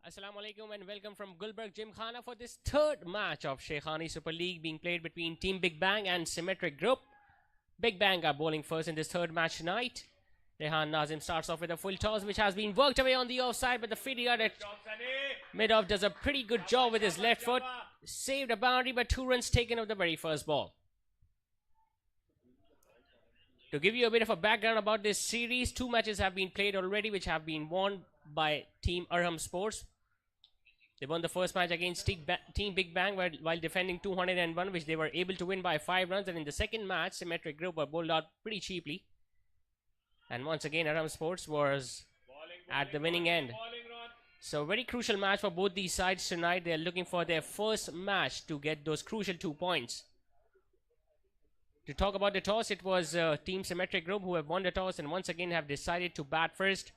Assalamu alaikum and welcome from Gulberg Gymkhana for this third match of Shaikhani Super League being played between Team Big Bang and Symmatry Group. Big Bang are bowling first in this third match tonight. Rehan Nazim starts off with a full toss which has been worked away on the offside, but the fielder at mid-off does a pretty good job with his left foot. Saved a boundary, but 2 runs taken of the very first ball. To give you a bit of a background about this series, 2 matches have been played already which have been won by Team Arham Sports. They won the first match against Team Big Bang while defending 201, which they were able to win by 5 runs. And in the second match, Symmetry Group were bowled out pretty cheaply. And once again, Arham Sports was at the winning end. So very crucial match for both these sides tonight. They are looking for their first match to get those crucial 2 points. To talk about the toss, it was Team Symmetry Group who have won the toss and once again have decided to bat first.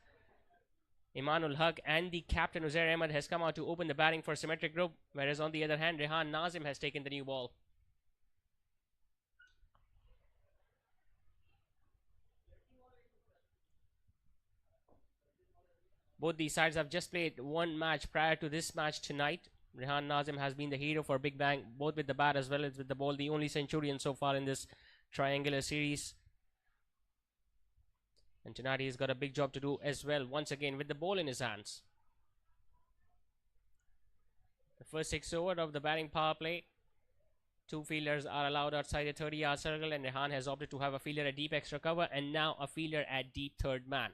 Imanul Haq and the captain Uzair Ahmed has come out to open the batting for Symmetric Group, whereas on the other hand Rehan Nazim has taken the new ball. Both these sides have just played 1 match prior to this match tonight. Rehan Nazim has been the hero for Big Bang, both with the bat as well as with the ball, the only centurion so far in this triangular series. And tonight he's got a big job to do as well, once again with the ball in his hands. The first 6 over of the batting power play. 2 fielders are allowed outside the 30-yard circle, and Rehan has opted to have a fielder at deep extra cover and now a fielder at deep third man.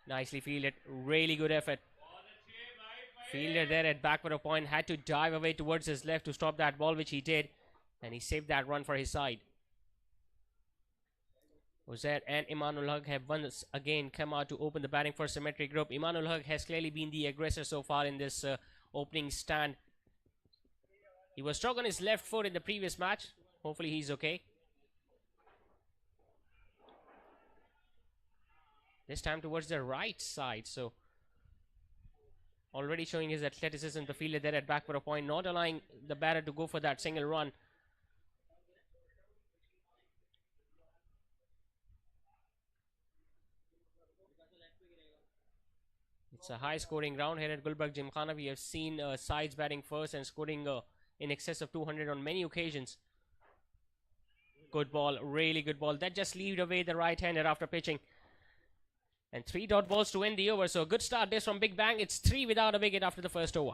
Nicely fielded, really good effort. Fielder there at backward of point had to dive away towards his left to stop that ball, which he did. And he saved that run for his side. Uzair and Imanul Haq have once again come out to open the batting for Symmetry Group. Imanul Haq has clearly been the aggressor so far in this opening stand. He was struck on his left foot in the previous match. Hopefully he's okay. This time towards the right side. So already showing his athleticism, the fielder there at backward of point, not allowing the batter to go for that single run. It's a high scoring round here at Gulberg Gymkhana. We have seen sides batting first and scoring in excess of 200 on many occasions. Good ball, really good ball. That just leaved away the right-hander after pitching. And 3 dot balls to end the over. So a good start this from Big Bang. It's 3 without a wicket after the first over.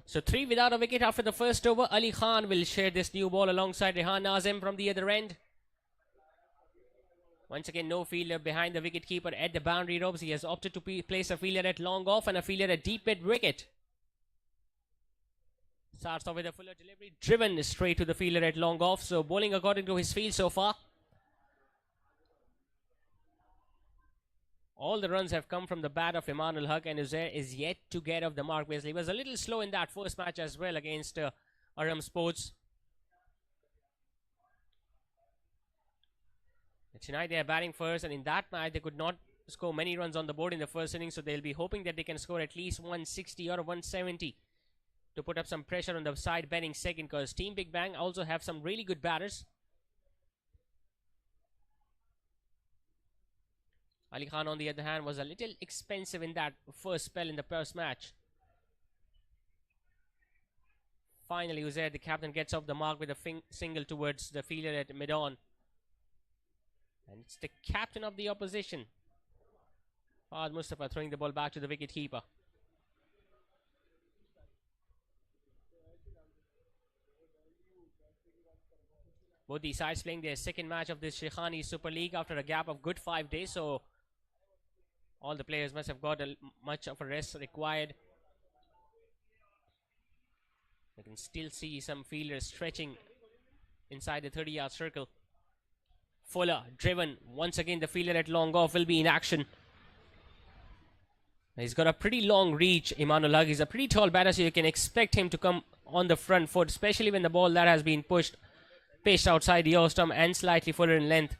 So 3 without a wicket after the first over. Ali Khan will share this new ball alongside Rehan Nazim from the other end. Once again, no fielder behind the wicketkeeper at the boundary ropes. He has opted to place a fielder at long off and a fielder at deep mid wicket. Starts off with a fuller delivery, driven straight to the fielder at long off. So bowling according to his field so far. All the runs have come from the bat of Imanul Haq, and Uzair is yet to get off the mark. Basically, he was a little slow in that first match as well against Arham Sports. Tonight they are batting first, and in that match they could not score many runs on the board in the first inning, so they'll be hoping that they can score at least 160 or 170 to put up some pressure on the side betting second, because Team Big Bang also have some really good batters. Ali Khan, on the other hand, was a little expensive in that first spell in the first match. Finally, Uzair, the captain, gets off the mark with a single towards the fielder at mid-on. And it's the captain of the opposition, Fahad Mustafa, throwing the ball back to the wicket-keeper. Both these sides playing their second match of this Shaikhani Super League after a gap of good 5 days, so all the players must have got much of a rest required. You can still see some fielders stretching inside the 30-yard circle. Fuller driven. Once again, the fielder at long off will be in action. He's got a pretty long reach, Imanul Haq. He's a pretty tall batter, so you can expect him to come on the front foot, especially when the ball that has been pitched outside the off stump and slightly fuller in length.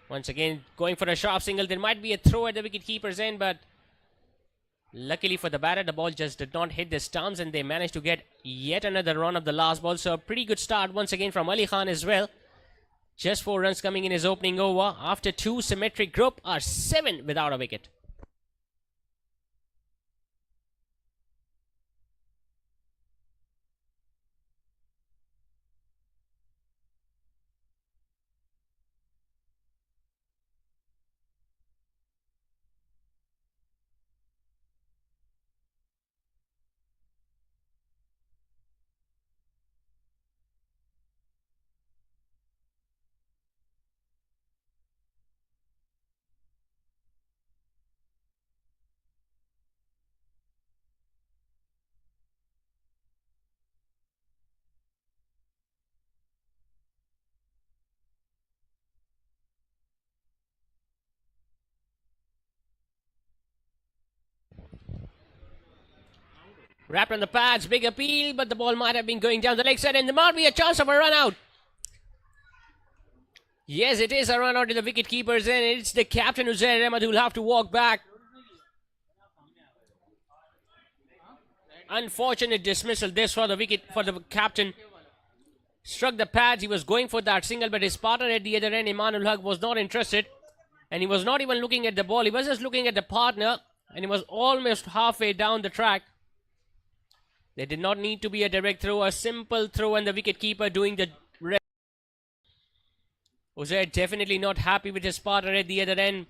Once again, going for a sharp single. There might be a throw at the wicket-keeper's end, but luckily for the batter, the ball just did not hit the stumps, and they managed to get yet another run of the last ball. So a pretty good start once again from Ali Khan as well. Just 4 runs coming in his opening over. After 2, Symmatry Group are 7 without a wicket. Wrapped on the pads, big appeal, but the ball might have been going down the leg side, and there might be a chance of a run out. Yes, it is a run out to the wicket keepers, and it's the captain Uzair Ahmed who will have to walk back. Unfortunate dismissal this for the captain. Struck the pads. He was going for that single, but his partner at the other end, Imanul Haq, was not interested, and he was not even looking at the ball. He was just looking at the partner, and he was almost halfway down the track. There did not need to be a direct throw, a simple throw, and the wicketkeeper doing the rest. Uzair definitely not happy with his partner at the other end,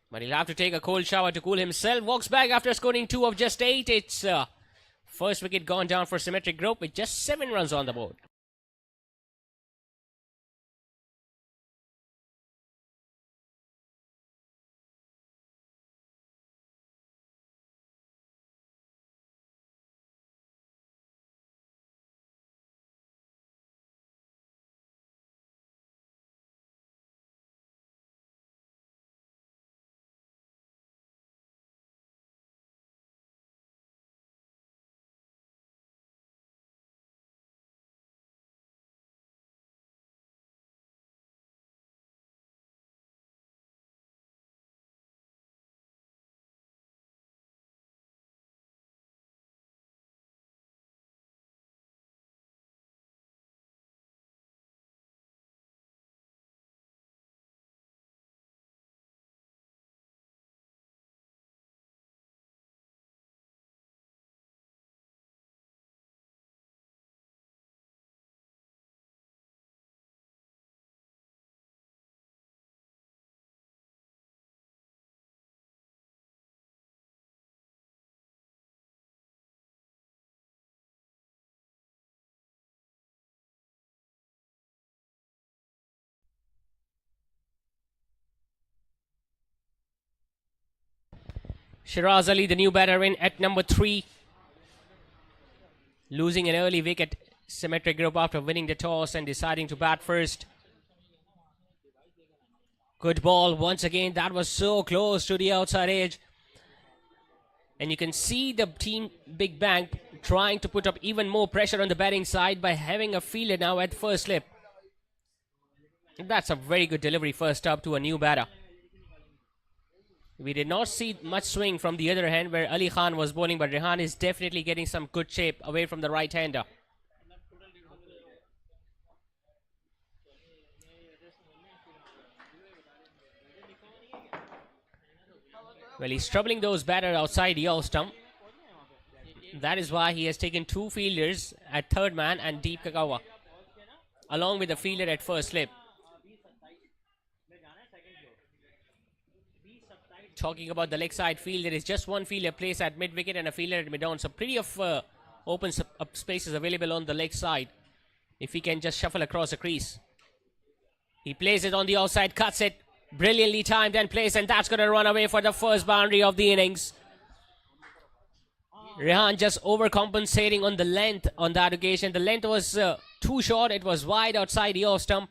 but he'll have to take a cold shower to cool himself. Walks back after scoring 2 of just 8. It's first wicket gone down for Symmetry Group with just 7 runs on the board. Shiraz Ali, the new batter, in at number 3. Losing an early wicket. Symmatry group after winning the toss and deciding to bat first. Good ball once again. That was so close to the outside edge. And you can see the team Big Bang trying to put up even more pressure on the batting side by having a fielder now at first slip. That's a very good delivery first up to a new batter. We did not see much swing from the other hand where Ali Khan was bowling, but Rehan is definitely getting some good shape away from the right-hander. Well, he's troubling those batters outside the off stump. That is why he has taken 2 fielders at third man and deep Kakawa, along with the fielder at first slip. Talking about the leg side field, there is just one fielder placed at mid wicket and a fielder at mid on. So plenty of open spaces available on the leg side if he can just shuffle across the crease. He plays it on the outside, cuts it. Brilliantly timed and placed, and that's going to run away for the first boundary of the innings. Rehan just overcompensating on the length on that occasion. The length was too short. It was wide outside the off stump.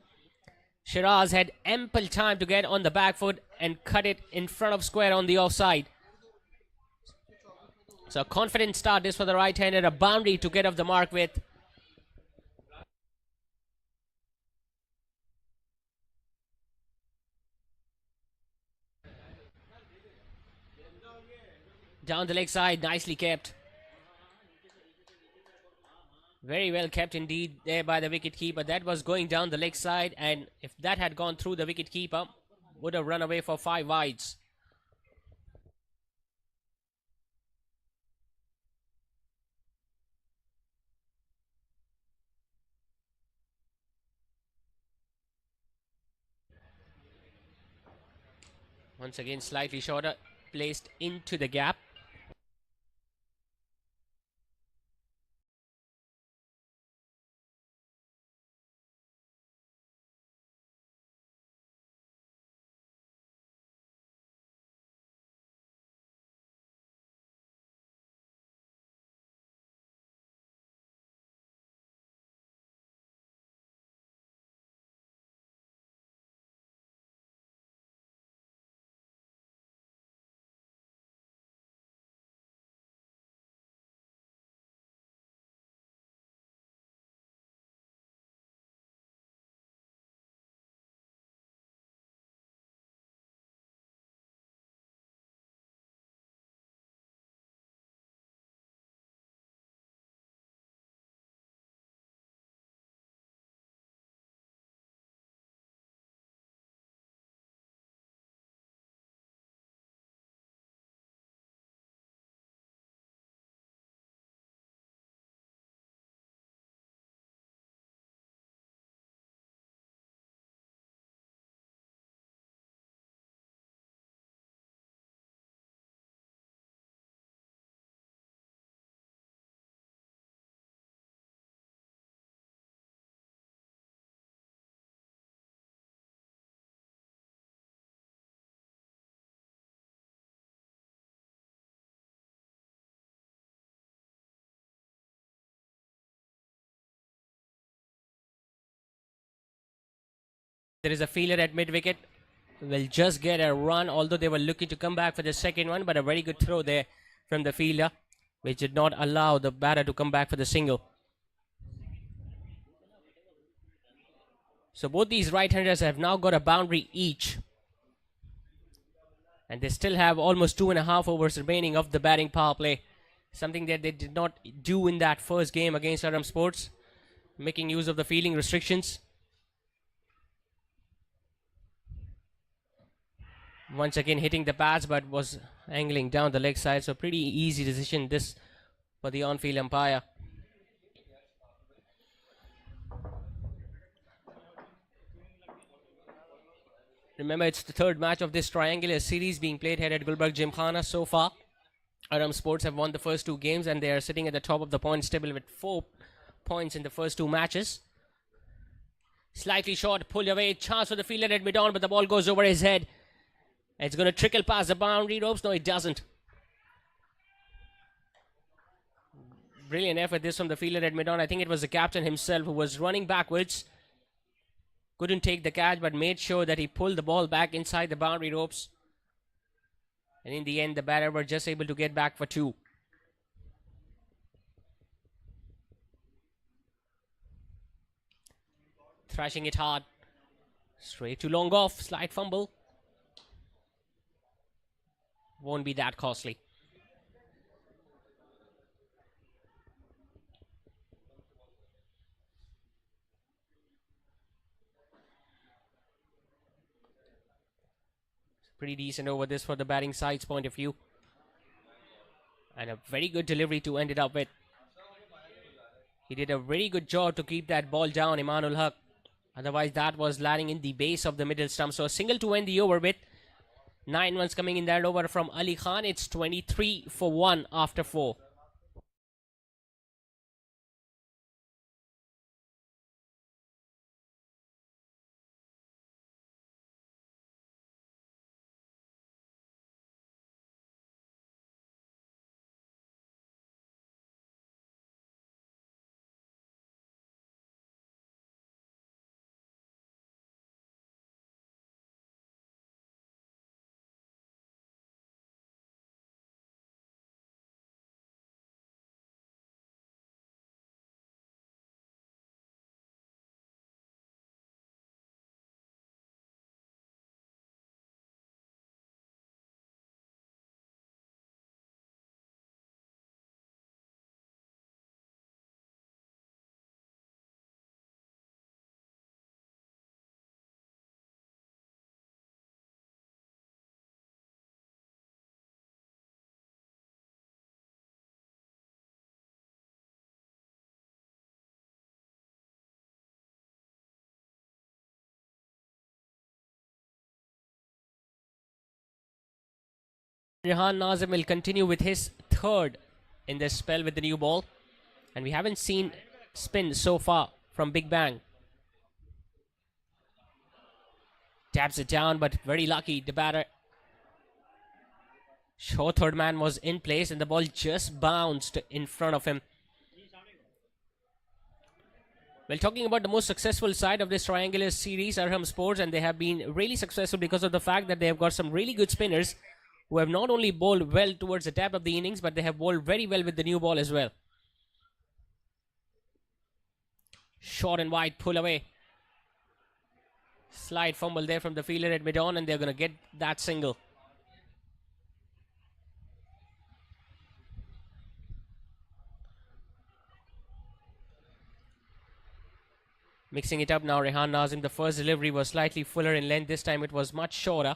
Shiraz had ample time to get on the back foot and cut it in front of square on the offside. So a confident start this for the right-hander. A boundary to get off the mark with. Down the leg side, nicely kept. Very well kept indeed there by the wicket keeper. That was going down the leg side, and if that had gone through the wicket keeper, would have run away for 5 wides. Once again, slightly shorter, placed into the gap. There is a fielder at mid-wicket. Will just get a run, although they were looking to come back for the second one, but a very good throw there from the fielder, which did not allow the batter to come back for the single. So both these right-handers have now got a boundary each. And they still have almost 2.5 overs remaining of the batting power play. Something that they did not do in that first game against Durham Sports, making use of the fielding restrictions. Once again hitting the pads, but was angling down the leg side. So pretty easy decision this for the on-field umpire. Remember, it's the third match of this triangular series being played here at Gulbarg Gymkhana so far. Durham Sports have won the first 2 games and they are sitting at the top of the points table with 4 points in the first 2 matches. Slightly short, pulled away, chance for the fielder at mid-on, but the ball goes over his head. It's going to trickle past the boundary ropes. No, it doesn't. Brilliant effort this from the fielder at mid-on. I think it was the captain himself who was running backwards. Couldn't take the catch, but made sure that he pulled the ball back inside the boundary ropes. And in the end, the batter were just able to get back for 2. Thrashing it hard. Straight to long off. Slight fumble. Won't be that costly. Pretty decent over this for the batting side's point of view. And a very good delivery to end it up with. He did a very good job to keep that ball down, Imanul Haq. Otherwise, that was landing in the base of the middle stump. So a single to end the over with. 9 runs coming in that over from Ali Khan. It's 23 for 1 after 4. Rehan Nazim will continue with his third in this spell with the new ball. And we haven't seen spin so far from Big Bang. Taps it down, but very lucky. The batter. Short third man was in place and the ball just bounced in front of him. Well, talking about the most successful side of this triangular series, Arham Sports, and they have been really successful because of the fact that they have got some really good spinners who have not only bowled well towards the tap of the innings, but they have bowled very well with the new ball as well. Short and wide, pull away. Slight fumble there from the fielder at mid-on, and they're going to get that single. Mixing it up now, Rehan Nazim. The first delivery was slightly fuller in length. This time it was much shorter.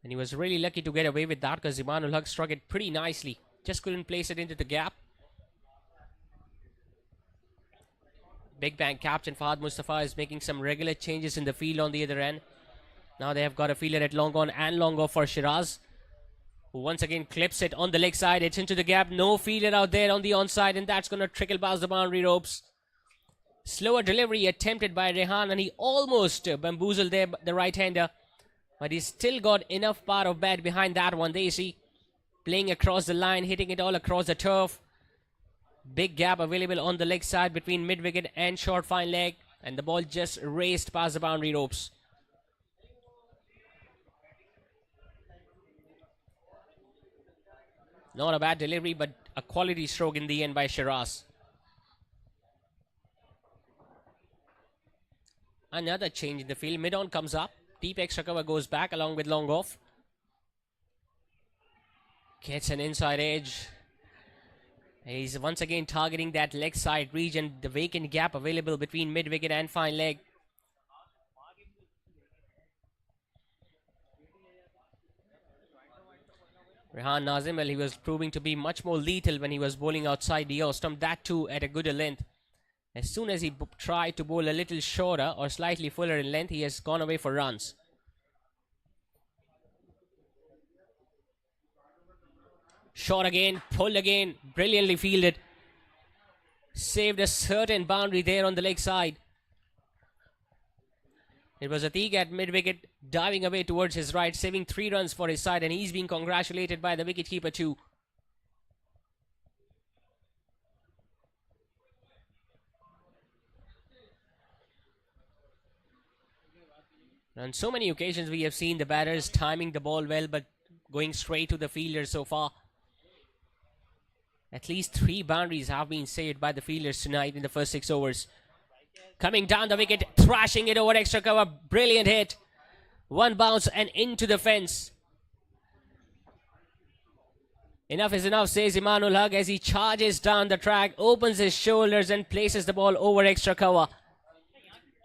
And he was really lucky to get away with that because Imanul Haq struck it pretty nicely. Just couldn't place it into the gap. Big Bang captain Fahad Mustafa is making some regular changes in the field on the other end. Now they have got a fielder at long on and long off for Shiraz, who once again clips it on the leg side. It's into the gap. No fielder out there on the onside, and that's going to trickle past the boundary ropes. Slower delivery attempted by Rehan, and he almost bamboozled there, the right-hander. But he's still got enough power of bat behind that one. There you see, playing across the line, hitting it all across the turf. Big gap available on the leg side between mid-wicket and short fine leg. And the ball just raced past the boundary ropes. Not a bad delivery, but a quality stroke in the end by Shiraz. Another change in the field. Mid-on comes up. Deep extra cover goes back along with long off. Gets an inside edge. He's once again targeting that leg side region, the vacant gap available between mid-wicket and fine leg. Rehan Nazim, well, he was proving to be much more lethal when he was bowling outside the off stump, that too at a good length. As soon as he tried to bowl a little shorter or slightly fuller in length, he has gone away for runs. Shot again, pulled again, brilliantly fielded. Saved a certain boundary there on the leg side. It was Atiq at mid-wicket, diving away towards his right, saving 3 runs for his side, and he's being congratulated by the wicketkeeper too. On so many occasions, we have seen the batters timing the ball well, but going straight to the fielders so far. At least 3 boundaries have been saved by the fielders tonight in the first 6 overs. Coming down the wicket, thrashing it over extra cover. Brilliant hit. One bounce and into the fence. Enough is enough, says Imanul Haq as he charges down the track, opens his shoulders and places the ball over extra cover.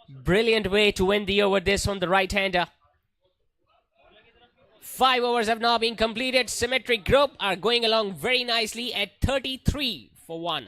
Brilliant way to win the over this from the right-hander. 5 overs have now been completed. Symmatry group are going along very nicely at 33 for 1.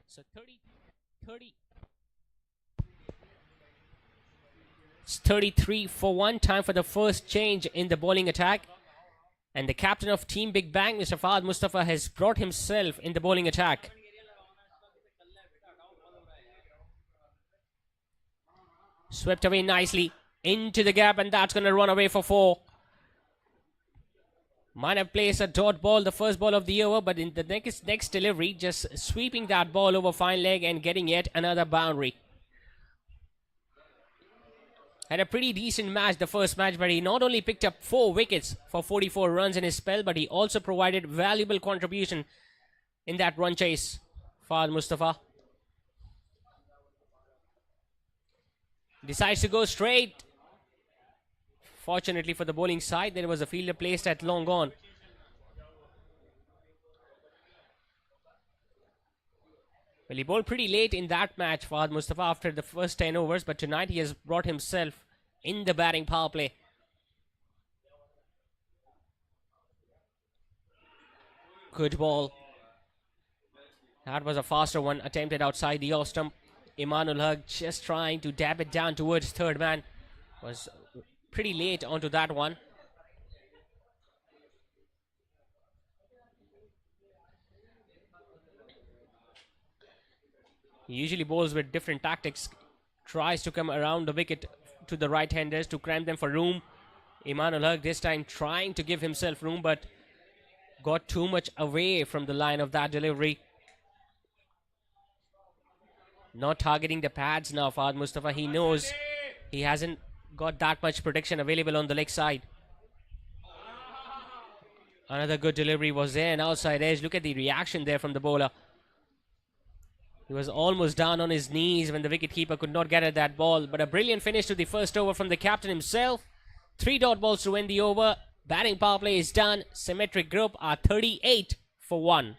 So 30. It's 33 for 1. Time for the first change in the bowling attack. And the captain of Team Big Bang, Mr. Fahad Mustafa, has brought himself in the bowling attack. Swept away nicely into the gap, and that's going to run away for 4. Might have placed a dot ball, the first ball of the over, but in the next delivery, just sweeping that ball over fine leg and getting yet another boundary. Had a pretty decent match, the first match, but he not only picked up 4 wickets for 44 runs in his spell, but he also provided valuable contribution in that run chase. Fahad Mustafa decides to go straight. Fortunately for the bowling side, there was a fielder placed at long on. Well, he bowled pretty late in that match, Fahad Mustafa, after the first 10 overs, but tonight he has brought himself in the batting power play. Good ball. That was a faster one, attempted outside the off stump. Imanul Haq just trying to dab it down towards third man. Was pretty late onto that one. He usually bowls with different tactics. Tries to come around the wicket to the right-handers to cram them for room. Imanul Haq this time trying to give himself room, but got too much away from the line of that delivery. Not targeting the pads now, Fahad Mustafa. He knows he hasn't got that much protection available on the leg side. Another good delivery was there, an outside edge. Look at the reaction there from the bowler. He was almost down on his knees when the wicketkeeper could not get at that ball. But a brilliant finish to the first over from the captain himself. 3 dot balls to end the over. Batting power play is done. Symmatry group are 38 for 1.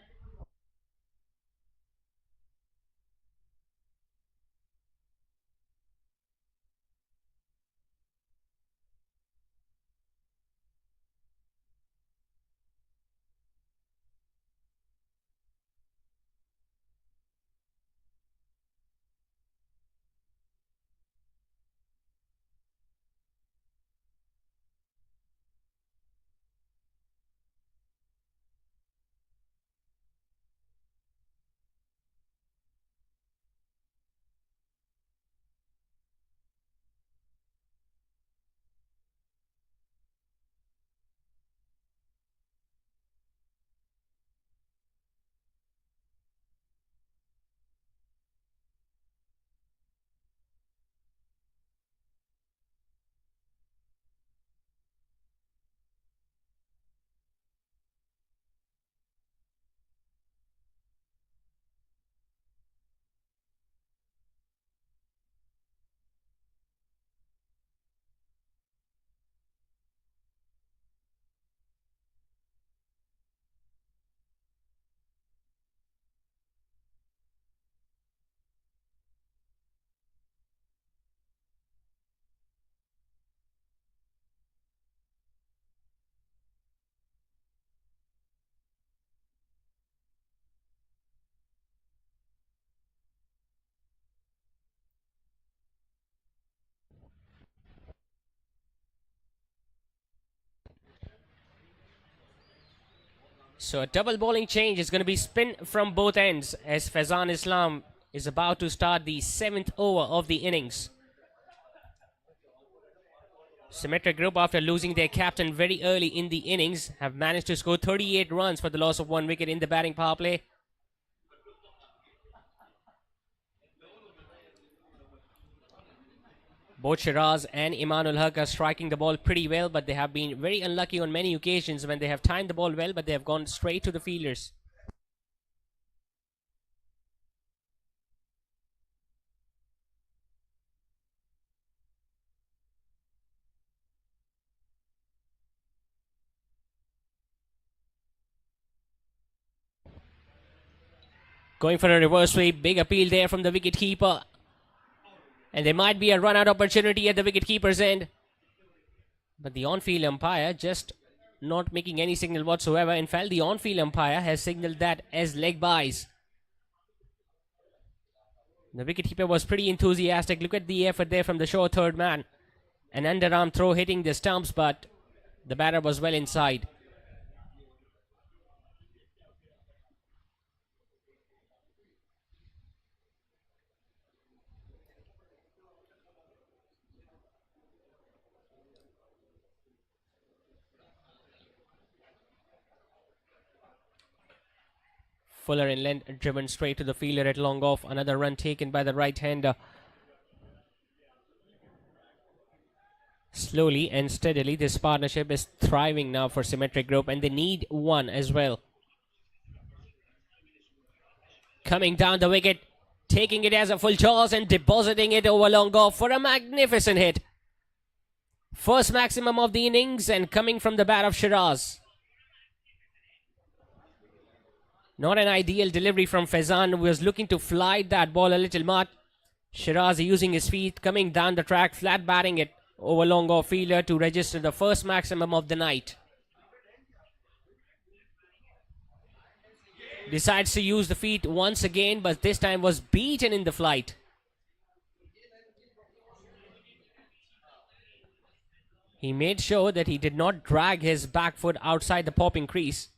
So a double bowling change is going to be spin from both ends as Faizan Islam is about to start the 7th over of the innings. Symmetry group, after losing their captain very early in the innings, have managed to score 38 runs for the loss of 1 wicket in the batting power play. Both Shiraz and Imanul Haq are striking the ball pretty well, but they have been very unlucky on many occasions when they have timed the ball well, but they have gone straight to the fielders. Going for a reverse sweep, big appeal there from the wicket-keeper. And there might be a run-out opportunity at the wicket-keeper's end. But the on-field umpire just not making any signal whatsoever. In fact, the on-field umpire has signaled that as leg byes. The wicketkeeper was pretty enthusiastic. Look at the effort there from the short third man. An underarm throw hitting the stumps, but the batter was well inside. Fuller in length, driven straight to the fielder at long off. Another run taken by the right-hander. Slowly and steadily, this partnership is thriving now for Symmetry Group, and they need one as well. Coming down the wicket, taking it as a full toss and depositing it over long off for a magnificent hit. First maximum of the innings and coming from the bat of Shiraz. Not an ideal delivery from Faizan, who was looking to fly that ball a little much. Shiraz using his feet, coming down the track, flat batting it over long off fielder to register the first maximum of the night. Decides to use the feet once again, but this time was beaten in the flight. He made sure that he did not drag his back foot outside the popping crease.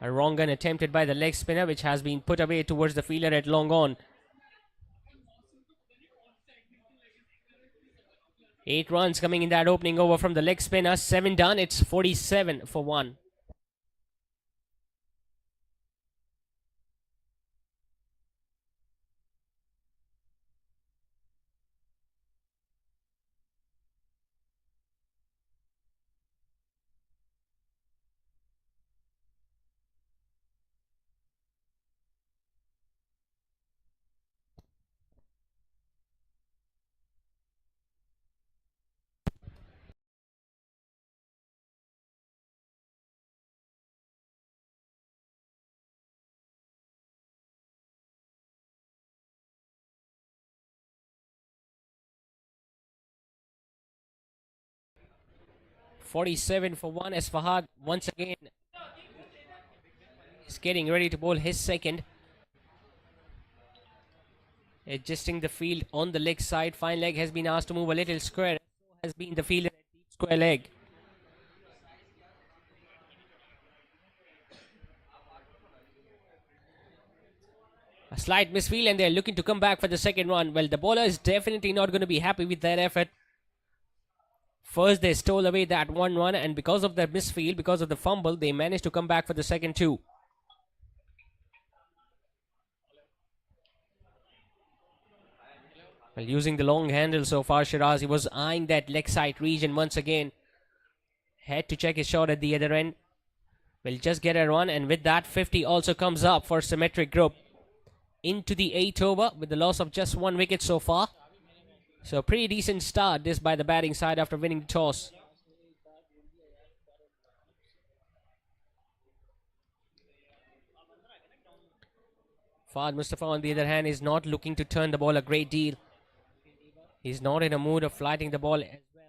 A wrong gun attempted by the leg spinner, which has been put away towards the fielder at long on. 8 runs coming in that opening over from the leg spinner. 7 done. It's 47 for 1. 47 for 1 as Fahad once again is getting ready to bowl his second. Adjusting the field on the leg side. Fine leg has been asked to move a little square. So has been the fielder at deep square leg. A slight misfield and they're looking to come back for the second one. Well, the bowler is definitely not going to be happy with that effort. First, they stole away that 1 run, and because of the misfield, because of the fumble, they managed to come back for the second two. Well, using the long handle so far, Shiraz, he was eyeing that leg side region once again. Had to check his shot at the other end. Will just get a run, and with that, 50 also comes up for Symmatry Group. Into the 8th over with the loss of just 1 wicket so far. So, pretty decent start this by the batting side after winning the toss. Fahad Mustafa, on the other hand, is not looking to turn the ball a great deal. He's not in a mood of flighting the ball as well.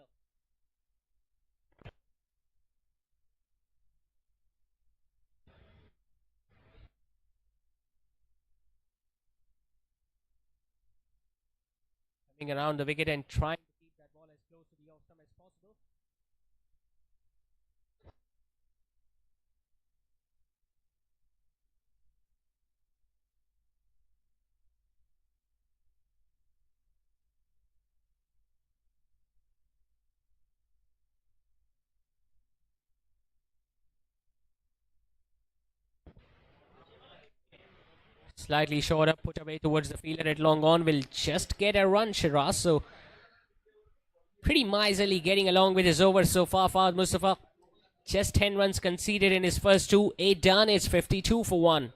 Coming around the wicket and trying to keep that ball as close to the off stump as possible. Slightly short up, put away towards the fielder at long on. Will just get a run, Shiraz. So, pretty miserly getting along with his over so far, Fahad Mustafa. Just 10 runs conceded in his first two. 8 done. It's 52 for 1.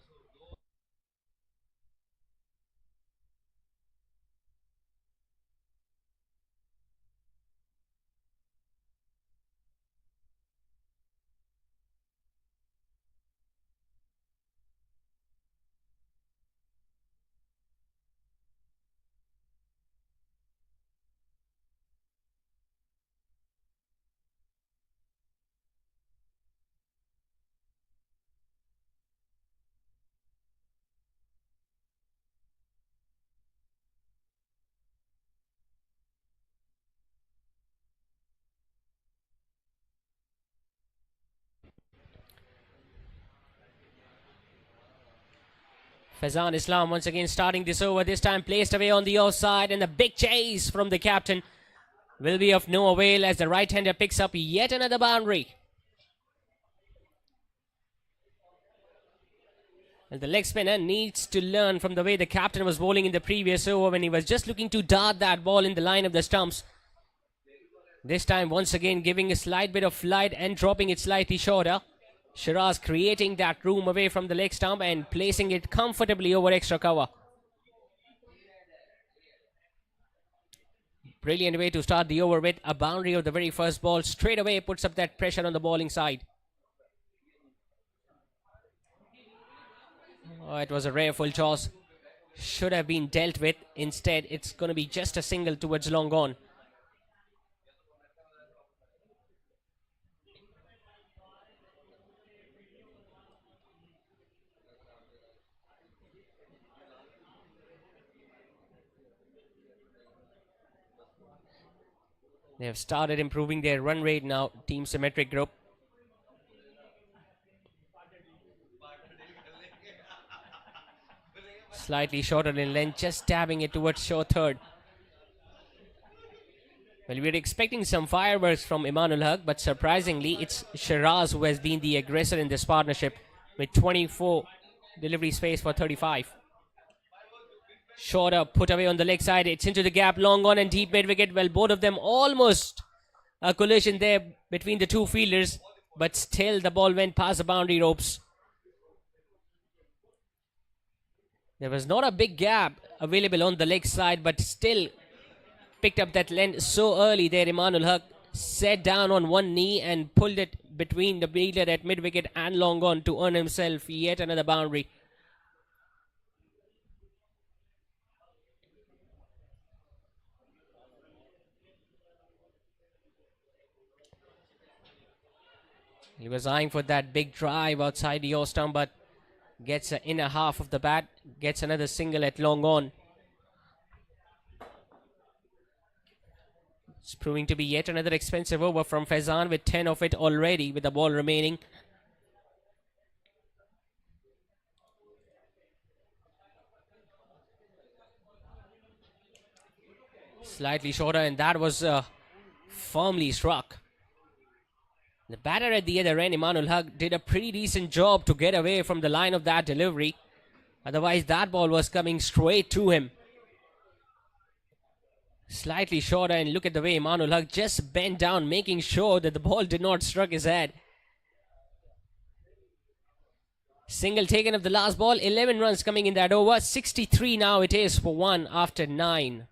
Faizan Islam once again starting this over. This time placed away on the offside, and the big chase from the captain will be of no avail as the right-hander picks up yet another boundary. And the leg spinner needs to learn from the way the captain was bowling in the previous over when he was just looking to dart that ball in the line of the stumps. This time once again giving a slight bit of flight and dropping it slightly shorter. Shiraz creating that room away from the leg stump and placing it comfortably over extra cover. Brilliant way to start the over with a boundary of the very first ball. Straight away puts up that pressure on the bowling side. Oh, it was a rare full toss. Should have been dealt with. Instead, it's going to be just a single towards long on. They have started improving their run rate now, Team Symmatry Group. Slightly shorter in length, just tabbing it towards short third. Well, we were expecting some fireworks from Imanul Haq, but surprisingly, it's Shiraz who has been the aggressor in this partnership with 24 delivery space for 35. Shorter, put away on the leg side. It's into the gap, long on and deep mid wicket. Well, both of them almost a collision there between the two fielders, but still the ball went past the boundary ropes. There was not a big gap available on the leg side, but still picked up that length so early there. Imanul Haq sat down on one knee and pulled it between the fielder at mid wicket and long on to earn himself yet another boundary. He was eyeing for that big drive outside the stump, but gets the inner half of the bat, gets another single at long on. It's proving to be yet another expensive over from Faizan with 10 of it already with the ball remaining. Slightly shorter, and that was firmly struck. The batter at the other end, Imanul Haq, did a pretty decent job to get away from the line of that delivery. Otherwise, that ball was coming straight to him. Slightly shorter, and look at the way Imanul Haq just bent down, making sure that the ball did not struck his head. Single taken of the last ball, 11 runs coming in that over. 63 now it is for 1 after 9.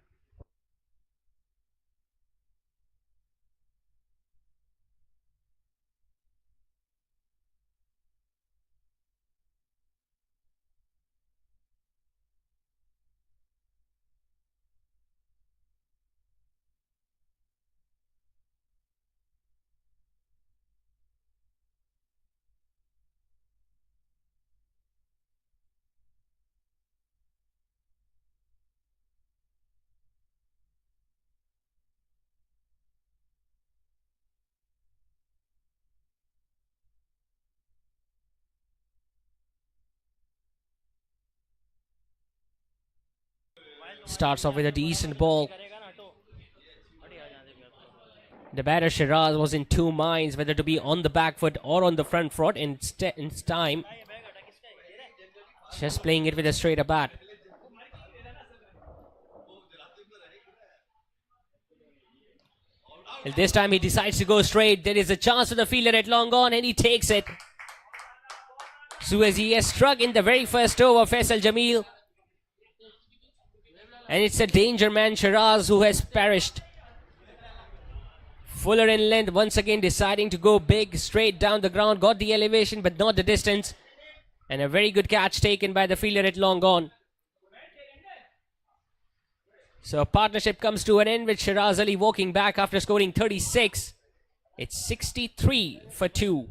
Starts off with a decent ball. The batter Shiraz was in two minds whether to be on the back foot or on the front foot. In time, just playing it with a straighter bat. And this time he decides to go straight. There is a chance for the fielder at long on, and he takes it. So as he has struck in the very first over, Faisal Jamil. And it's a danger man, Shiraz, who has perished. Fuller in length, once again deciding to go big, straight down the ground. Got the elevation, but not the distance. And a very good catch taken by the fielder at long on. So partnership comes to an end with Shiraz Ali walking back after scoring 36. It's 63 for 2.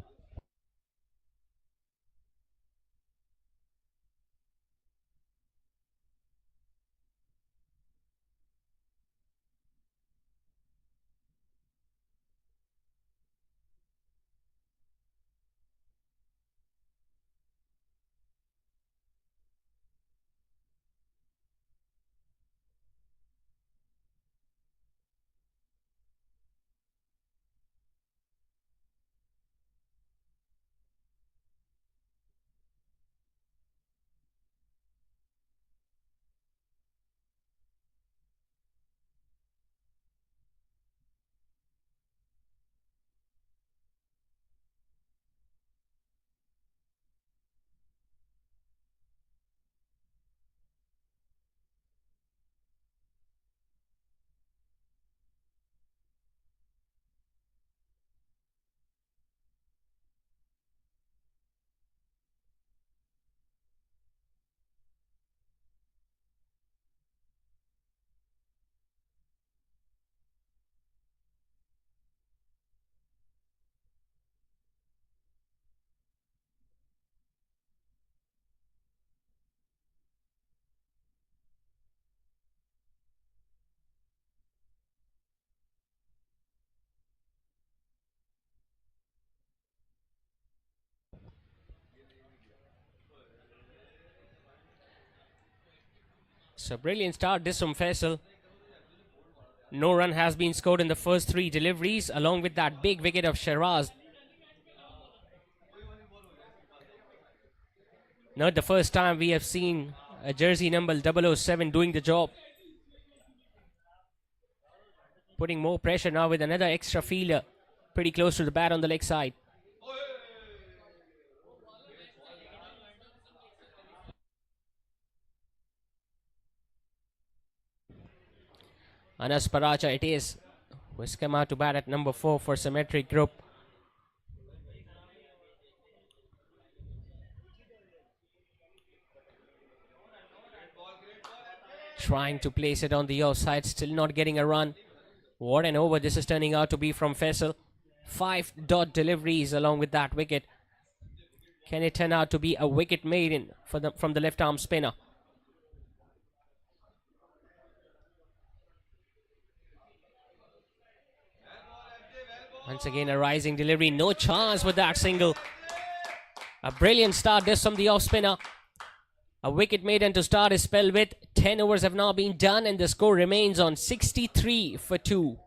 So brilliant start this from Faisal. No run has been scored in the first 3 deliveries, along with that big wicket of Shiraz. Not the first time we have seen a jersey number 007 doing the job. Putting more pressure now with another extra fielder pretty close to the bat on the leg side. Anas Paracha it is, who has come out to bat at number 4 for Symmatry Group. Trying to place it on the offside, still not getting a run. What an over this is turning out to be from Faisal. 5 dot deliveries along with that wicket. Can it turn out to be a wicket maiden from the left arm spinner? Once again, a rising delivery. No chance with that single. A brilliant start this from the off spinner. A wicket maiden to start his spell with. 10 overs have now been done and the score remains on 63 for 2.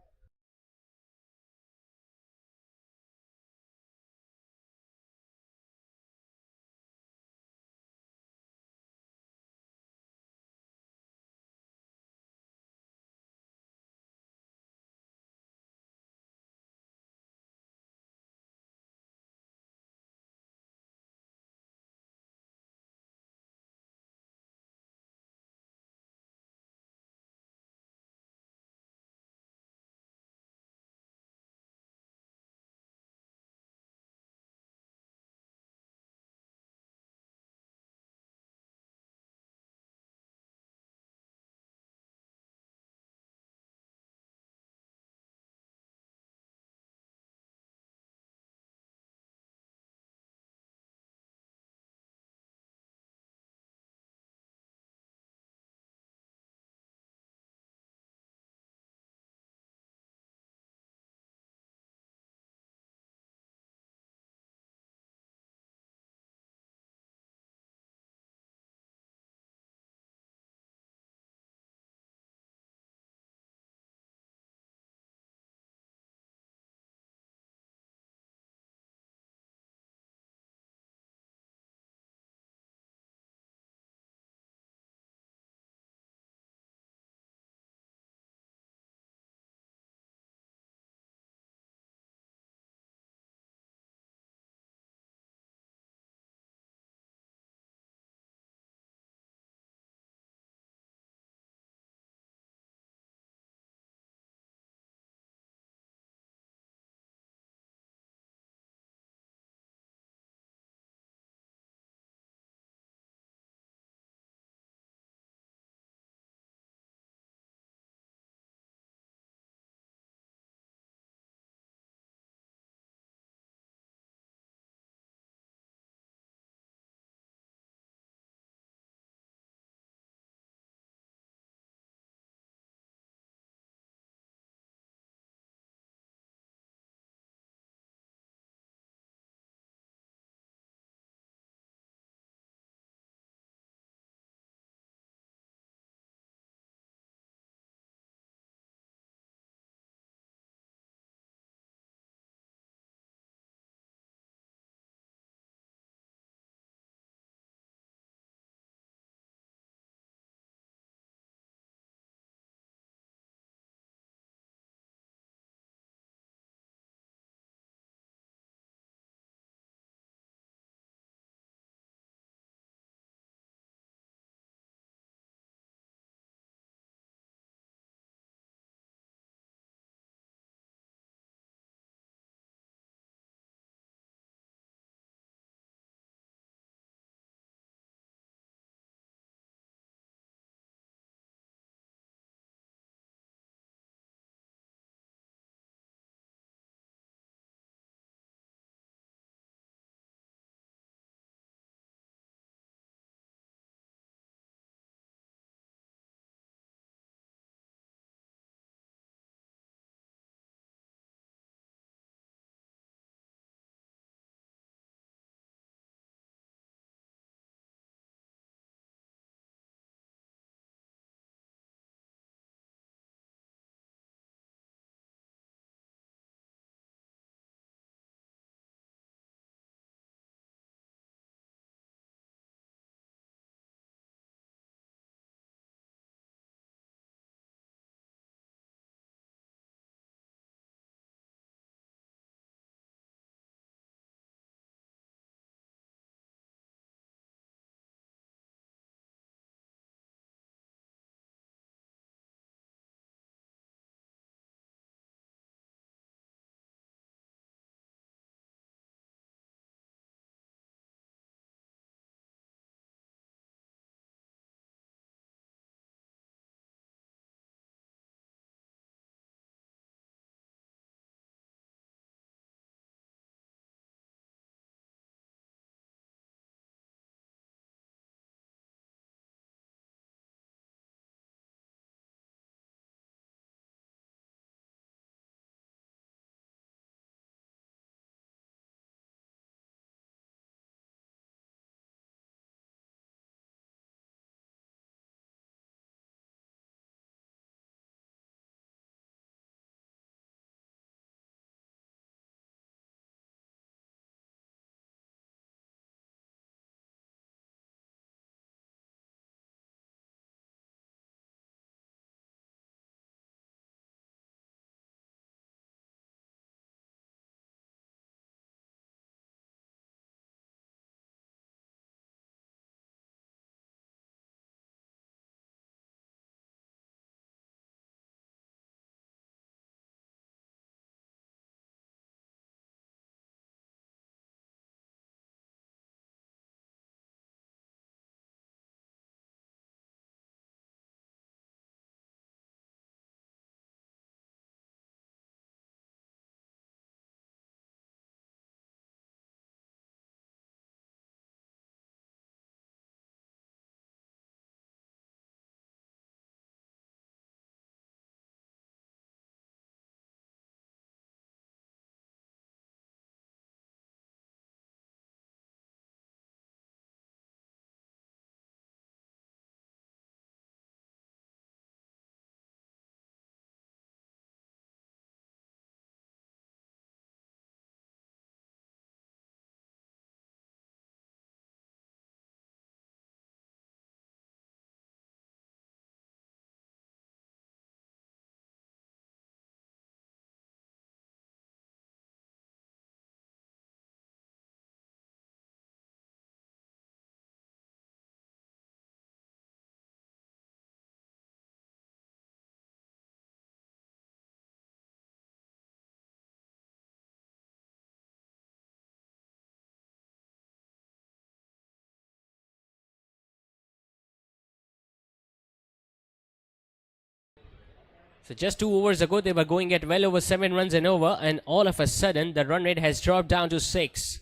So just 2 overs ago, they were going at well over 7 runs an over, and all of a sudden, the run rate has dropped down to 6.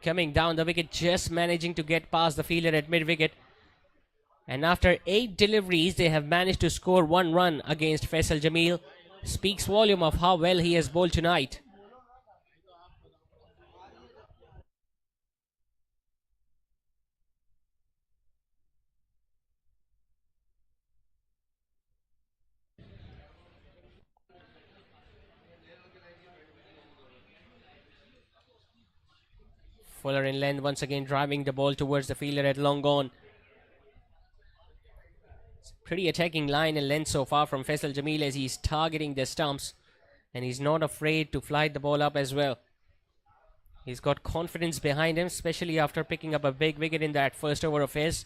Coming down the wicket, just managing to get past the fielder at mid-wicket. And after 8 deliveries, they have managed to score 1 run against Faisal Jamil. Speaks volume of how well he has bowled tonight. Fuller in length, once again driving the ball towards the fielder at long on. Pretty attacking line and length so far from Faisal Jamil as he's targeting the stumps, and he's not afraid to fly the ball up as well. He's got confidence behind him, especially after picking up a big wicket in that first over of his.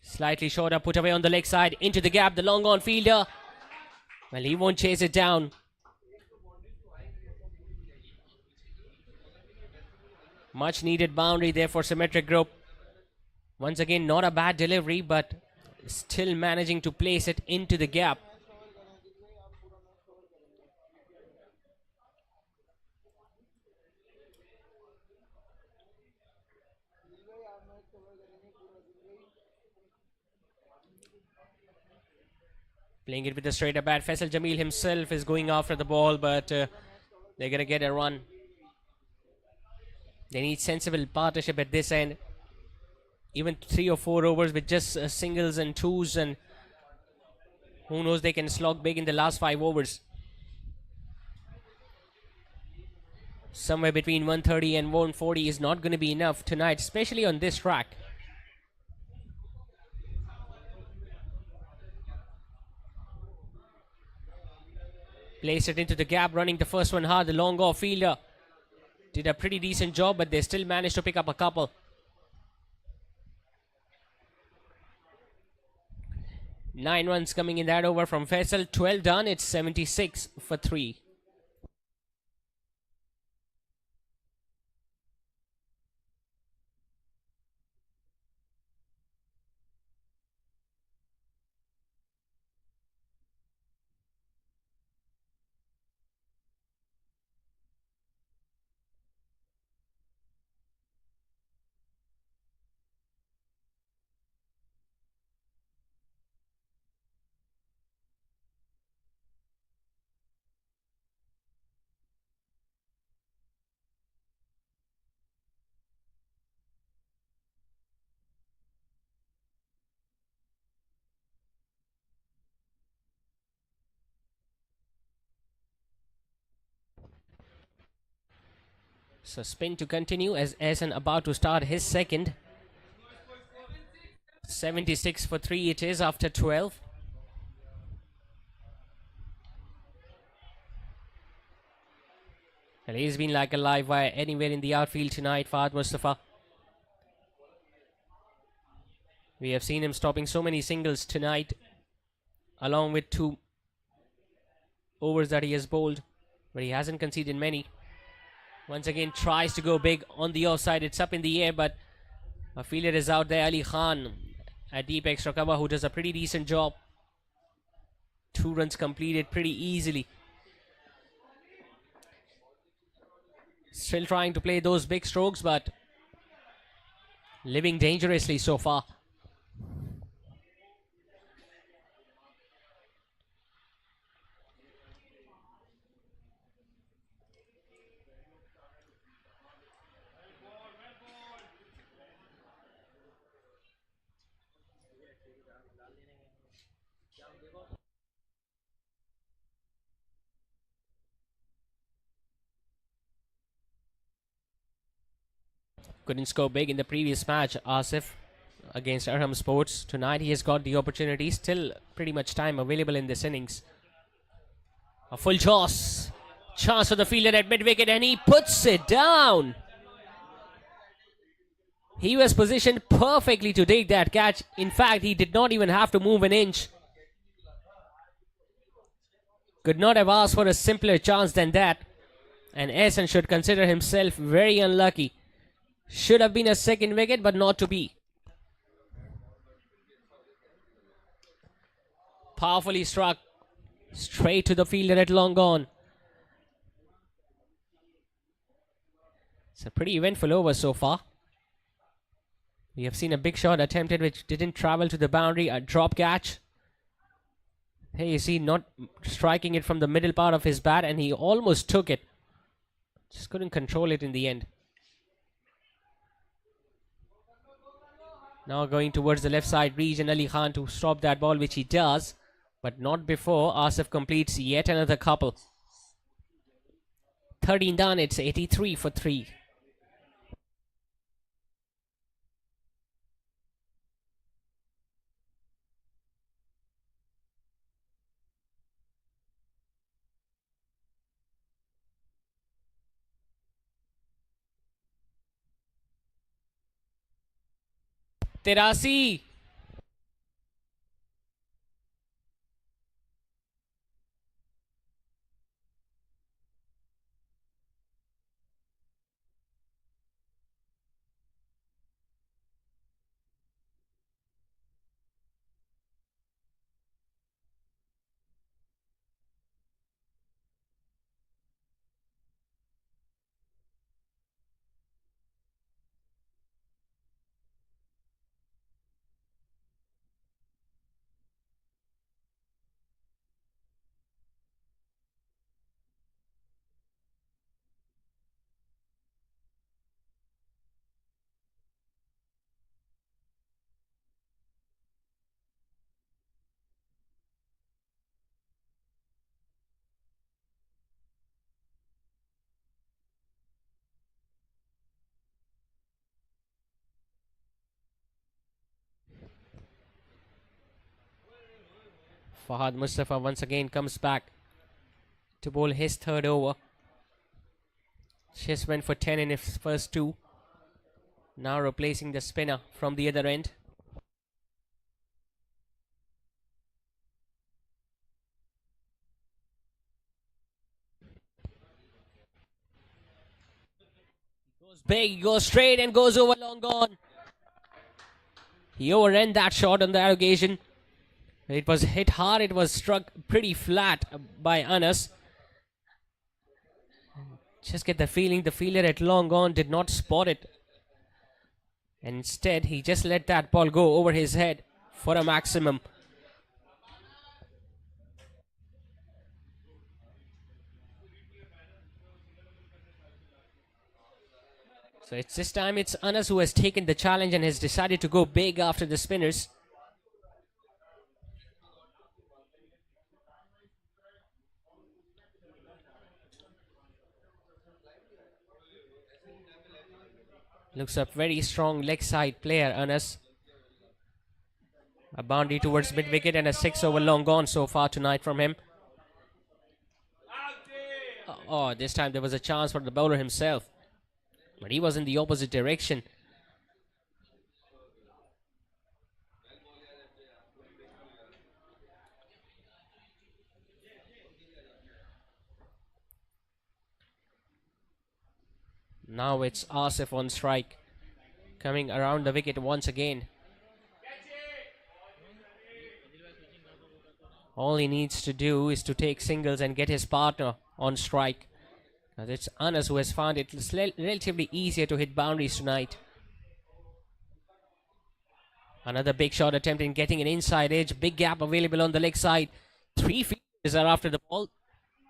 Slightly shorter, put away on the leg side, into the gap, the long on fielder. Well, he won't chase it down. Much needed boundary there for Symmatry Group. Once again, not a bad delivery, but still managing to place it into the gap. Playing it with a straighter bat. Faisal Jamil himself is going after the ball, but they're going to get a run. They need sensible partnership at this end. Even 3 or 4 overs with just singles and twos, and who knows, they can slog big in the last 5 overs. Somewhere between 130 and 140 is not going to be enough tonight, especially on this track. Place it into the gap, running the first one hard. The long off fielder did a pretty decent job, but they still managed to pick up a couple. 9 runs coming in that over from Faisal. 12 done. It's 76 for 3. So spin to continue as Ehsan about to start his second. 76 for 3 it is after 12. And he's been like a live wire anywhere in the outfield tonight, Fahad Mustafa. We have seen him stopping so many singles tonight, along with 2 overs that he has bowled, but he hasn't conceded many. Once again tries to go big on the offside. It's up in the air, but a fielder is out there. Ali Khan at deep extra cover, who does a pretty decent job. 2 runs completed pretty easily. Still trying to play those big strokes, but living dangerously so far. Couldn't score big in the previous match, Asif, against Arham Sports. Tonight he has got the opportunity. Still pretty much time available in this innings. A full toss. Chance for the fielder at mid-wicket, and he puts it down. He was positioned perfectly to take that catch. In fact, he did not even have to move an inch. Could not have asked for a simpler chance than that. And Ehsan should consider himself very unlucky. Should have been a second wicket, but not to be. Powerfully struck. Straight to the fielder at long gone. It's a pretty eventful over so far. We have seen a big shot attempted which didn't travel to the boundary. A drop catch. Here you see not striking it from the middle part of his bat, and he almost took it. Just couldn't control it in the end. Now going towards the left side region, Ali Khan to stop that ball, which he does. But not before Asif completes yet another couple. 13 done, it's 83 for 3. Terasi. Fahad Mustafa once again comes back to bowl his third over. Just went for 10 in his first two. Now replacing the spinner from the other end. Goes big, goes straight and goes over long gone. He overran that shot on that occasion. It was hit hard, it was struck pretty flat by Anas. Just get the feeling the fielder at long gone did not spot it. And instead, he just let that ball go over his head for a maximum. So it's this time it's Anas who has taken the challenge and has decided to go big after the spinners. Looks a very strong leg side player, Anas. A boundary towards mid wicket and a 6 over long gone so far tonight from him. Oh, this time there was a chance for the bowler himself, but he was in the opposite direction. Now it's Asif on strike, coming around the wicket once again. All he needs to do is to take singles and get his partner on strike. As it's Anas who has found it relatively easier to hit boundaries tonight. Another big shot attempt in getting an inside edge. Big gap available on the leg side. 3 fielders are after the ball.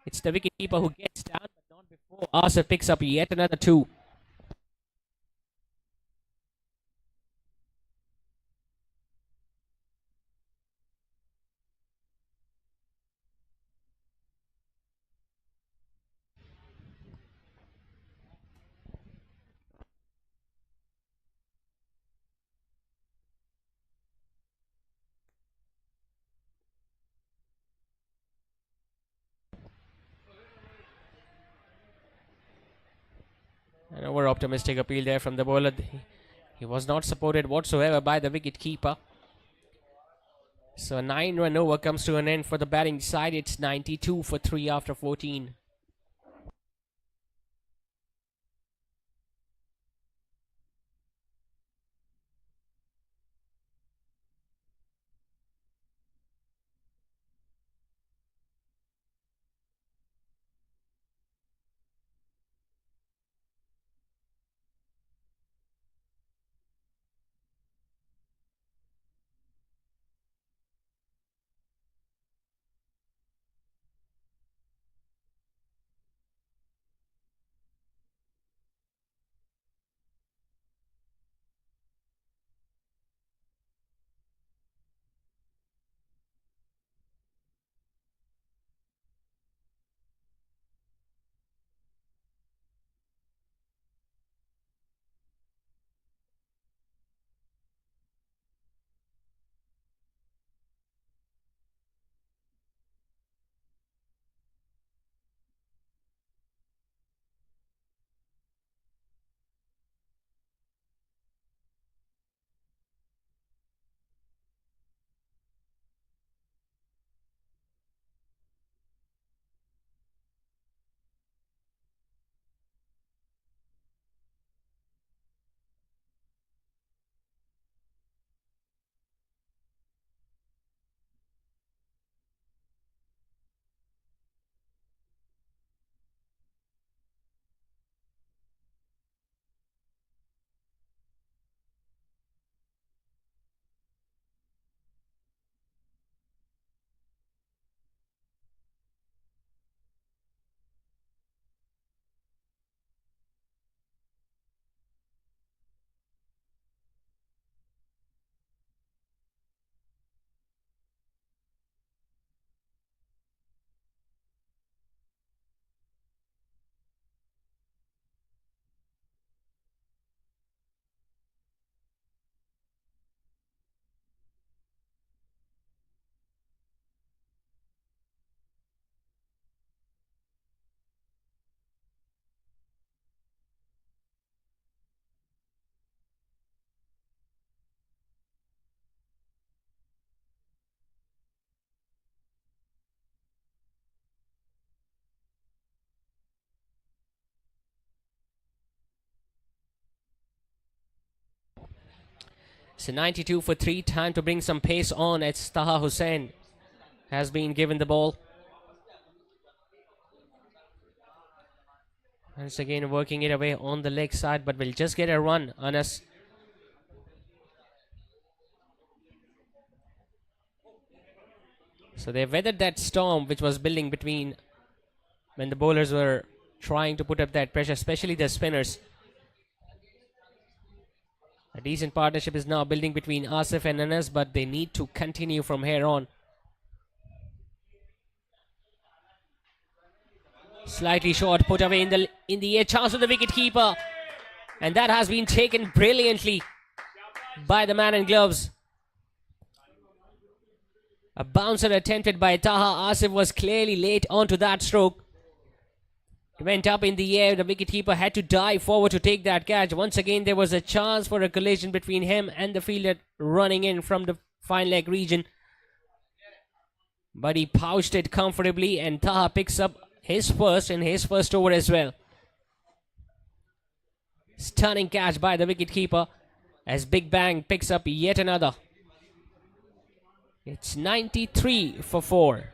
It's the wicketkeeper who gets down, but not before Asif picks up yet another 2. An over optimistic appeal there from the bowler. He was not supported whatsoever by the wicket keeper. So a 9-run over comes to an end for the batting side. It's 92 for 3 after 14. So 92 for 3. Time to bring some pace on. It's Taha Hussain has been given the ball. Once again working it away on the leg side, but we'll just get a run, Anas. So they weathered that storm which was building between when the bowlers were trying to put up that pressure, especially the spinners. A decent partnership is now building between Asif and Anas, but they need to continue from here on. Slightly short, put away in the air, chance of the wicket keeper, and that has been taken brilliantly by the man in gloves. A bouncer attempted by Taha. Asif was clearly late onto that stroke. It went up in the air. The wicketkeeper had to dive forward to take that catch. Once again, there was a chance for a collision between him and the fielder running in from the fine leg region. But he pouched it comfortably, and Taha picks up his first in his first over as well. Stunning catch by the wicketkeeper as Big Bang picks up yet another. It's 93 for 4.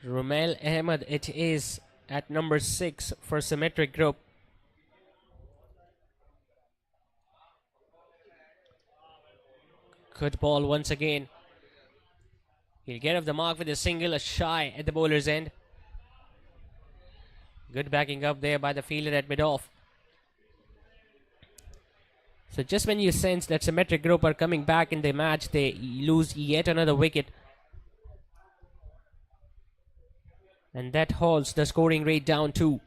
Rumail Ahmed it is at number 6 for Symmatry Group. Good ball once again. He'll get off the mark with a single, a shy at the bowler's end. Good backing up there by the fielder at mid-off. So just when you sense that Symmetry Group are coming back in the match, they lose yet another wicket. And that halts the scoring rate down too.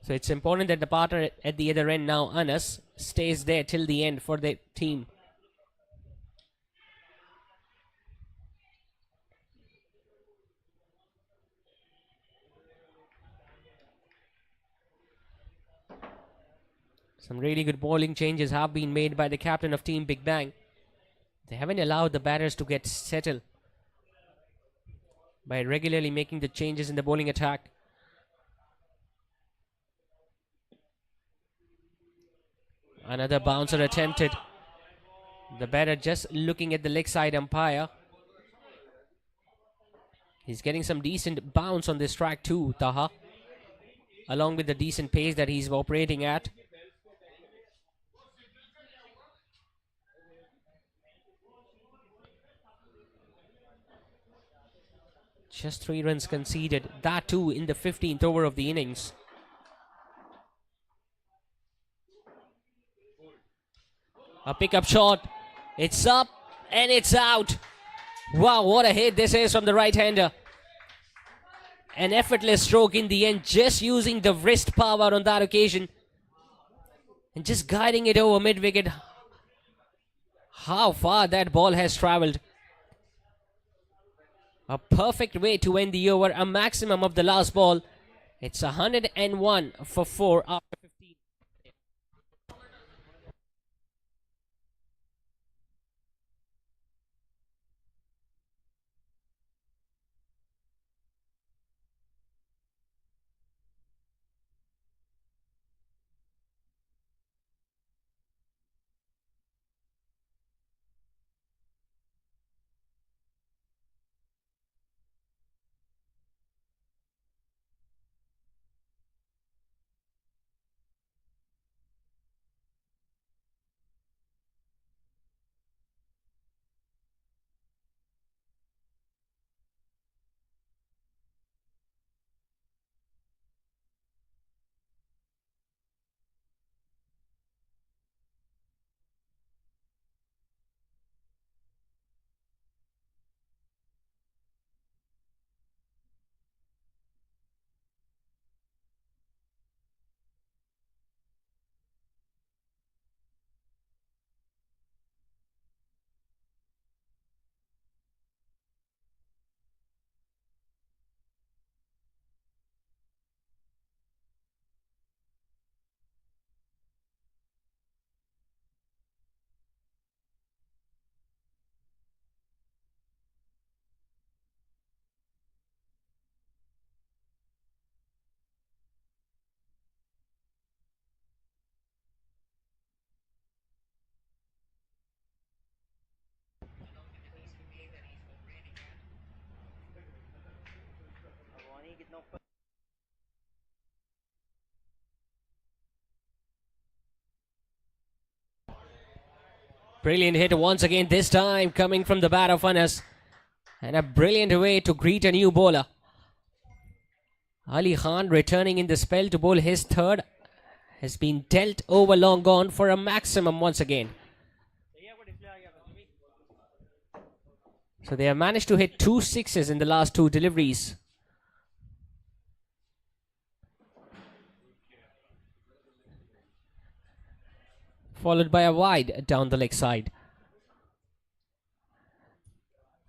So it's important that the partner at the other end now, Anas, stays there till the end for the team. Some really good bowling changes have been made by the captain of Team Big Bang. They haven't allowed the batters to get settled by regularly making the changes in the bowling attack. Another bouncer attempted. The batter just looking at the leg side umpire. He's getting some decent bounce on this track too, Taha, along with the decent pace that he's operating at. Just 3 runs conceded, that too in the 15th over of the innings. A pickup shot, it's up and it's out. Wow, what a hit this is from the right-hander. An effortless stroke in the end, just using the wrist power on that occasion and just guiding it over mid-wicket. How far that ball has travelled. A perfect way to end the over, a maximum of the last ball. It's 101 for 4 after 15. Brilliant hit once again, this time coming from the bat of Anas. And a brilliant way to greet a new bowler. Ali Khan returning in the spell to bowl his third. Has been dealt over long gone for a maximum once again. So they have managed to hit 2 sixes in the last 2 deliveries. Followed by a wide down the leg side.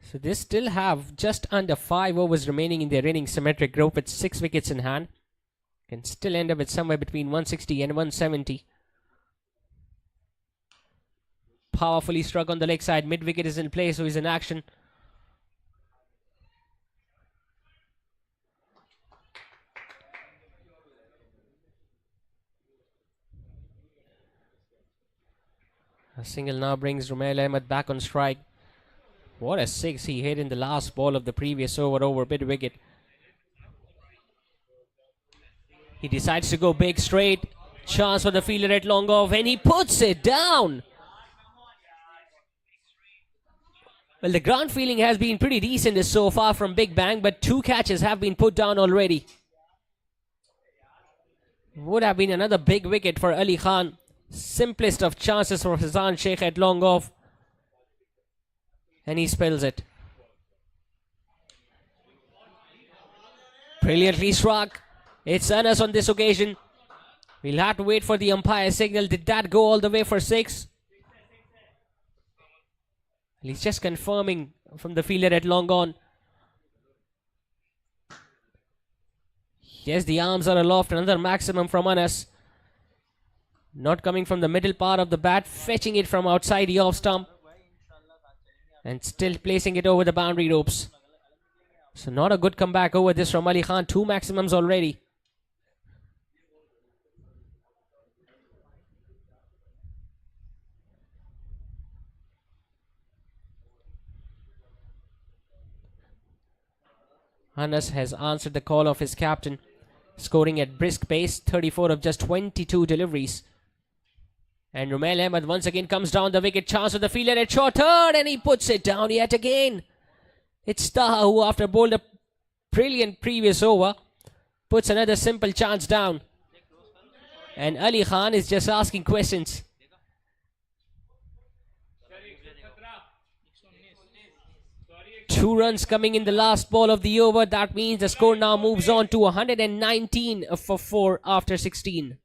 So they still have just under 5 overs remaining in their innings. Symmetric group with 6 wickets in hand. Can still end up with somewhere between 160 and 170. Powerfully struck on the leg side. Mid wicket is in play, so he's in action. A single now brings Rumail Ahmed back on strike. What a 6 he hit in the last ball of the previous over mid wicket. He decides to go big straight. Chance for the fielder at long off, and he puts it down. Well, the ground feeling has been pretty decent so far from Big Bang, but 2 catches have been put down already. Would have been another big wicket for Ali Khan. Simplest of chances for Hassan Sheikh at long off. And he spills it. Brilliantly struck. It's Anas on this occasion. We'll have to wait for the umpire signal. Did that go all the way for 6? He's just confirming from the fielder at long on. Yes, the arms are aloft. Another maximum from Anas. Not coming from the middle part of the bat, fetching it from outside the off stump. And still placing it over the boundary ropes. So not a good comeback over this from Ali Khan. 2 maximums already. Anas has answered the call of his captain, scoring at brisk pace, 34 of just 22 deliveries. And Rumail Ahmed once again comes down the wicket. Chance for the fielder at short third, and he puts it down yet again. It's Taha who, after bowled a brilliant previous over, puts another simple chance down. And Ali Khan is just asking questions. 2 runs coming in the last ball of the over. That means the score now moves on to 119 for 4 after 16.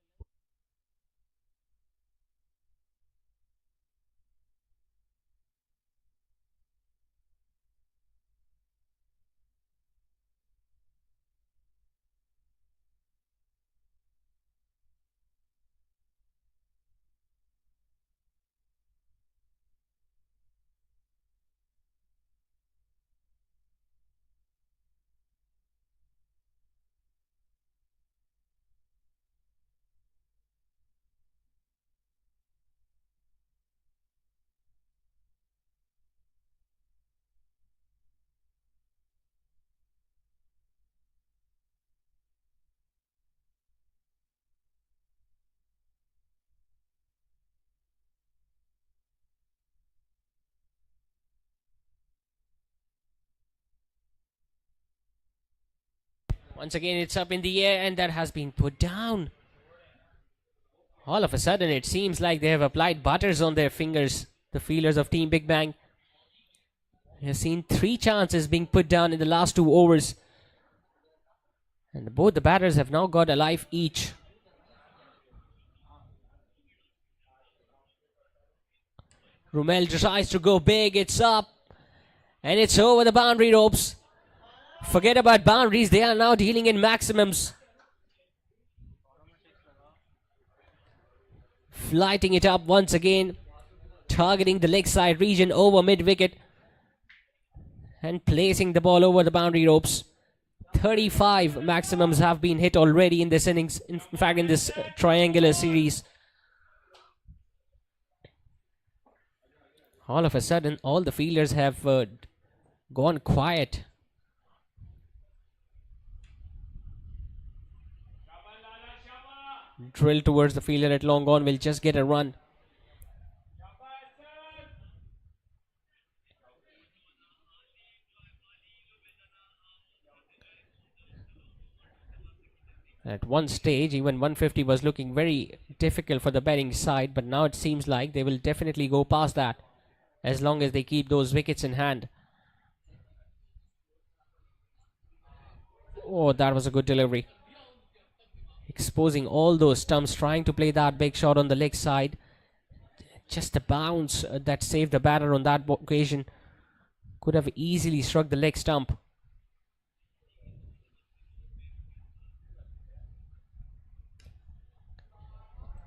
Once again, it's up in the air, and that has been put down. All of a sudden, it seems like they have applied butters on their fingers, the fielders of Team Big Bang. We have seen 3 chances being put down in the last 2 overs. And both the batters have now got a life each. Rumail tries to go big, it's up. And it's over the boundary ropes. Forget about boundaries, they are now dealing in maximums. Flighting it up once again. Targeting the leg side region over mid wicket. And placing the ball over the boundary ropes. 35 maximums have been hit already in this innings. In fact, in this triangular series. All of a sudden, all the fielders have gone quiet. Drill towards the fielder at long on will just get a run. At one stage, even 150 was looking very difficult for the betting side, but now it seems like they will definitely go past that as long as they keep those wickets in hand. Oh, that was a good delivery. Exposing all those stumps, trying to play that big shot on the leg side. Just the bounce that saved the batter on that occasion. Could have easily struck the leg stump.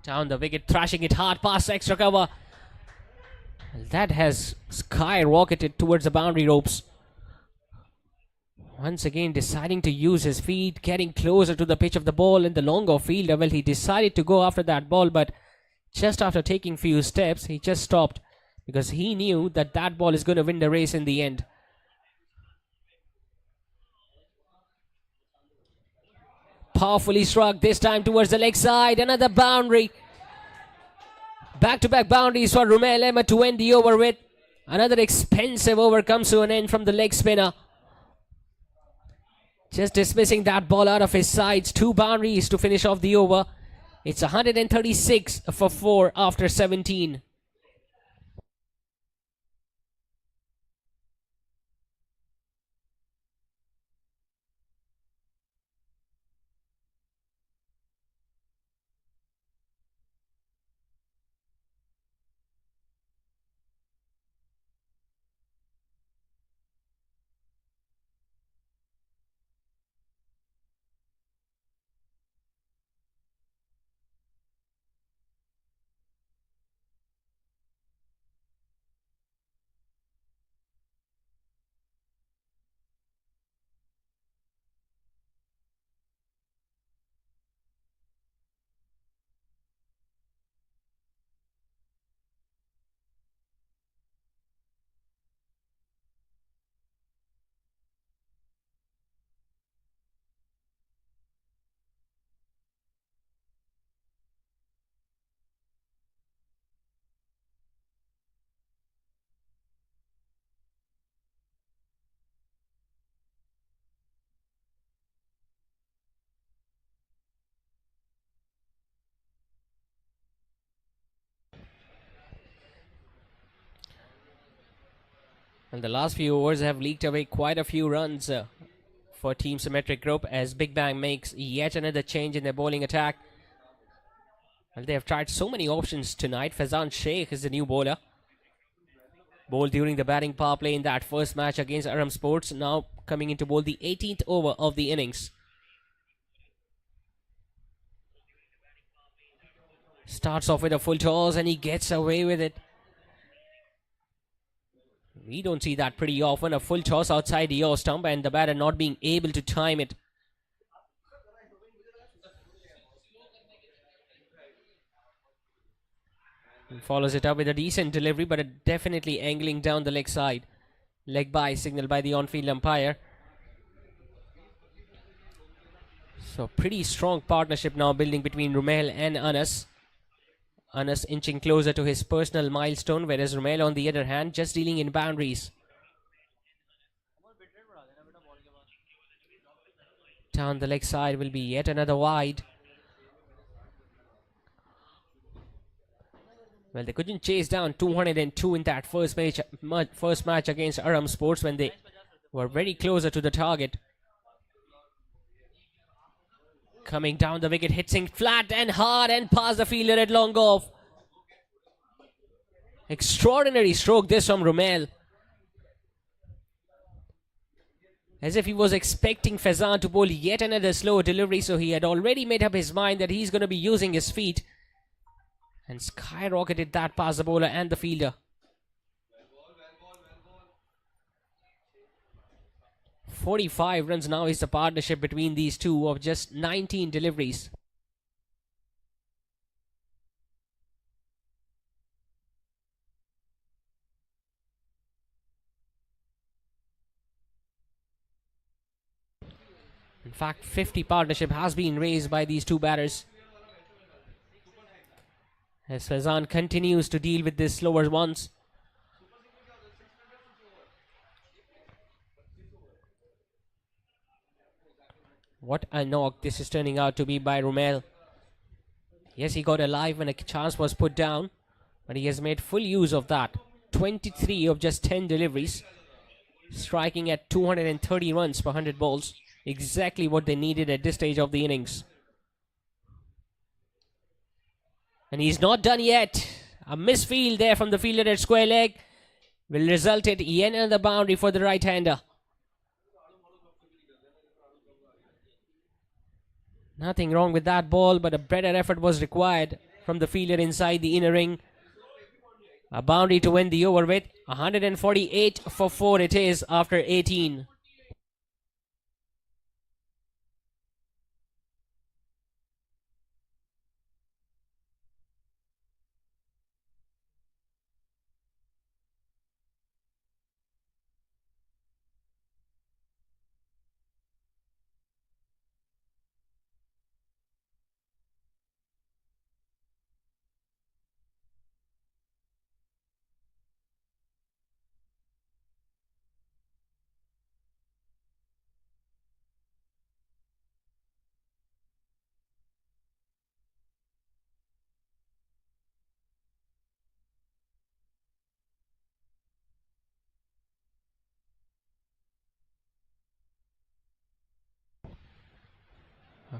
Down the wicket, thrashing it hard past extra cover. That has skyrocketed towards the boundary ropes. Once again deciding to use his feet, getting closer to the pitch of the ball in the longer fielder. Well, he decided to go after that ball, but just after taking few steps, he just stopped because he knew that that ball is going to win the race in the end. Powerfully struck, this time towards the leg side. Another boundary. Back-to-back boundaries for Rumel Ahmed to end the over with. Another expensive over comes to an end from the leg spinner. Just dismissing that ball out of his sides. 2 boundaries to finish off the over. It's 136 for 4 after 17. And the last few overs have leaked away quite a few runs for Team Symmatry Group as Big Bang makes yet another change in their bowling attack. And they have tried so many options tonight. Faizan Sheikh is the new bowler. Bowled during the batting power play in that first match against Aram Sports. Now coming in to bowl the 18th over of the innings. Starts off with a full toss and he gets away with it. We don't see that pretty often. A full toss outside the yaw stump and the batter not being able to time it. He follows it up with a decent delivery, but definitely angling down the leg side. Leg by signaled by the on-field umpire. So pretty strong partnership now building between Rumel and Anas. Anas inching closer to his personal milestone, whereas Rumel on the other hand just dealing in boundaries. Down the leg side will be yet another wide. Well, they couldn't chase down 202 in that first match against Aram Sports when they were very closer to the target. Coming down the wicket, hitting flat and hard and past the fielder at long off. Extraordinary stroke this from Rumel. As if he was expecting Faizan to bowl yet another slow delivery, so he had already made up his mind that he's going to be using his feet. And skyrocketed that past the bowler and the fielder. 45 runs now is the partnership between these two of just 19 deliveries. In fact, 50 partnership has been raised by these two batters. As Faizan continues to deal with these slower ones. What a knock this is turning out to be by Rumel. Yes, he got alive when a chance was put down, but he has made full use of that. 23 of just 10 deliveries, striking at 230 runs per 100 balls. Exactly what they needed at this stage of the innings. And he's not done yet. A misfield there from the fielder at square leg will result in yet another boundary for the right-hander. Nothing wrong with that ball, but a better effort was required from the fielder inside the inner ring. A boundary to win the over with. 148 for 4 it is after 18.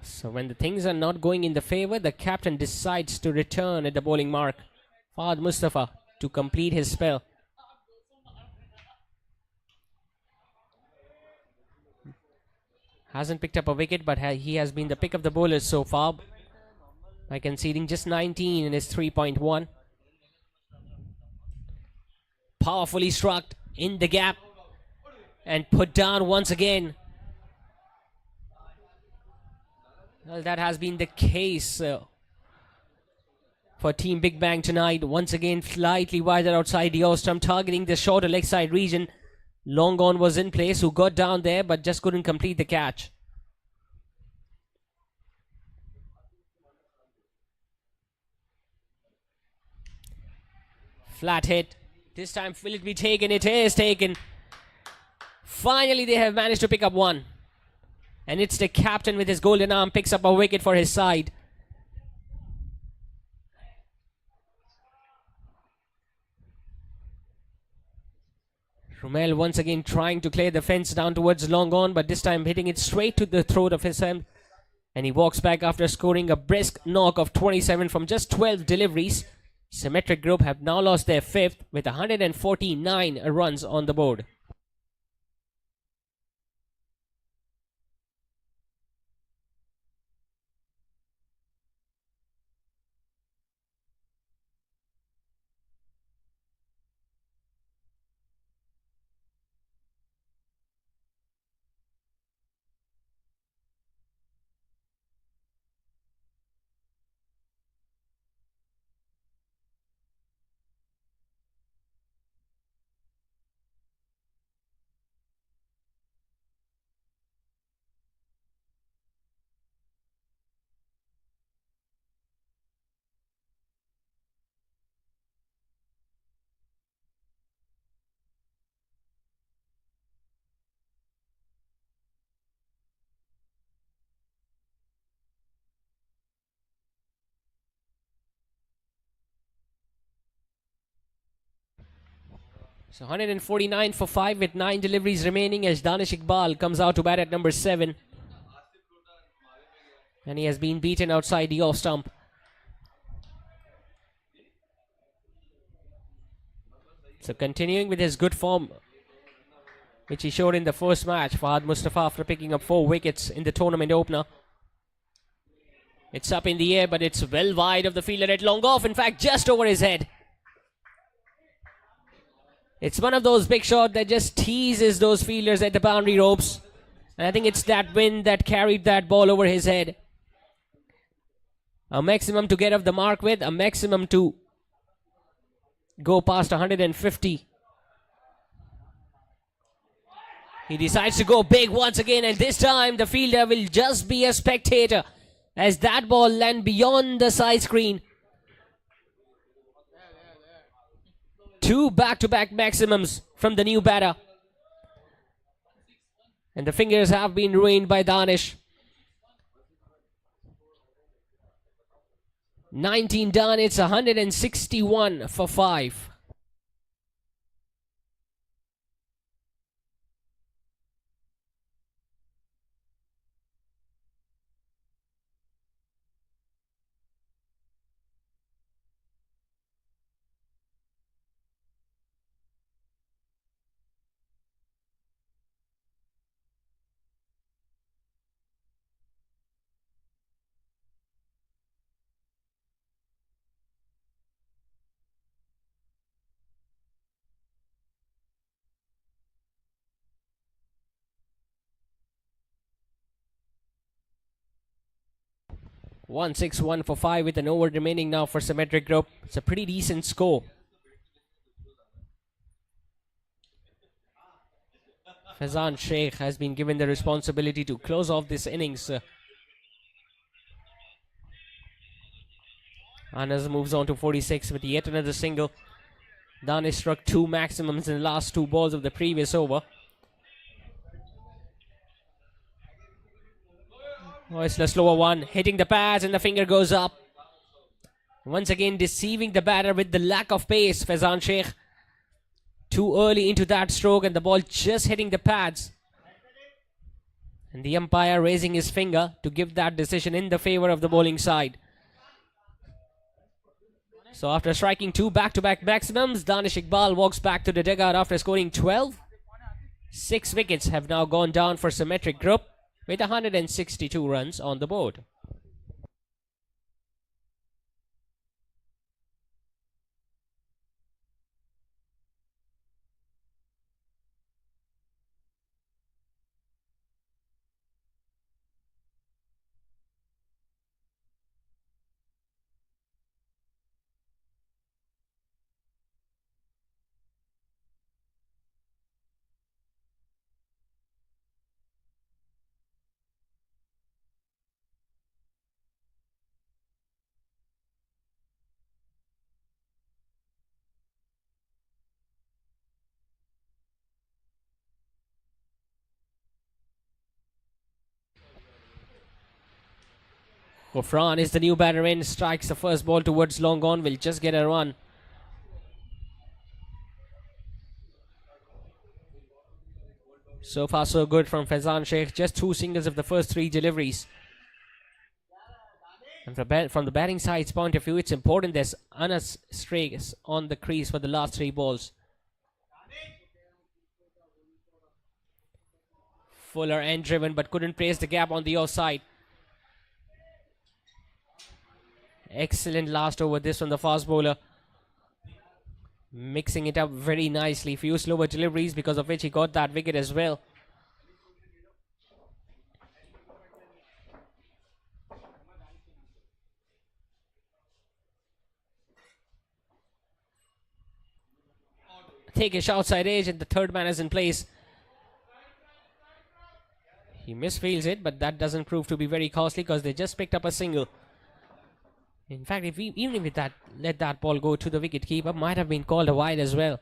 So when the things are not going in the favour, the captain decides to return at the bowling mark. Fahad Mustafa to complete his spell. Hasn't picked up a wicket, but he has been the pick of the bowlers so far by conceding just 19 in his 3.1. Powerfully struck in the gap and put down once again. Well, that has been the case for Team Big Bang tonight. Once again, slightly wider outside the off-stump, targeting the shorter leg side region. Long on was in place, who got down there but just couldn't complete the catch. Flat hit. This time, will it be taken? It is taken. Finally, they have managed to pick up one. And it's the captain with his golden arm picks up a wicket for his side. Rumel once again trying to clear the fence down towards long on, but this time hitting it straight to the throat of his hand. And he walks back after scoring a brisk knock of 27 from just 12 deliveries. Symmatry group have now lost their fifth with 149 runs on the board. So 149 for 5 with 9 deliveries remaining as Danish Iqbal comes out to bat at number 7. And he has been beaten outside the off stump. So continuing with his good form, which he showed in the first match, Fahad Mustafa after picking up 4 wickets in the tournament opener. It's up in the air, but it's well wide of the fielder at long off. In fact, just over his head. It's one of those big shots that just teases those fielders at the boundary ropes. And I think it's that wind that carried that ball over his head. A maximum to get off the mark with, a maximum to go past 150. He decides to go big once again, and this time the fielder will just be a spectator as that ball lands beyond the side screen. 2 back-to-back maximums from the new batter. And the fingers have been ruined by Danish. 19 done. It's 161 for 5. One 6-1 for 5 with an over remaining now for Symmatry Group. It's a pretty decent score. Faizan Sheikh has been given the responsibility to close off this innings. Anas moves on to 46 with yet another single. Danish struck 2 maximums in the last 2 balls of the previous over. Oh, it's the slower one, hitting the pads and the finger goes up. Once again deceiving the batter with the lack of pace, Faizan Sheikh. Too early into that stroke and the ball just hitting the pads. And the umpire raising his finger to give that decision in the favour of the bowling side. So after striking 2 back-to-back maximums, Danish Iqbal walks back to the dugout after scoring 12. 6 wickets have now gone down for Symmetric Group with 162 runs on the board. Ghofran is the new batter in, strikes the first ball towards long on, will just get a run. So far so good from Faizan Sheikh, just 2 singles of the first 3 deliveries. And from the batting side's point of view, it's important there's Anas Strays on the crease for the last 3 balls. Fuller end driven but couldn't place the gap on the offside. Excellent last over this from the fast bowler. Mixing it up very nicely. Few slower deliveries because of which he got that wicket as well. Take a outside edge and the third man is in place. He misfields it, but that doesn't prove to be very costly because they just picked up a single. In fact, even if that let that ball go to the wicket keeper, might have been called a wide as well.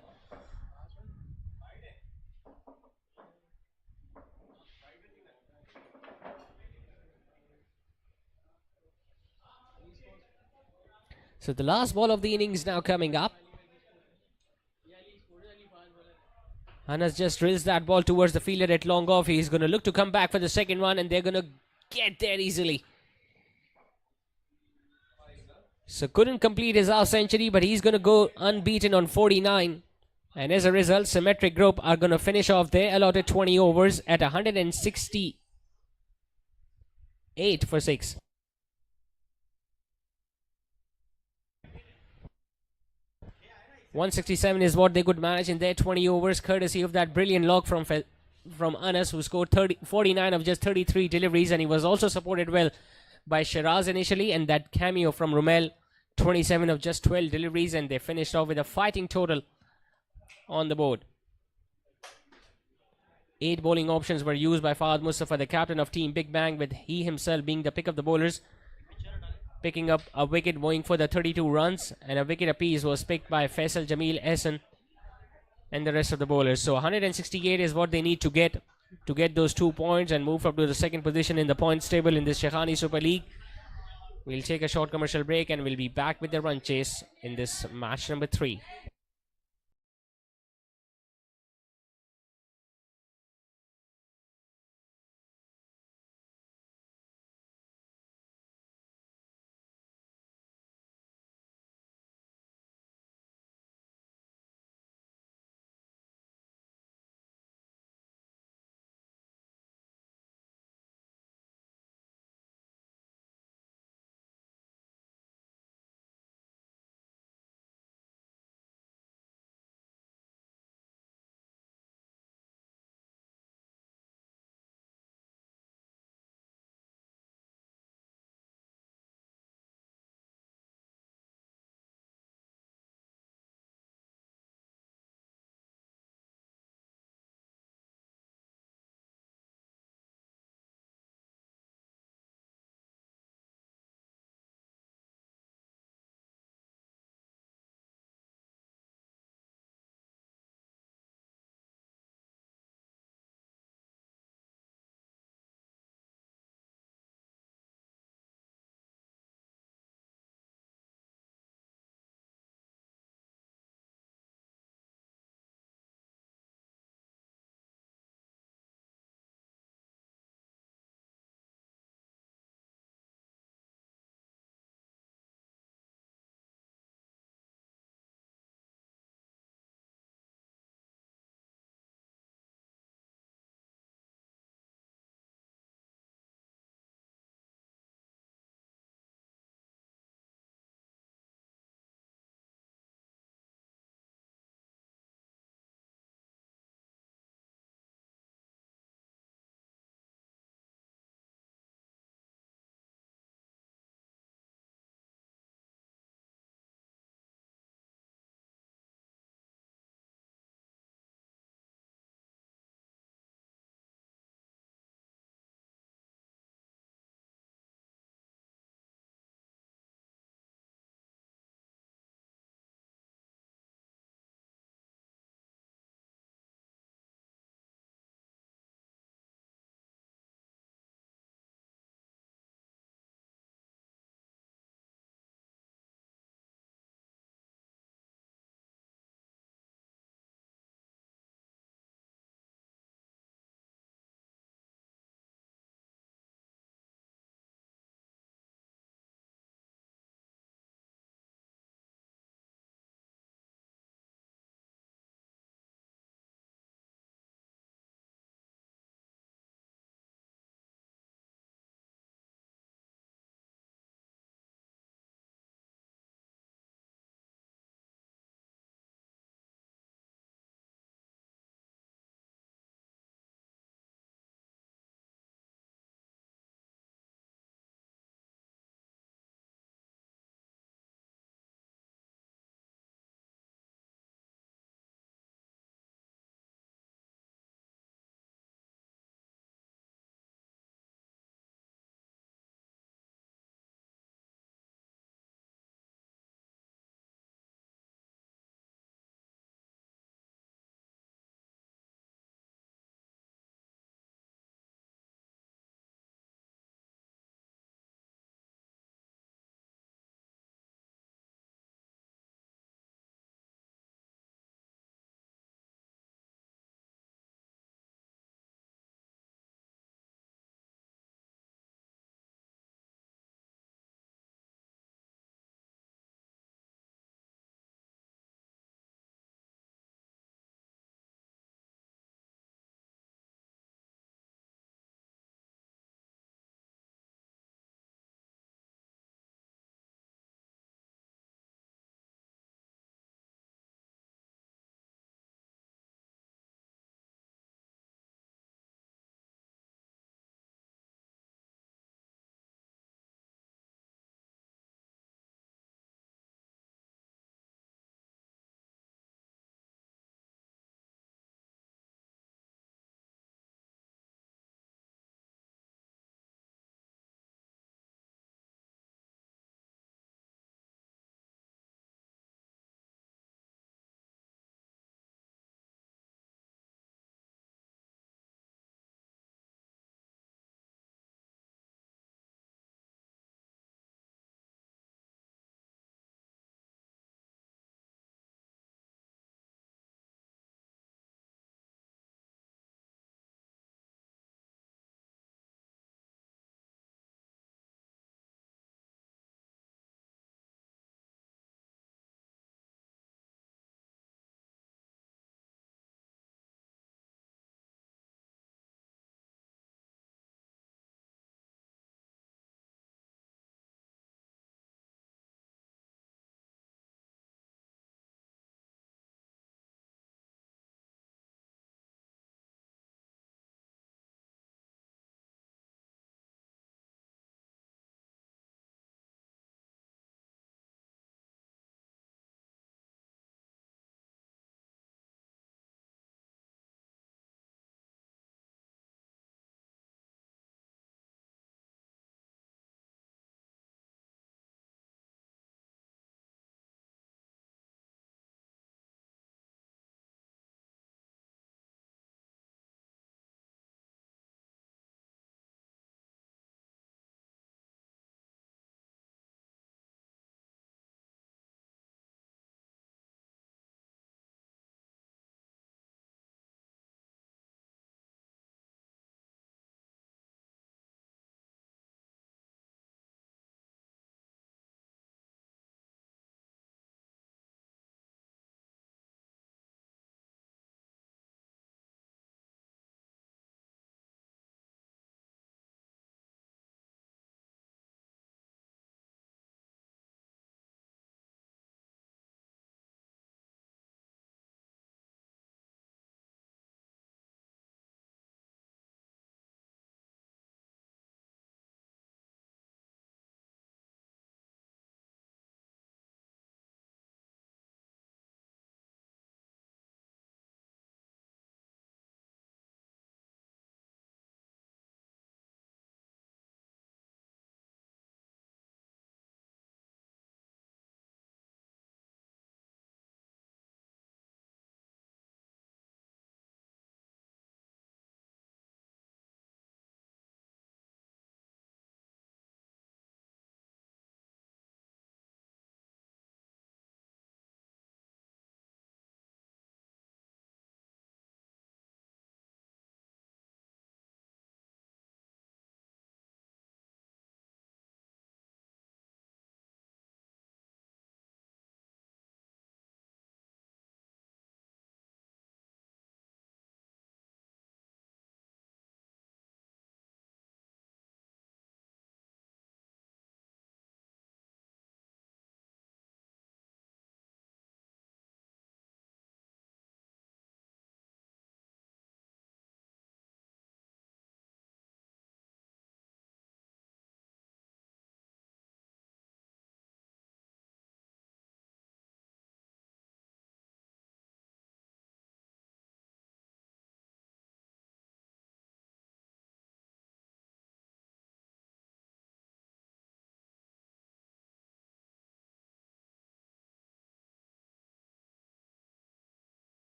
So the last ball of the innings now coming up. Anas just drills that ball towards the fielder at long off. He's going to look to come back for the second one and they're going to get there easily. So couldn't complete his half century, but he's going to go unbeaten on 49. And as a result, Symmetric Group are going to finish off their allotted 20 overs at 168 for 6. .167 is what they could manage in their 20 overs, courtesy of that brilliant log from Anas, who scored 49 of just 33 deliveries, and he was also supported well by Shiraz initially, and that cameo from Rumel, 27 of just 12 deliveries, and they finished off with a fighting total on the board. 8 bowling options were used by Fahad Mustafa, the captain of Team Big Bang, with he himself being the pick of the bowlers, picking up a wicket going for the 32 runs, and a wicket apiece was picked by Faisal Jamil Ehsan and the rest of the bowlers. So 168 is what they need to get those 2 points and move up to the second position in the points table in this Shaikhani Super League, We'll take a short commercial break and we'll be back with the run chase in this match number 3.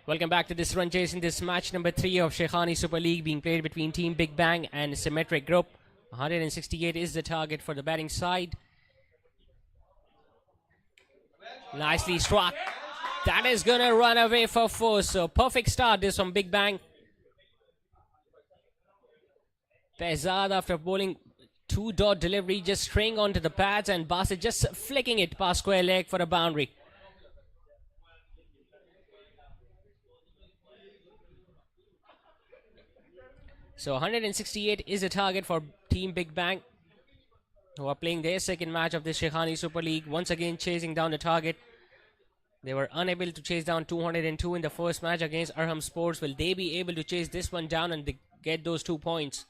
Welcome back to this run chase in this match number 3 of Shaikhani Super League being played between Team Big Bang and Symmatry Group. 168 is the target for the batting side. Nicely struck. That is going to run away for 4. So perfect start this from Big Bang. Behzad, after bowling 2-dot delivery, just straying onto the pads, and Basit just flicking it past square leg for a boundary. So 168 is a target for Team Big Bang, who are playing their second match of this Shaikhani Super League. Once again chasing down the target. They were unable to chase down 202 in the first match against Arham Sports. Will they be able to chase this one down and get those 2 points?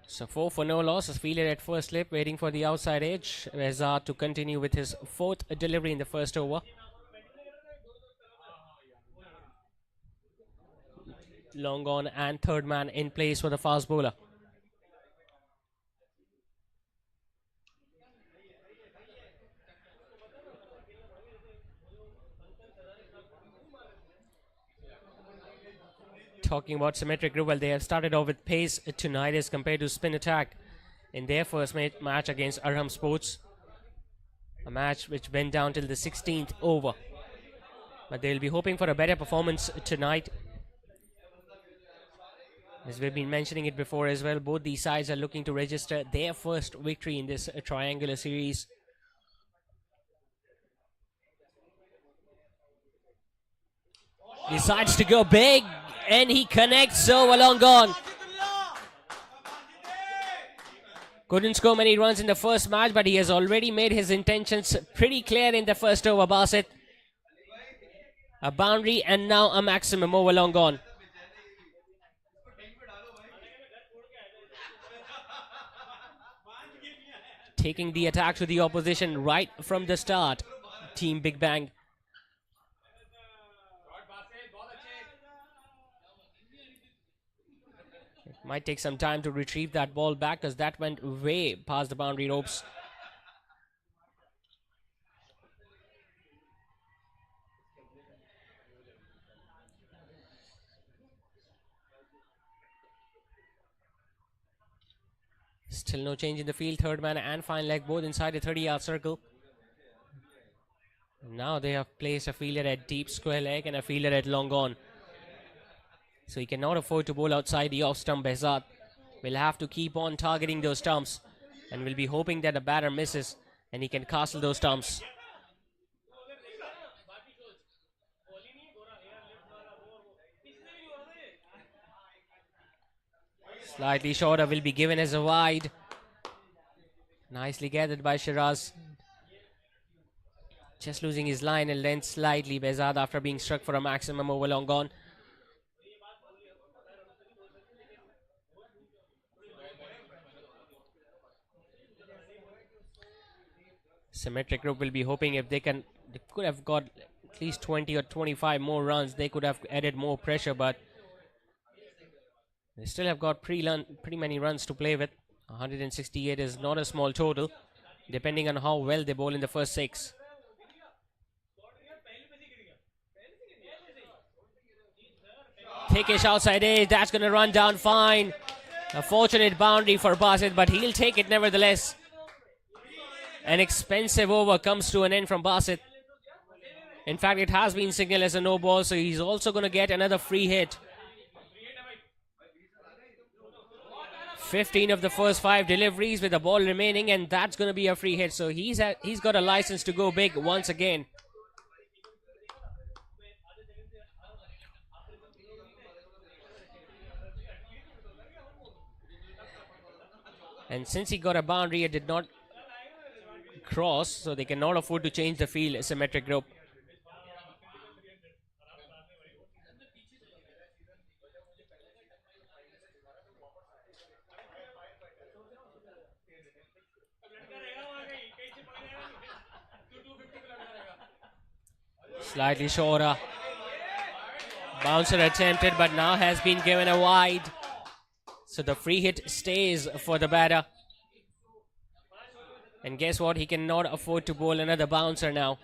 So 4 for no loss. A fielder at first slip, waiting for the outside edge. Behzad to continue with his 4th delivery in the first over. Long on and third man in place for the fast bowler. Talking about Symmetry Group, well, they have started off with pace tonight as compared to spin attack in their first match against Arham Sports. A match which went down till the 16th over. But they'll be hoping for a better performance tonight. As we've been mentioning it before as well, both these sides are looking to register their first victory in this triangular series. Decides to go big, and he connects, so long gone. Couldn't score many runs in the first match, but he has already made his intentions pretty clear in the first over. Basit, a boundary and now a maximum over, long gone. Taking the attack to the opposition right from the start, Team Big Bang. Might take some time to retrieve that ball back, because that went way past the boundary ropes. Still no change in the field. Third man and fine leg both inside the 30-yard circle. Now they have placed a fielder at deep square leg and a fielder at long on. So he cannot afford to bowl outside the off stump. Behzad will have to keep on targeting those stumps and will be hoping that the batter misses and he can castle those stumps. Slightly shorter, will be given as a wide. Nicely gathered by Shiraz. Just losing his line and length slightly. Behzad after being struck for a maximum over, long gone. Symmetry Group will be hoping if they could have got at least 20 or 25 more runs. They could have added more pressure, but they still have got pretty many runs to play with. 168 is not a small total, depending on how well they bowl in the first 6. Thickish outside edge, that's going to run down fine. A fortunate boundary for Basit, but he'll take it nevertheless. An expensive over comes to an end from Basit. In fact, it has been signaled as a no ball, so he's also going to get another free hit. 15 of the first 5 deliveries with the ball remaining, and that's going to be a free hit. So he's got a license to go big once again. And since he got a boundary, it did not cross, so they cannot afford to change the field. Symmetric group. Slightly shorter. Bouncer attempted, but now has been given a wide. So the free hit stays for the batter. And guess what? He cannot afford to bowl another bouncer now.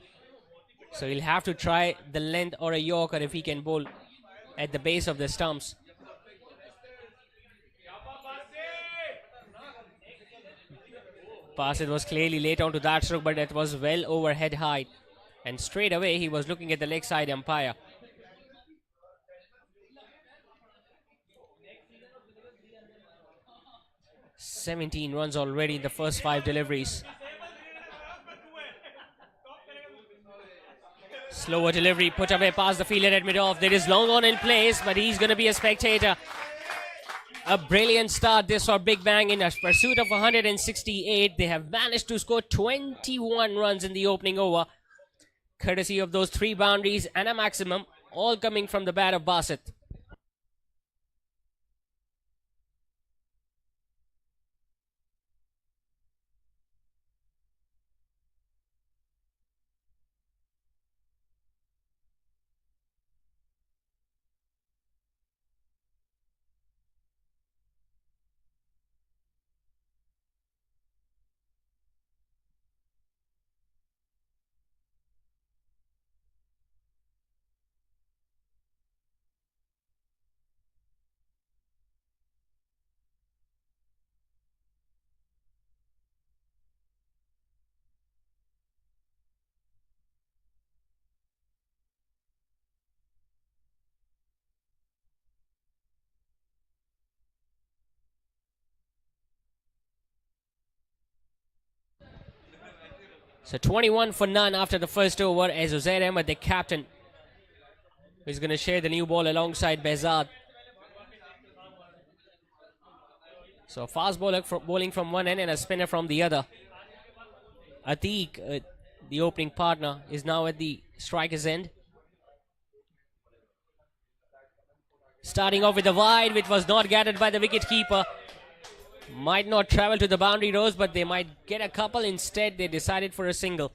So he'll have to try the length or a yorker if he can bowl at the base of the stumps. Bassett was clearly late onto that stroke, but it was well over head height. And straight away, he was looking at the leg side umpire. "17 runs already in the first 5 deliveries. Slower delivery, put away past the fielder at mid-off. There is long on in place, but he's going to be a spectator. A brilliant start this for Big Bang in a pursuit of 168. They have managed to score 21 runs in the opening over, courtesy of those 3 boundaries and a maximum, all coming from the bat of Bassett. So 21 for none after the first over, as Uzair Ahmed, the captain, is going to share the new ball alongside Behzad. So a fast bowler bowling from one end and a spinner from the other. Atiq, the opening partner, is now at the striker's end. Starting off with a wide, which was not gathered by the wicket-keeper. Might not travel to the boundary rows, but they might get a couple. Instead, they decided for a single.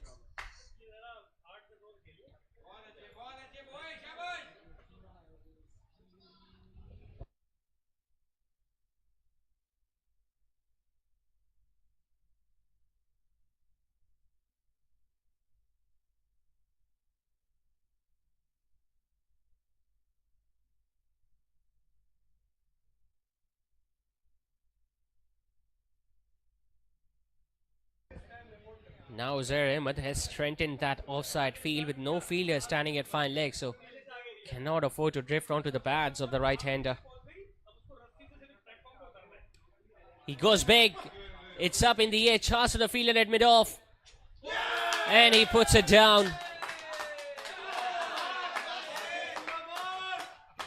Now Uzair Ahmed has strengthened that offside field with no fielder standing at fine leg, so cannot afford to drift onto the pads of the right-hander. He goes big. It's up in the air. Chance to the fielder at mid-off. And he puts it down.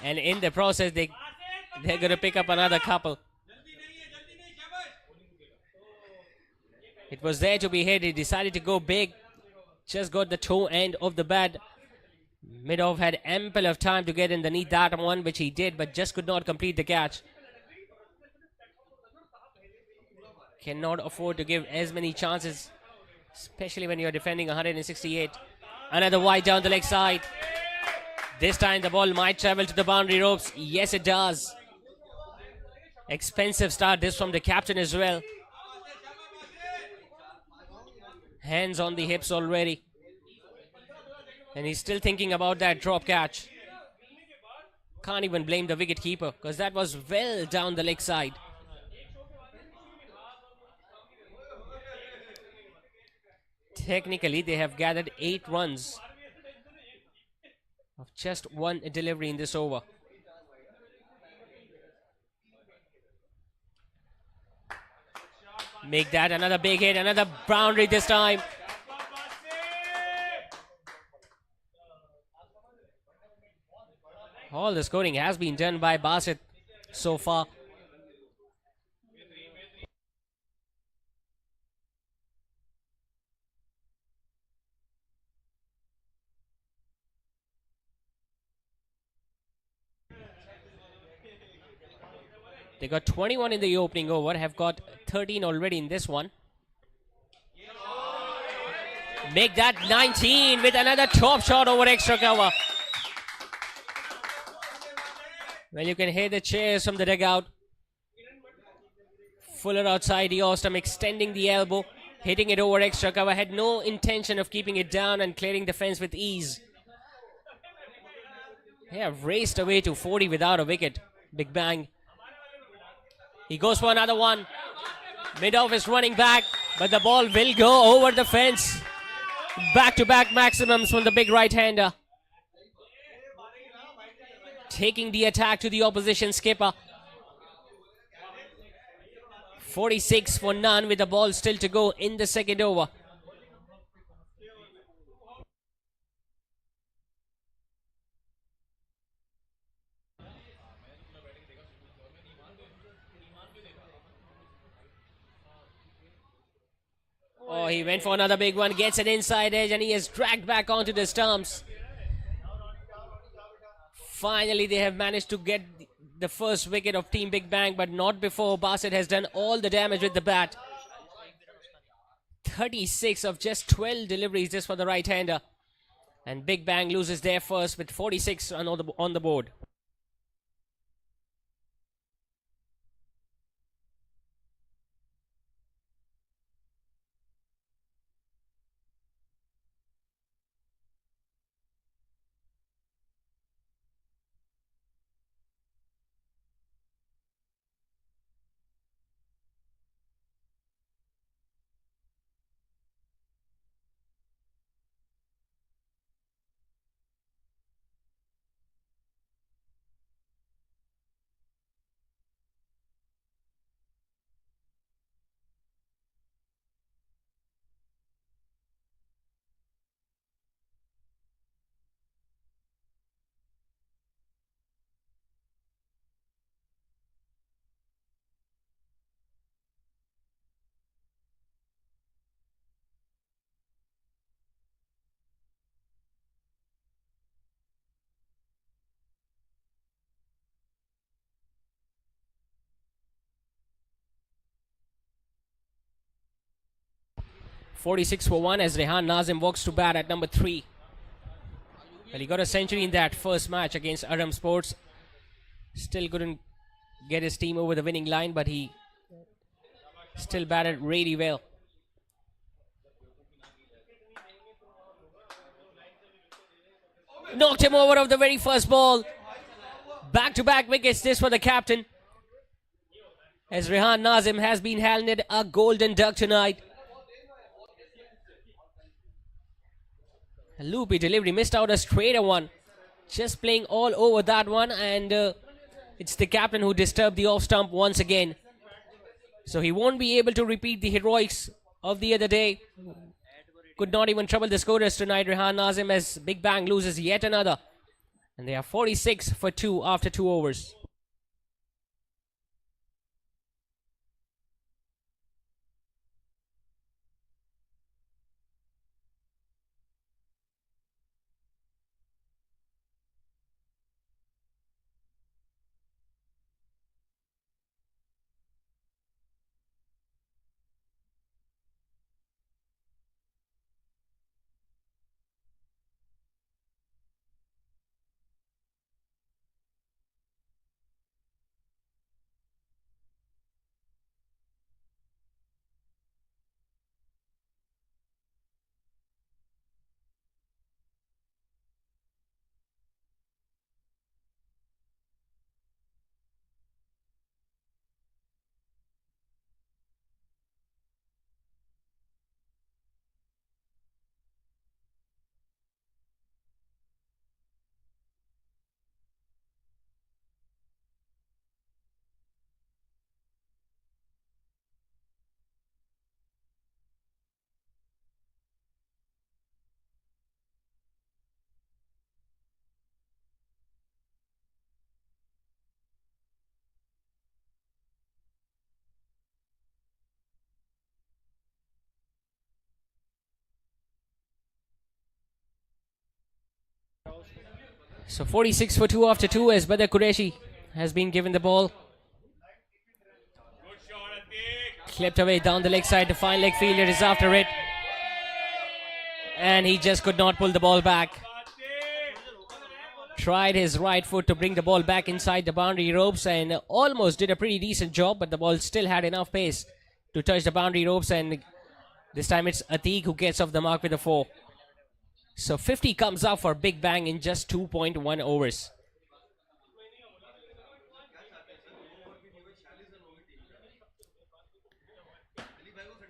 And in the process, they're going to pick up another couple. It was there to be hit. He decided to go big. Just got the toe end of the bat. Mid-off had ample of time to get underneath that one, which he did, but just could not complete the catch. Cannot afford to give as many chances, especially when you're defending 168. Another wide down the leg side. This time the ball might travel to the boundary ropes. Yes, it does. Expensive start this from the captain as well. Hands on the hips already. And he's still thinking about that drop catch. Can't even blame the wicket keeper, because that was well down the leg side. Technically, they have gathered 8 runs of just 1 delivery in this over. Make that another big hit, another boundary this time. All the scoring has been done by Basit so far. They got 21 in the opening over, have got 13 already in this one. Make that 19 with another top shot over extra cover. Well, you can hear the cheers from the dugout. Fuller outside the off stump, extending the elbow, hitting it over extra cover. Had no intention of keeping it down and clearing the fence with ease. They have raced away to 40 without a wicket. Big Bang. He goes for another one. Mid-off is running back, but the ball will go over the fence. Back-to-back maximums from the big right-hander. Taking the attack to the opposition skipper. 46 for none with the ball still to go in the second over. Oh, he went for another big one, gets an inside edge, and he is dragged back onto the stumps. Finally, they have managed to get the first wicket of Team Big Bang, but not before Basit has done all the damage with the bat. 36 of just 12 deliveries just for the right-hander. And Big Bang loses their first with 46 on the board. .46 for 1 as Rehan Nazim walks to bat at number 3. Well, he got a century in that first match against Aram Sports. Still couldn't get his team over the winning line, but he still batted really well. Knocked him over of the very first ball. Back-to-back wickets this for the captain, as Rehan Nazim has been handed a golden duck tonight. A loopy delivery, missed out a straighter one. Just playing all over that one, and it's the captain who disturbed the off stump once again. So he won't be able to repeat the heroics of the other day. Could not even trouble the scorers tonight, Rehan Nazim, as Big Bang loses yet another. And they are 46 for 2 after 2 overs. So 46 for 2 after 2 as Badr Qureshi has been given the ball. Clipped away down the leg side. The fine leg fielder is after it. And he just could not pull the ball back. Tried his right foot to bring the ball back inside the boundary ropes and almost did a pretty decent job, but the ball still had enough pace to touch the boundary ropes, and this time it's Atiq who gets off the mark with a 4. So 50 comes out for Big Bang in just 2.1 overs.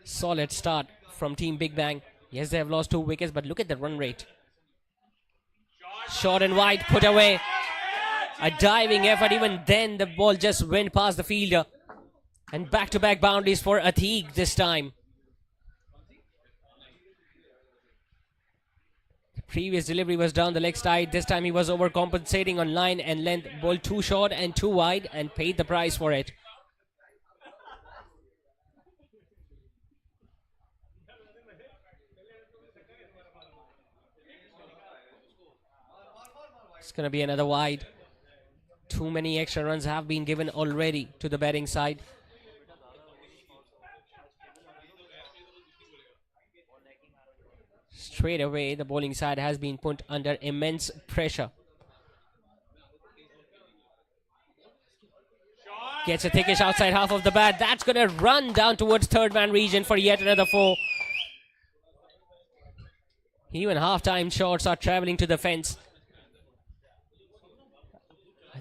Solid start from Team Big Bang. Yes, they have lost 2 wickets, but look at the run rate. Short and wide, put away. A diving effort, even then the ball just went past the fielder. And back-to-back boundaries for Atiq this time. The previous delivery was down the leg side. This time he was overcompensating on line and length. Ball too short and too wide and paid the price for it. It's going to be another wide. Too many extra runs have been given already to the batting side. Straight away, the bowling side has been put under immense pressure. Gets a thickish outside half of the bat. That's going to run down towards third man region for yet another 4. Even half-time shots are travelling to the fence.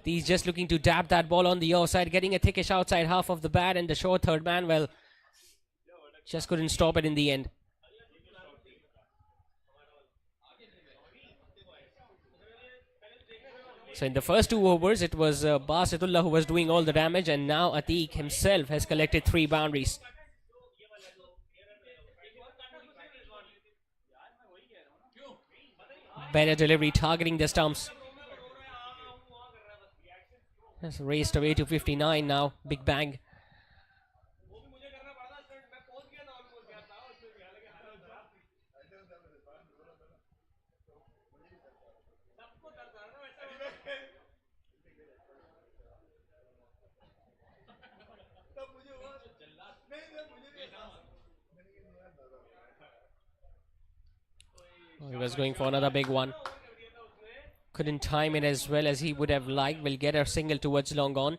He's just looking to dab that ball on the offside, getting a thickish outside half of the bat, and the short third man, well, just couldn't stop it in the end. So in the first 2 overs, it was Basitullah who was doing all the damage, and now Atiq himself has collected 3 boundaries. Better delivery, targeting the stumps. Has raced away to 59 now. Big Bang. He was going for another big one. Couldn't time it as well as he would have liked. Will get a single towards long on.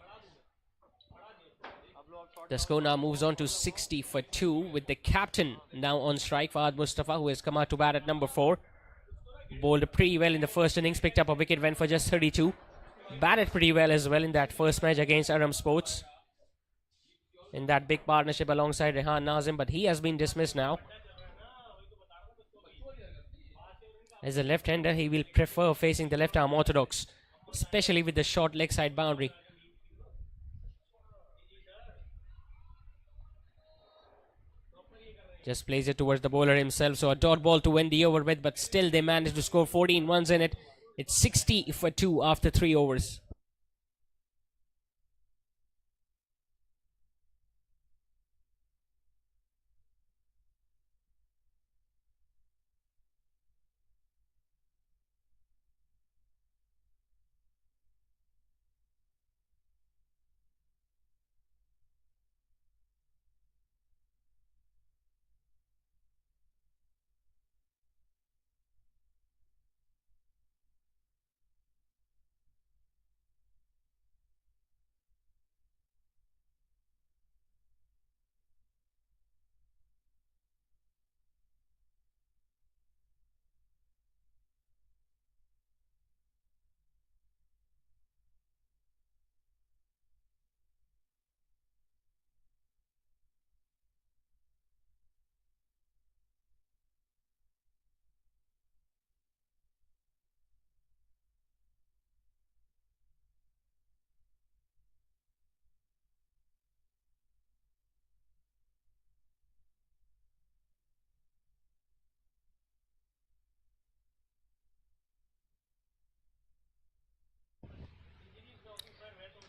The score now moves on to 60 for 2 with the captain now on strike, Fahad Mustafa, who has come out to bat at number 4. Bowled pretty well in the first innings, picked up a wicket, went for just 32. Batted pretty well as well in that first match against Aram Sports, in that big partnership alongside Rehan Nazim, but he has been dismissed now. As a left-hander, he will prefer facing the left-arm orthodox, especially with the short leg side boundary. Just plays it towards the bowler himself, so a dot ball to end the over with, but still they managed to score 14 runs in it. It's 60 for 2 after 3 overs.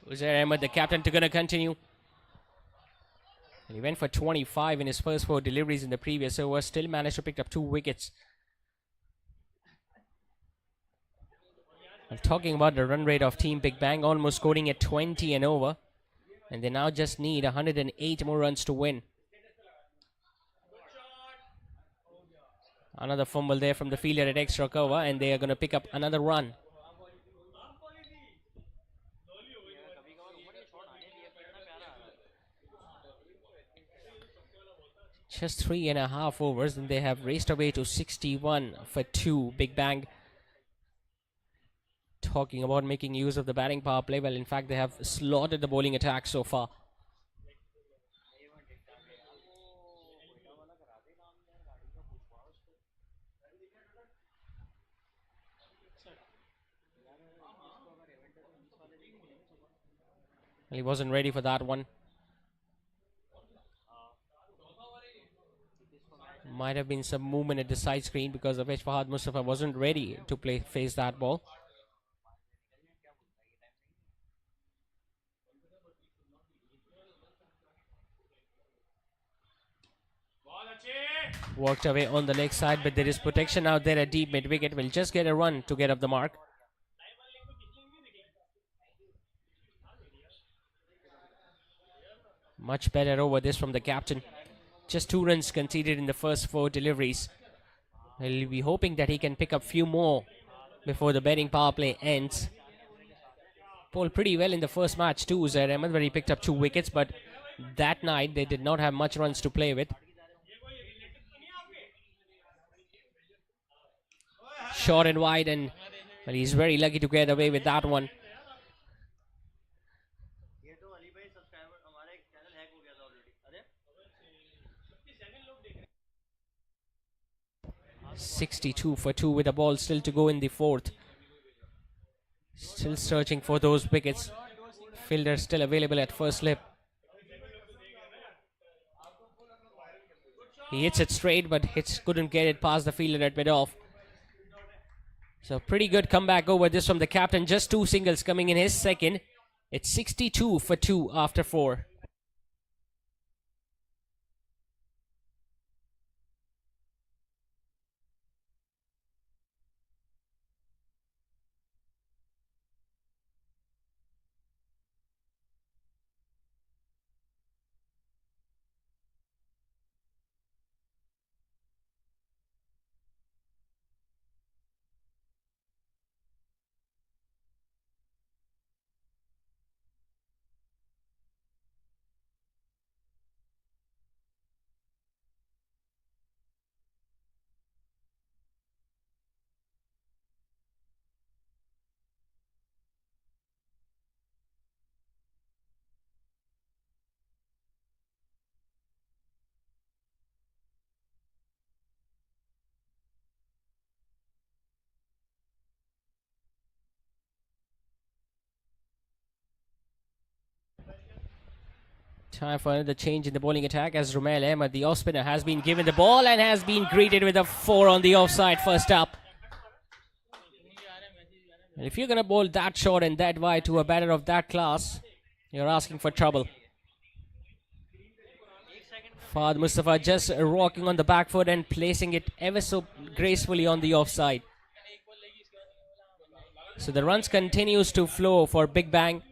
Uzair Ahmed, the captain, to gonna continue. And he went for 25 in his first 4 deliveries in the previous over. Still managed to pick up 2 wickets. I'm talking about the run rate of Team Big Bang, almost scoring at 20 and over. And they now just need 108 more runs to win. Another fumble there from the fielder at extra cover, and they are going to pick up another run. Just 3.5 overs, and they have raced away to 61 for 2. Big Bang talking about making use of the batting power play. Well, in fact, they have slaughtered the bowling attack so far. Well, he wasn't ready for that one. Might have been some movement at the side screen because of which Fahad Mustafa wasn't ready to face that ball. Worked away on the leg side, but there is protection out there at deep mid-wicket. Will just get a run to get up the mark. Much better over this from the captain. Just 2 runs conceded in the first 4 deliveries. He'll be hoping that he can pick up few more before the batting power play ends. Bowled pretty well in the first match too, Zaid Ahmed, where he picked up 2 wickets, but that night they did not have much runs to play with. Short and wide, and well, he's very lucky to get away with that one. .62 for 2 with a ball still to go in the 4th. Still searching for those wickets. Fielder still available at first slip. He hits it straight, but couldn't get it past the fielder at mid-off. So pretty good comeback over this from the captain. Just 2 singles coming in his second. It's 62 for 2 after 4. Time for another change in the bowling attack as Rumail Ahmed, the off spinner, has been given the ball and has been greeted with a 4 on the offside first up. And if you're going to bowl that short and that wide to a batter of that class, you're asking for trouble. Fahad Mustafa just rocking on the back foot and placing it ever so gracefully on the offside. So the runs continues to flow for Big Bang,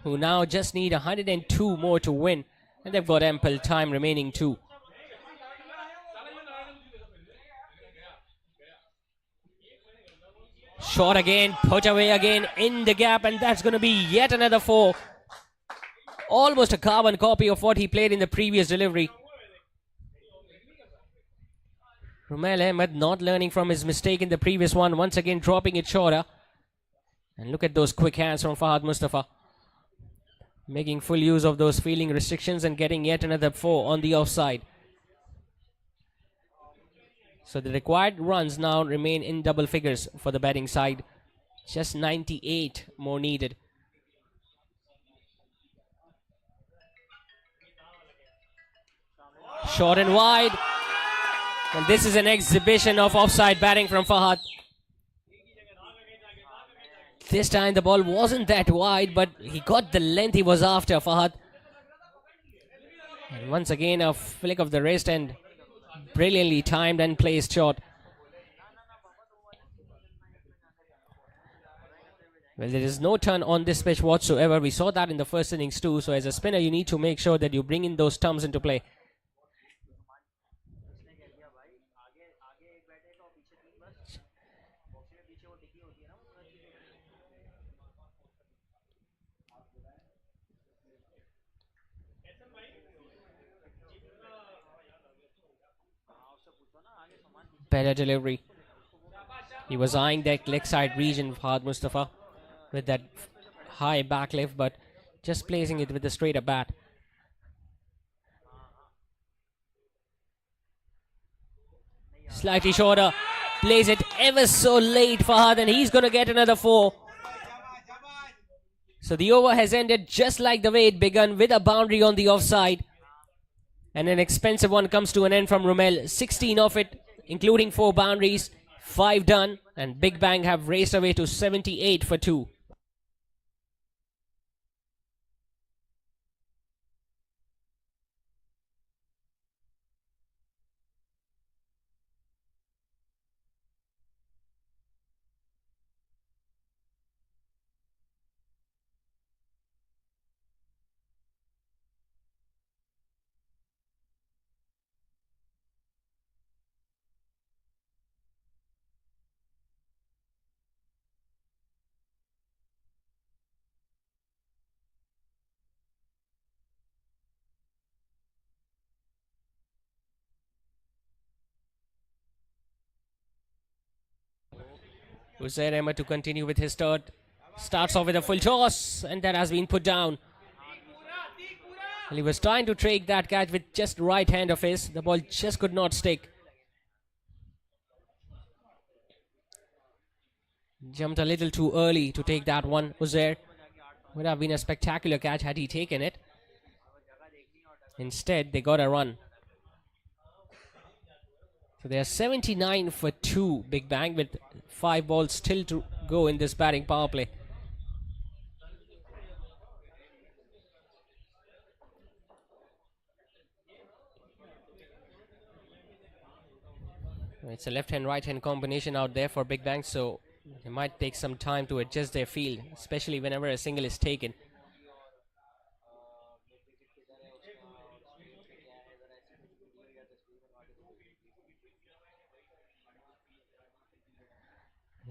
who now just need 102 more to win, and they've got ample time remaining too. Shot again, put away again in the gap, and that's going to be yet another 4. Almost a carbon copy of what he played in the previous delivery. Rumail Ahmed not learning from his mistake in the previous one, once again dropping it shorter. And look at those quick hands from Fahad Mustafa, making full use of those fielding restrictions and getting yet another 4 on the offside. So the required runs now remain in double figures for the batting side. Just 98 more needed. Short and wide. And this is an exhibition of offside batting from Fahad. This time the ball wasn't that wide, but he got the length he was after, Fahad. And once again a flick of the wrist and brilliantly timed and placed shot. Well, there is no turn on this pitch whatsoever. We saw that in the first innings too. So as a spinner, you need to make sure that you bring in those stumps into play. Better delivery. He was eyeing that leg side region, Fahad Mustafa, with that high back lift, but just placing it with a straighter bat. Slightly shorter. Plays it ever so late, Fahad, and he's going to get another 4. So the over has ended just like the way it began, with a boundary on the offside. And an expensive one comes to an end from Rumel. 16 of it, including 4 boundaries, 5 done, and Big Bang have raced away to 78 for 2. Uzair Ahmed to continue with his third. Starts off with a full toss, and that has been put down. Well, he was trying to take that catch with just right hand of his. The ball just could not stick. Jumped a little too early to take that one. Uzair would have been a spectacular catch had he taken it. Instead, they got a run. So they are 79 for 2, Big Bang, with 5 balls still to go in this batting power play. It's a left hand right hand combination out there for Big Bang, so it might take some time to adjust their field, especially whenever a single is taken.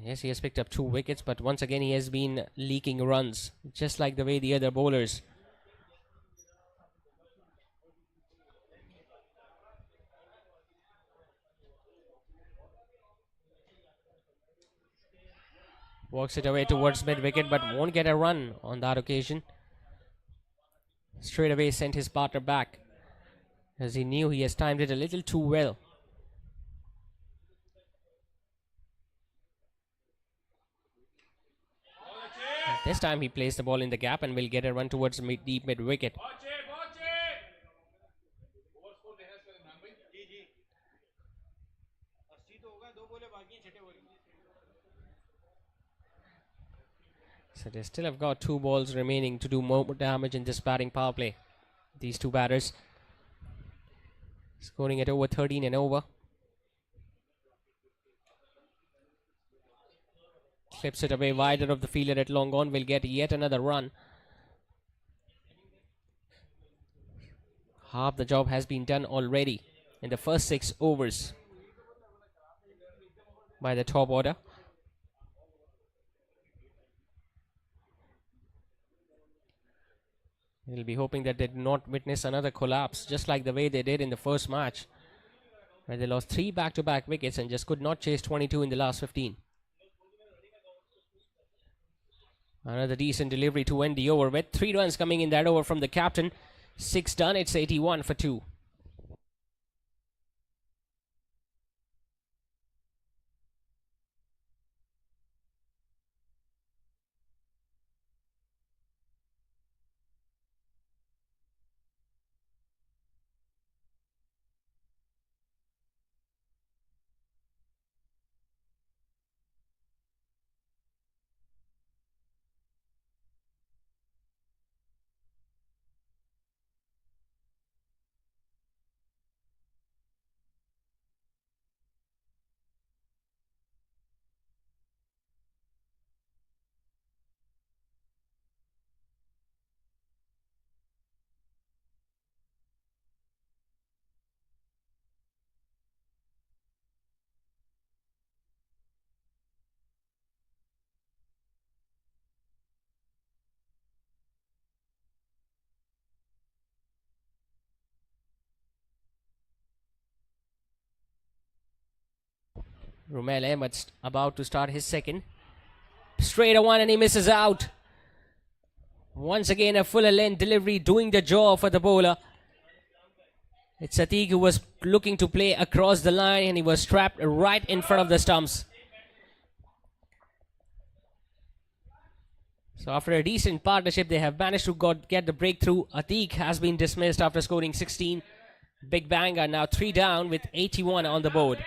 Yes, he has picked up 2 wickets, but once again he has been leaking runs, just like the way the other bowlers. Walks it away towards mid-wicket, but won't get a run on that occasion. Straight away sent his partner back, as he knew he has timed it a little too well. This time he placed the ball in the gap and will get a run towards deep mid-wicket. So they still have got 2 balls remaining to do more damage in this batting power play. These 2 batters scoring at over 13 and over. Clips it away wider of the fielder at long on, will get yet another run. Half the job has been done already in the first 6 overs by the top order. We'll be hoping that they do not witness another collapse, just like the way they did in the first match, where they lost 3 back-to-back wickets and just could not chase 22 in the last 15. Another decent delivery to end the over with 3 runs coming in that over from the captain. 6 done, it's 81 for 2. Rumel Ahmed's about to start his second. Straight a one and he misses out. Once again, a fuller length delivery doing the job for the bowler. It's Atiq who was looking to play across the line and he was trapped right in front of the stumps. So after a decent partnership, they have managed to get the breakthrough. Atiq has been dismissed after scoring 16. Big Bang are now 3 down with 81 on the board.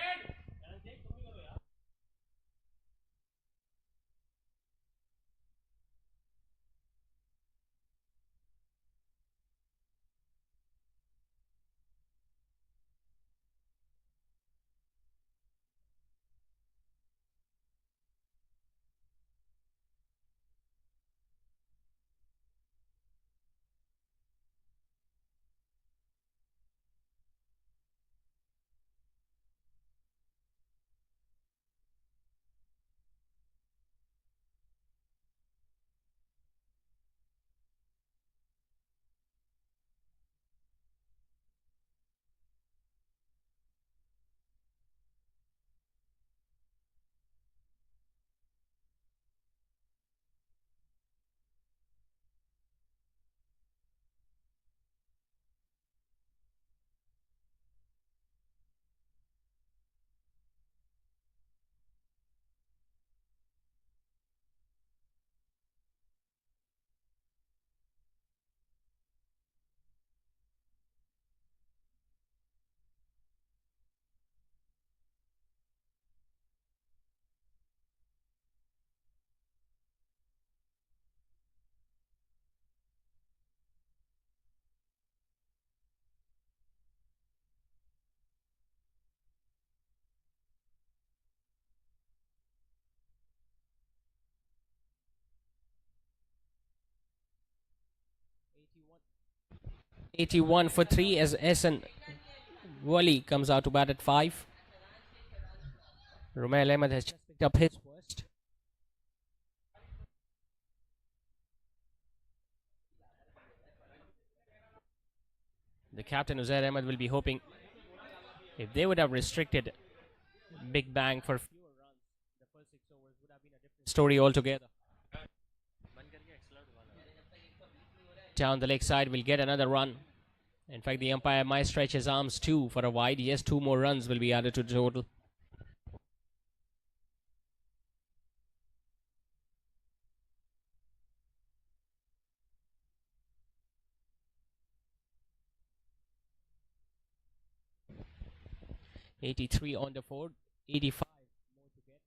81 for 3 as Ehsan Wali comes out to bat at 5. Rumel Ahmed has just picked up his first. The captain Uzair Ahmed will be hoping if they would have restricted Big Bang for fewer runs, the first 6 overs would have been a different story altogether. Down the leg side will get another run. In fact, the umpire might stretch his arms too for a wide. Yes, 2 more runs will be added to the total. .83 on the board, 85 more to get.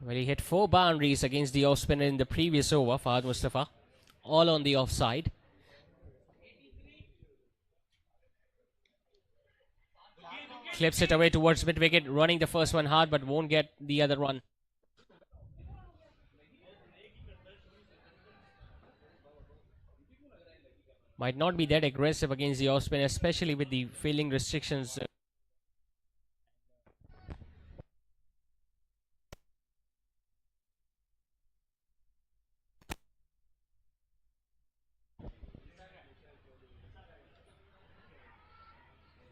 Well, he hit 4 boundaries against the off spinner in the previous over, Fahad Mustafa, all on the offside. Clips it away towards mid wicket, running the first one hard but won't get the other one. Might not be that aggressive against the off spinner, especially with the fielding restrictions.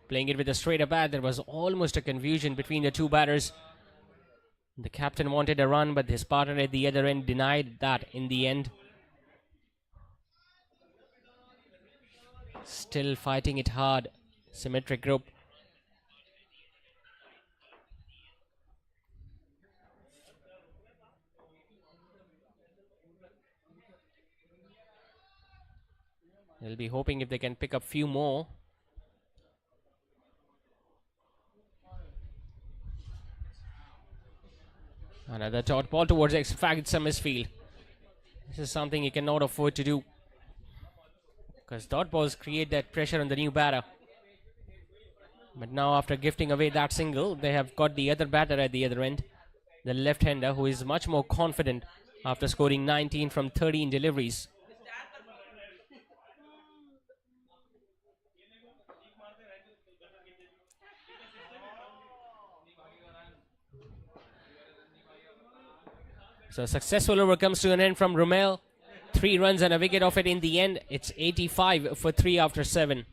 Playing it with a straighter bat, there was almost a confusion between the two batters. The captain wanted a run, but his partner at the other end denied that in the end. Still fighting it hard, Symmatry group. They'll be hoping if they can pick up few more. Another dot ball towards X. In fact, it's a misfield. This is something you cannot afford to do, because dot balls create that pressure on the new batter. But now, after gifting away that single, they have got the other batter at the other end, the left-hander, who is much more confident after scoring 19 from 13 deliveries. So a successful over comes to an end from Romel. 3 runs and a wicket off it in the end. It's 85 for 3 after 7.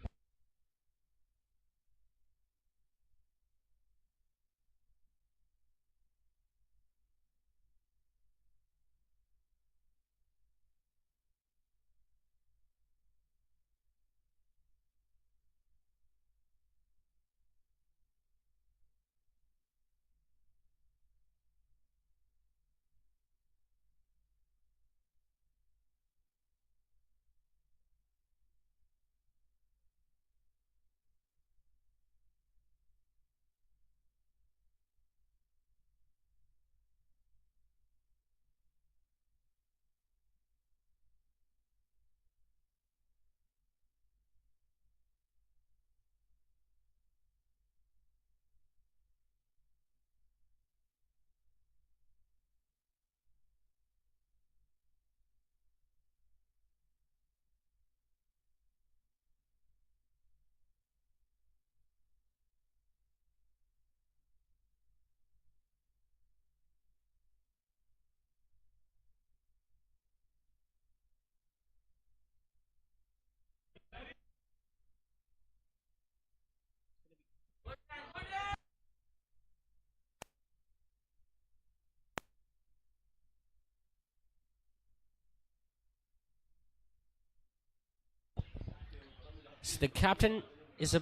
So the captain is a.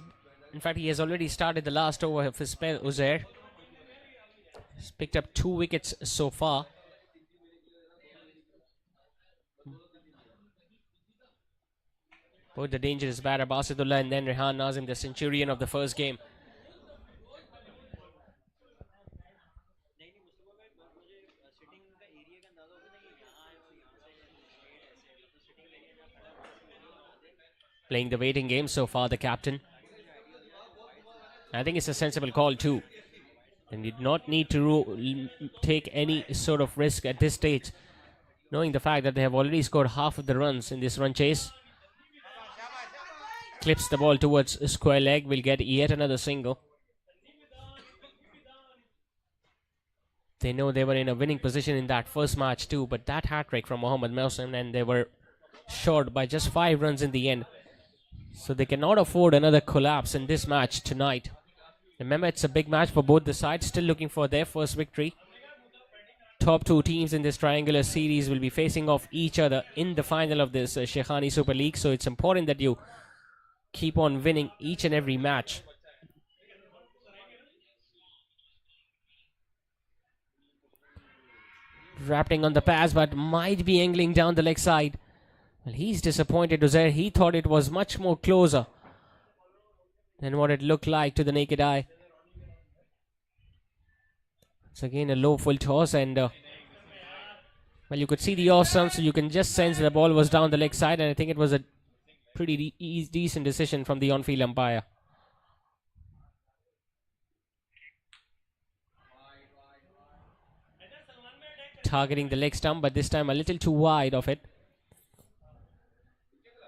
In fact, he has already started the last over of his spell. Uzair has picked up 2 wickets so far. Both the dangerous batter Basidullah and then Rehan Nazim, the centurion of the first game. Playing the waiting game so far, the captain. I think it's a sensible call too. And did not need to take any sort of risk at this stage, knowing the fact that they have already scored half of the runs in this run chase. Clips the ball towards a square leg, will get yet another single. They know they were in a winning position in that first match too, but that hat-trick from Mohammad Mohsin and they were short by just 5 runs in the end. So they cannot afford another collapse in this match tonight. Remember, it's a big match for both the sides, still looking for their first victory. Top 2 teams in this triangular series will be facing off each other in the final of this Sheikhani Super League, so it's important that you keep on winning each and every match. Wrapping on the pass, but might be angling down the leg side. Well, he's disappointed. Uzair, he thought it was much more closer than what it looked like to the naked eye. It's again a low full toss, and well, you could see the awesome, so you can just sense the ball was down the leg side, and I think it was a pretty decent decision from the on-field umpire. Targeting the leg stump, but this time a little too wide of it.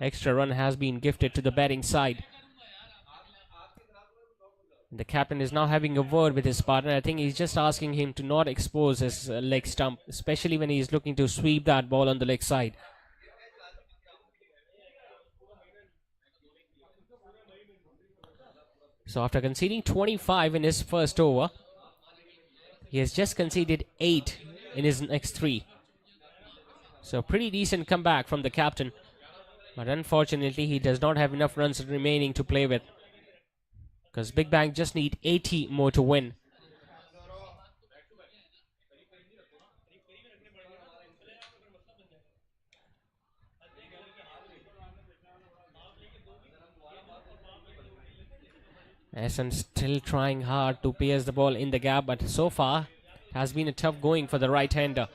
Extra run has been gifted to the batting side. The captain is now having a word with his partner. I think he's just asking him to not expose his leg stump, especially when he's looking to sweep that ball on the leg side. So after conceding 25 in his first over, he has just conceded 8 in his next 3. So pretty decent comeback from the captain. But unfortunately, he does not have enough runs remaining to play with, because Big Bang just need 80 more to win. Essen still trying hard to pierce the ball in the gap, but so far it has been a tough going for the right-hander.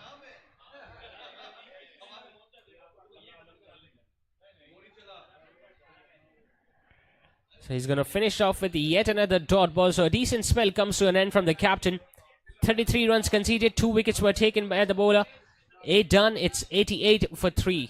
So he's going to finish off with yet another dot ball. So a decent spell comes to an end from the captain. 33 runs conceded, 2 wickets were taken by the bowler. 8 done, it's 88 for 3.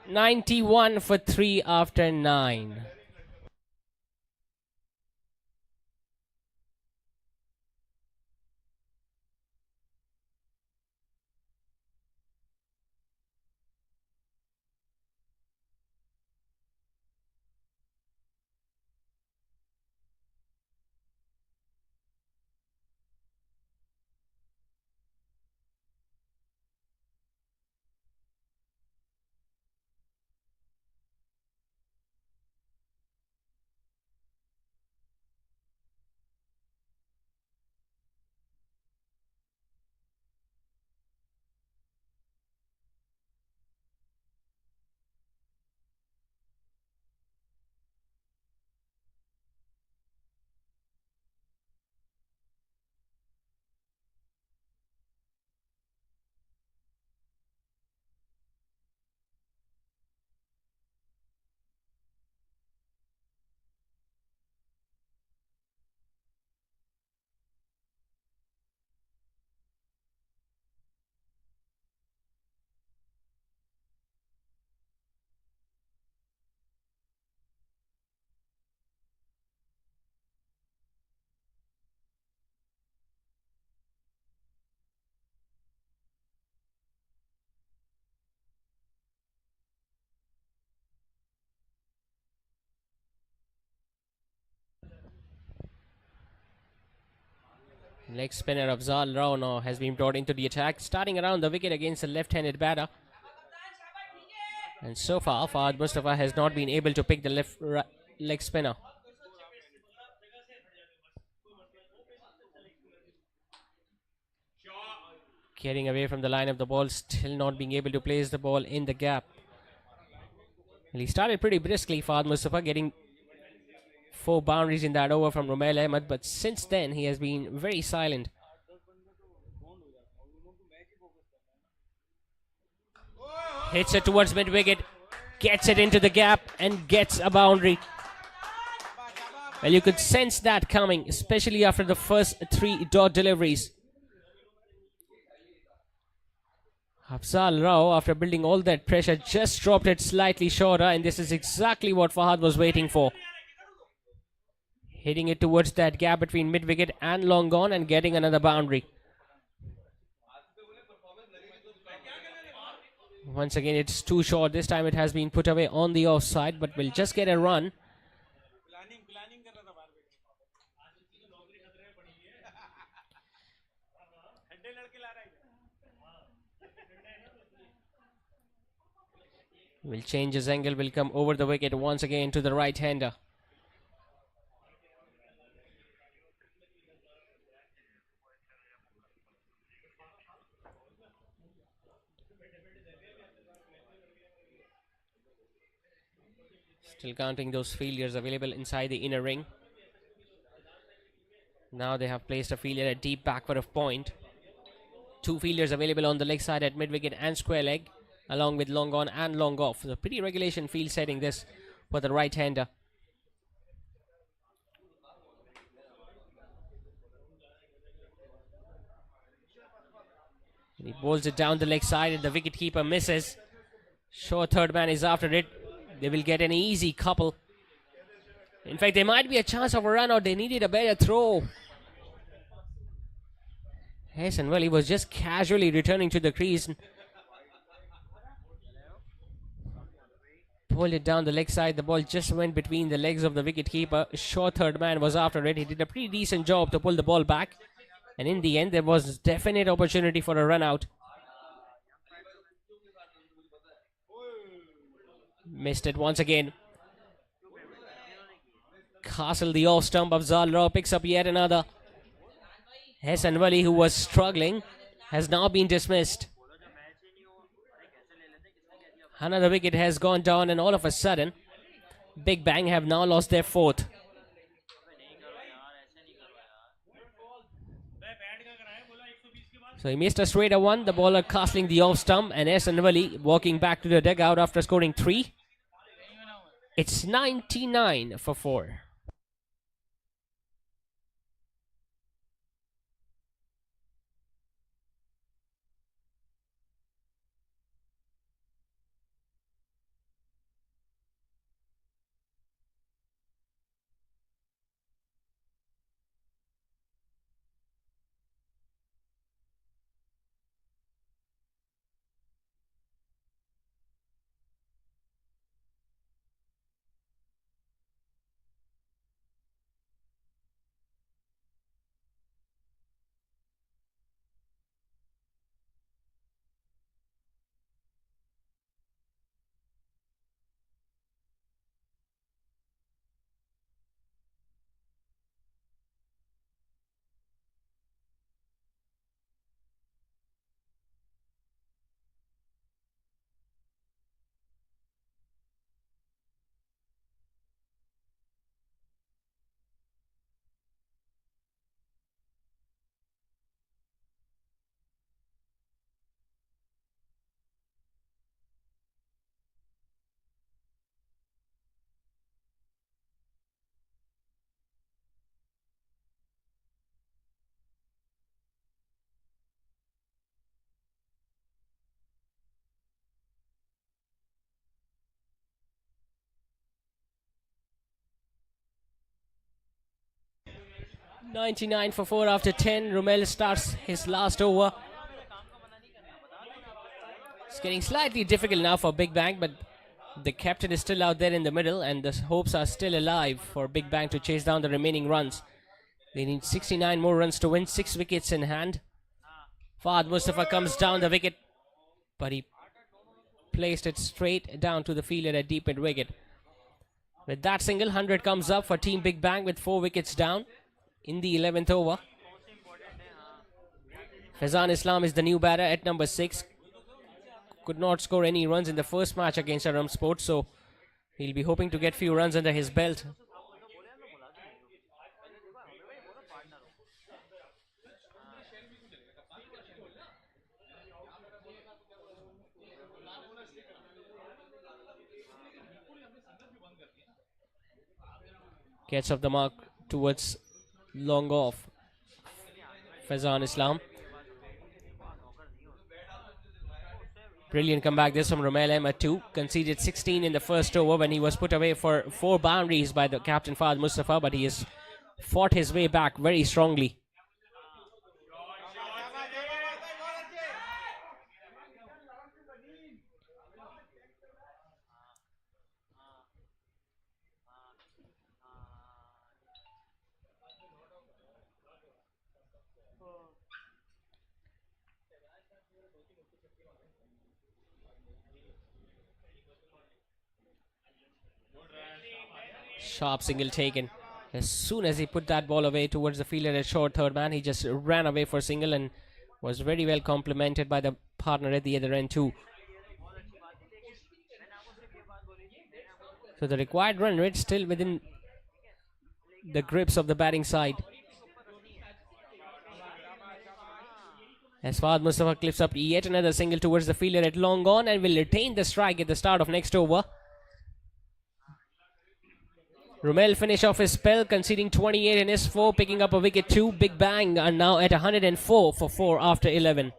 91 for 3 after 9. Leg spinner Afzal Rao now has been brought into the attack, starting around the wicket against a left-handed batter. And so far, Fahad Mustafa has not been able to pick the leg spinner. Getting away from the line of the ball, still not being able to place the ball in the gap. Well, he started pretty briskly, Fahad Mustafa, getting 4 boundaries in that over from Rumail Ahmed, but since then he has been very silent. Hits it towards mid-wicket, gets it into the gap and gets a boundary. Well, you could sense that coming, especially after the first 3 dot deliveries. Afzal Rao, after building all that pressure, just dropped it slightly shorter, and this is exactly what Fahad was waiting for. Hitting it towards that gap between mid-wicket and long on and getting another boundary. Once again, it's too short. This time it has been put away on the offside, but will just get a run. Will change his angle, will come over the wicket once again to the right-hander. Still counting those fielders available inside the inner ring. Now they have placed a fielder at deep backward of point. 2 fielders available on the leg side at mid-wicket and square leg, along with long on and long off. So pretty regulation field setting this for the right-hander. He bowls it down the leg side and the wicket-keeper misses. Sure, third man is after it. They will get an easy couple. In fact, there might be a chance of a run out. They needed a better throw. Yes, and well, he was just casually returning to the crease. Pulled it down the leg side. The ball just went between the legs of the wicket-keeper. Sure, third man was after it. He did a pretty decent job to pull the ball back. And in the end, there was definite opportunity for a run out. Missed it once again. Castle the off stump of Afzal Rao picks up yet another. Hassan Wali, who was struggling, has now been dismissed. Another wicket has gone down, and all of a sudden, Big Bang have now lost their 4th. So he missed a straighter one. The bowler castling the off stump, and Hassan Wali walking back to the dugout after scoring 3. It's 99 for 4. 99 for 4 after 10. Rumel starts his last over. It's getting slightly difficult now for Big Bang, but the captain is still out there in the middle, and the hopes are still alive for Big Bang to chase down the remaining runs. They need 69 more runs to win, 6 wickets in hand. Fahad Mustafa comes down the wicket, but he placed it straight down to the fielder at deep mid wicket. With that single, 100 comes up for Team Big Bang with 4 wickets down in the 11th over. Faizan Islam is the new batter at number 6. Could not score any runs in the first match against Aram Sports, so he'll be hoping to get few runs under his belt. Gets up the mark towards long off. Faizan Islam. Brilliant comeback this from Romel Ahmed too. Conceded 16 in the first over when he was put away for 4 boundaries by the captain Fahad Mustafa, but he has fought his way back very strongly. Sharp single taken. As soon as he put that ball away towards the fielder at short third man, he just ran away for a single and was very well complimented by the partner at the other end too. So the required run rate still within the grips of the batting side. As Fahad Mustafa clips up yet another single towards the fielder at long on and will retain the strike at the start of next over. Rumel finish off his spell, conceding 28 in his 4, picking up a wicket too. Big Bang are now at 104 for 4 after 11.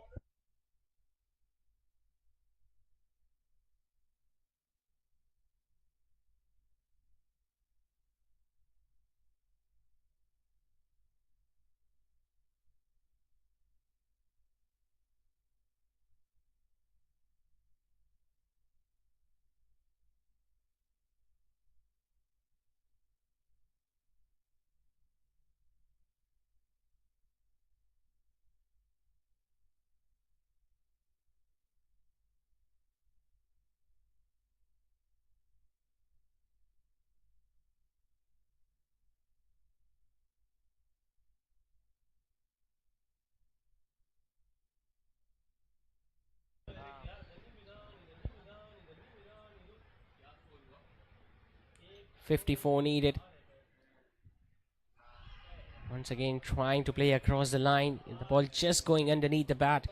.54 needed. Once again trying to play across the line. The ball just going underneath the bat.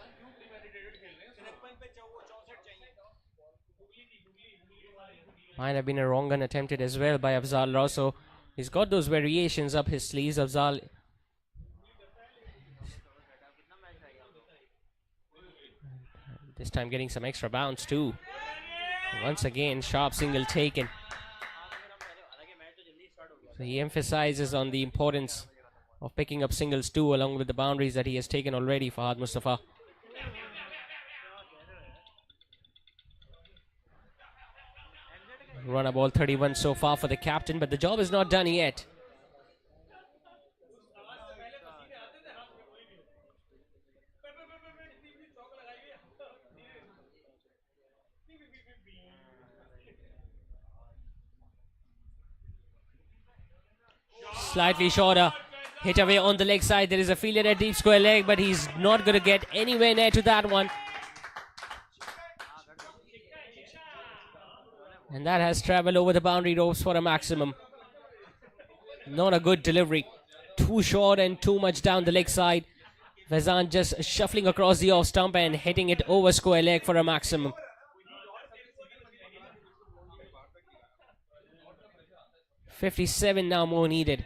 Might have been a wrong gun attempted as well by Afzal Rao. So he's got those variations up his sleeves. Afzal this time getting some extra bounce too. Once again, sharp single taken. So he emphasizes on the importance of picking up singles too, along with the boundaries that he has taken already for Fahad Mustafa. Run a ball 31 so far for the captain, but the job is not done yet. Slightly shorter. Hit away on the leg side. There is a fielder at deep square leg, but he's not going to get anywhere near to that one. And that has travelled over the boundary ropes for a maximum. Not a good delivery. Too short and too much down the leg side. Faizan just shuffling across the off stump and hitting it over square leg for a maximum. .57 now more needed.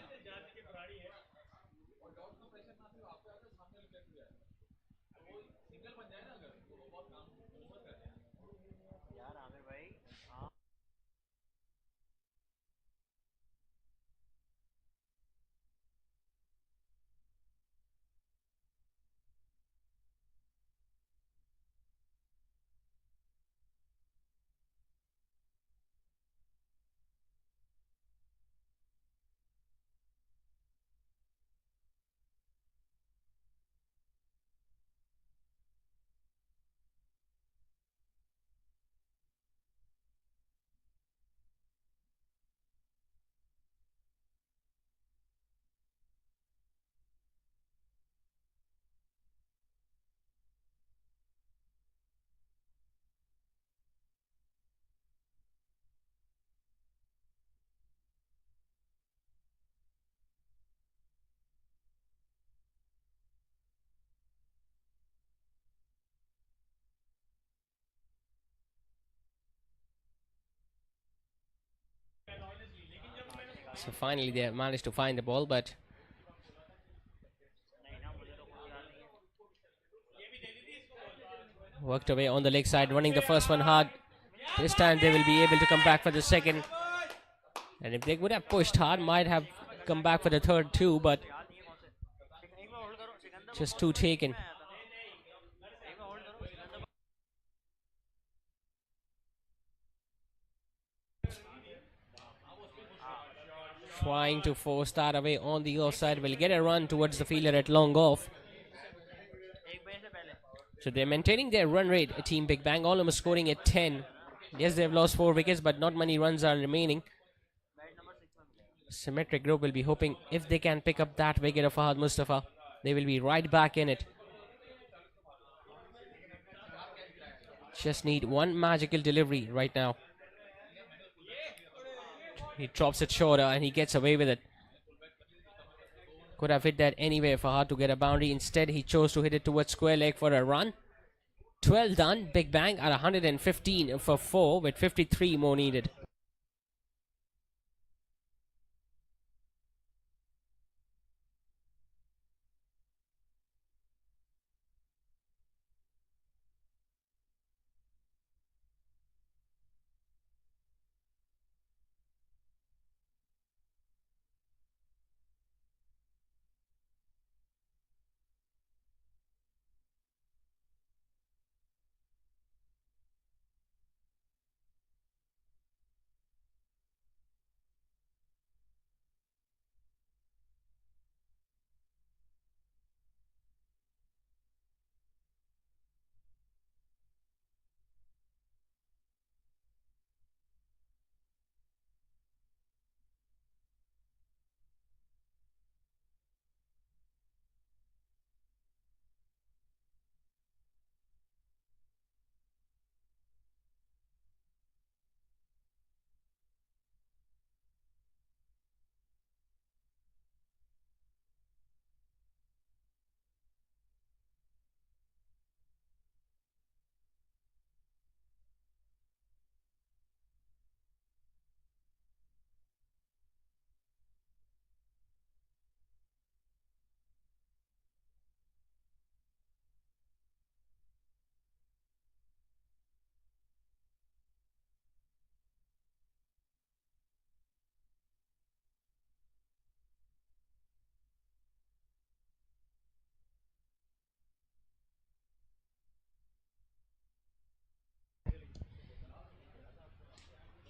So finally they managed to find the ball, but worked away on the leg side, running the first one hard. This time they will be able to come back for the second. And if they would have pushed hard, might have come back for the third too, but just two taken. Trying to force that away on the offside. Will get a run towards the fielder at long off. So they're maintaining their run rate, Team Big Bang, almost scoring at 10. Yes, they've lost 4 wickets, but not many runs are remaining. Symmatry group will be hoping if they can pick up that wicket of Fahad Mustafa, they will be right back in it. Just need one magical delivery right now. He drops it shorter and he gets away with it. Could have hit that anyway for Fahad to get a boundary. Instead, he chose to hit it towards square leg for a run. 12 done. Big Bang at 115 for 4 with 53 more needed.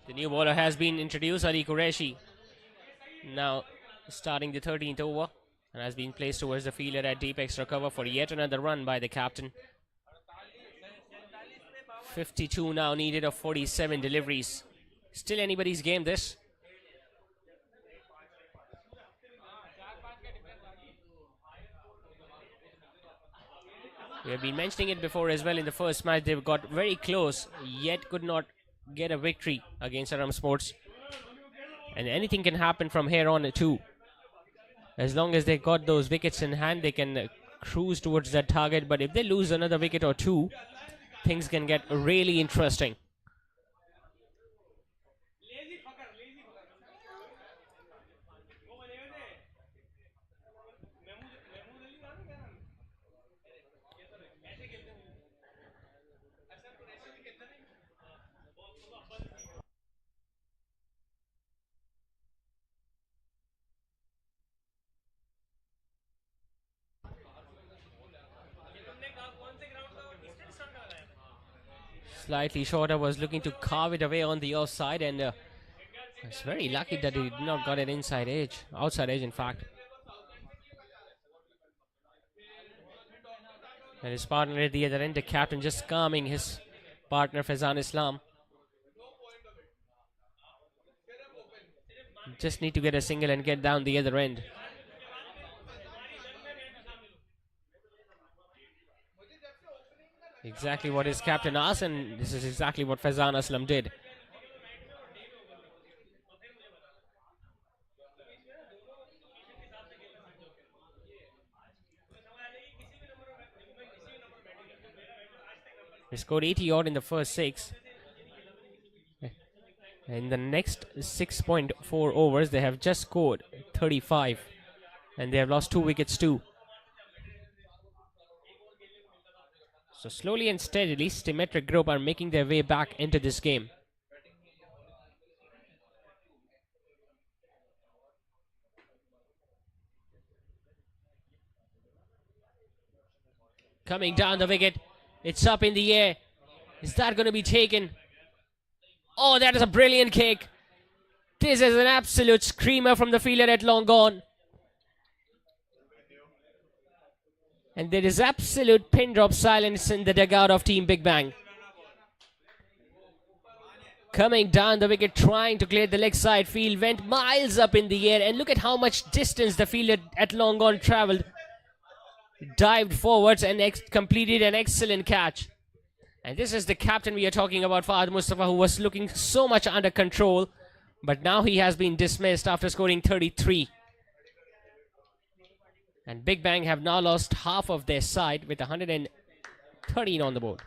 The new bowler has been introduced, Ali Qureshi. Now starting the 13th over and has been placed towards the fielder at deep extra cover for yet another run by the captain. 52 now needed of 47 deliveries. Still anybody's game this. We have been mentioning it before as well. In the first match they got very close yet could not get a victory against Aram Sports. And anything can happen from here on too. As long as they got those wickets in hand, they can cruise towards that target. But if they lose another wicket or two, things can get really interesting. Slightly shorter, was looking to carve it away on the offside, and it's very lucky that he did not got an inside edge, outside edge in fact. And his partner at the other end, the captain, just calming his partner Faizan Islam. Just need to get a single and get down the other end. Exactly what his captain asked, and this is exactly what Faizan Aslam did. He scored 80 odd in the first 6. In the next 6.4 overs, they have just scored 35 and they have lost 2 wickets too. So slowly and steadily, Symmatry group are making their way back into this game. Coming down the wicket, it's up in the air. Is that going to be taken? Oh, that is a brilliant kick. This is an absolute screamer from the fielder at long gone. And there is absolute pin drop silence in the dugout of Team Big Bang. Coming down the wicket, trying to clear the leg side field, went miles up in the air, and look at how much distance the fielder at long gone travelled. Dived forwards and completed an excellent catch. And this is the captain we are talking about, Fahad Mustafa, who was looking so much under control, but now he has been dismissed after scoring 33. And Big Bang have now lost half of their side with 113 on the board.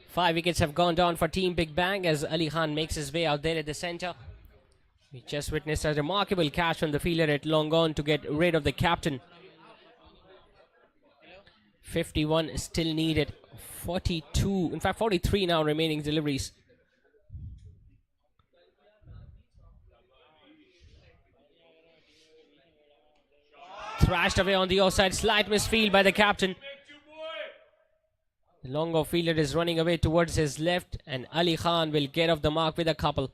Five wickets have gone down for Team Big Bang as Ali Khan makes his way out there at the centre. We just witnessed a remarkable catch from the fielder at long on to get rid of the captain. 51 still needed. 42, in fact 43 now remaining deliveries. Thrashed away on the offside. Slight misfield by the captain. The long off fielder is running away towards his left, and Ali Khan will get off the mark with a couple.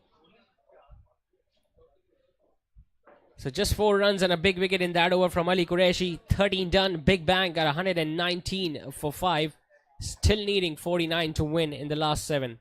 So just 4 runs and a big wicket in that over from Ali Qureshi. 13 done. Big Bang got 119 for 5. Still needing 49 to win in the last 7.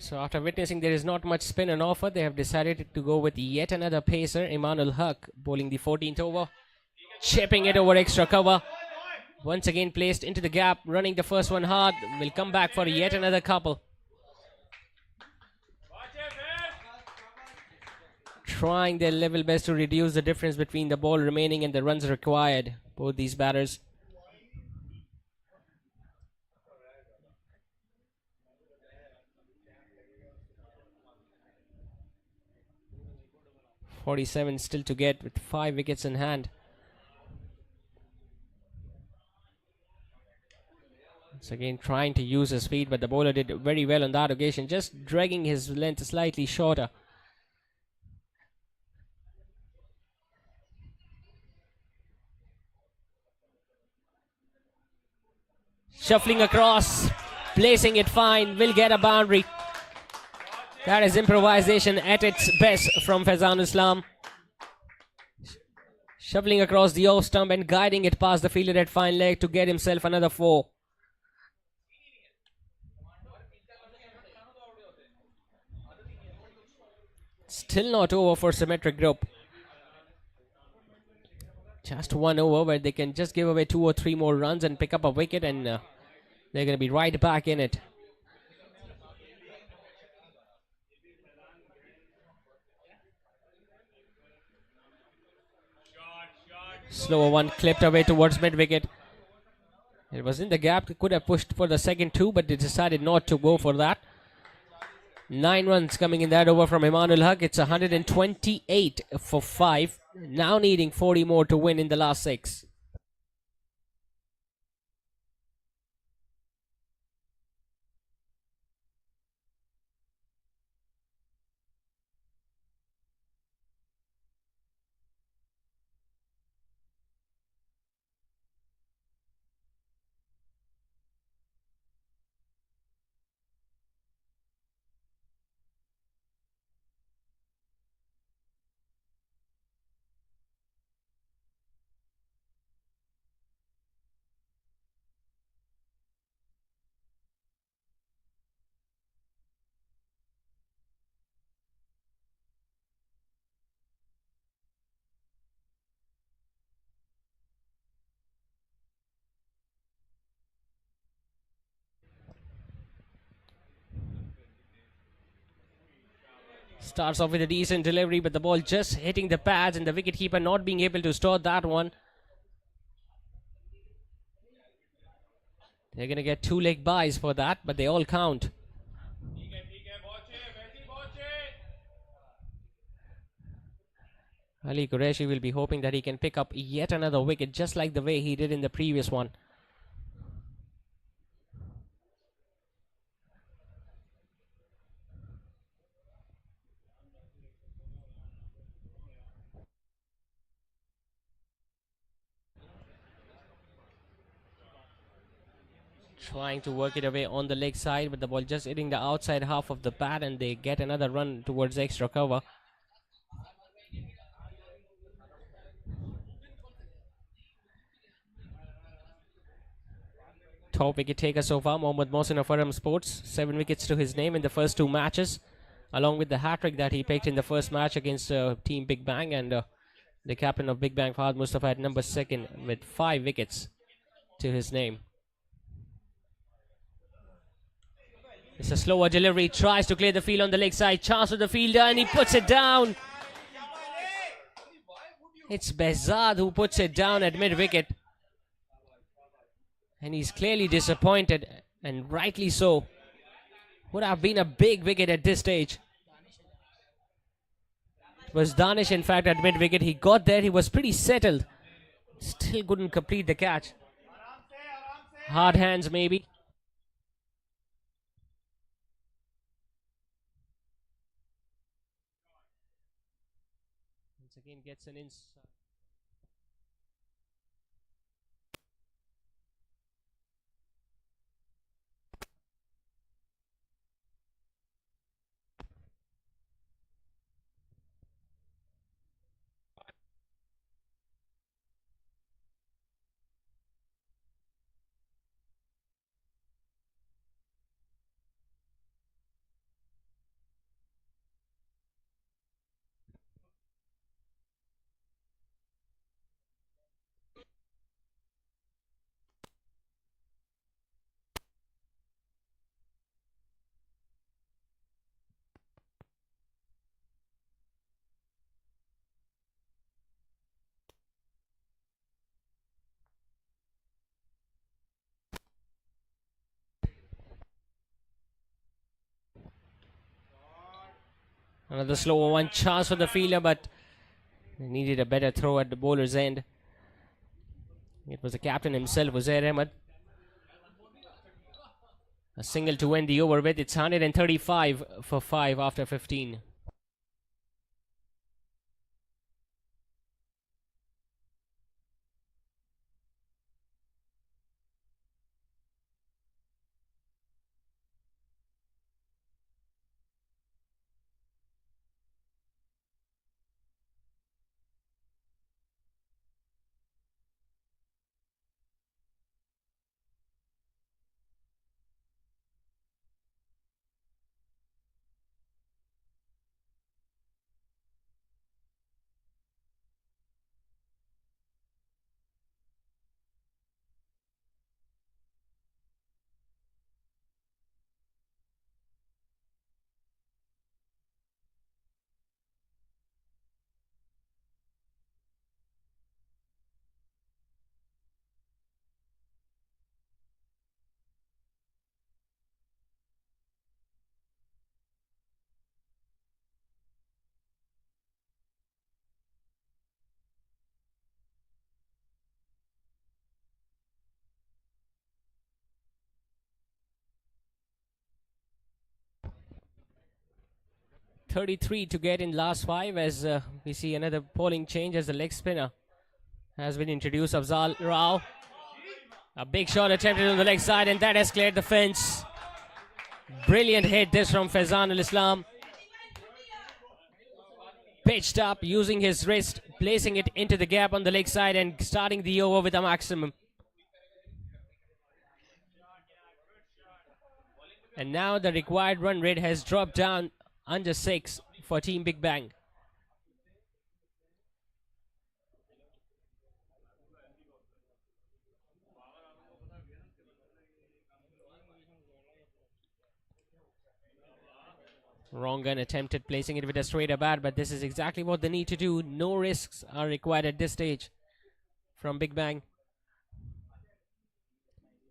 So after witnessing there is not much spin on offer, they have decided to go with yet another pacer, Imranul Haq, bowling the 14th over, chipping it over extra cover. Once again placed into the gap, running the first one hard. Will come back for yet another couple. Trying their level best to reduce the difference between the ball remaining and the runs required. Both these batters. .47 still to get with 5 wickets in hand. Once again trying to use his speed, but the bowler did very well on that occasion, just dragging his length slightly shorter. Shuffling across, placing it fine, will get a boundary. That is improvisation at its best from Faizan Islam. Shuffling across the off stump and guiding it past the fielder at fine leg to get himself another 4. Still not over for Symmatry Group. Just 1 over where they can just give away 2 or 3 more runs and pick up a wicket, and they're going to be right back in it. Slower one clipped away towards mid wicket. It was in the gap. Could have pushed for the second 2, but they decided not to go for that. 9 runs coming in that over from Imranul Haq. It's 128 for 5. Now needing 40 more to win in the last 6. Starts off with a decent delivery, but the ball just hitting the pads and the wicketkeeper not being able to stop that one. They're going to get 2 leg buys for that, but they all count. Ali Qureshi will be hoping that he can pick up yet another wicket, just like the way he did in the previous one. Trying to work it away on the leg side, but the ball just hitting the outside half of the pad, and they get another run towards extra cover. Top wicket taker so far, Mohammad Mohsin of Aram Sports. 7 wickets to his name in the first 2 matches, along with the hat-trick that he picked in the first match against Team Big Bang, and the captain of Big Bang, Fahad Mustafa, at number 2 with 5 wickets to his name. It's a slower delivery, tries to clear the field on the leg side, chance with the fielder, and he puts it down. It's Behzad who puts it down at mid-wicket. And he's clearly disappointed, and rightly so. Would have been a big wicket at this stage. It was Danish, in fact, at mid-wicket. He got there, he was pretty settled. Still couldn't complete the catch. Hard hands, maybe. Once again, gets an inside. Another slower one, chance for the fielder, but needed a better throw at the bowler's end. It was the captain himself, Uzair Ahmed. A single to end the over with. It's 135 for 5 after 15. .33 to get in last 5 as we see another bowling change as the leg spinner has been introduced. Afzal Rao. A big shot attempted on the leg side, and that has cleared the fence. Brilliant hit this from Faizan al-Islam. Pitched up, using his wrist, placing it into the gap on the leg side and starting the over with a maximum. And now the required run rate has dropped down under 6 for Team Big Bang. Wrong gun attempted placing it with a straighter bat, but this is exactly what they need to do. No risks are required at this stage from Big Bang.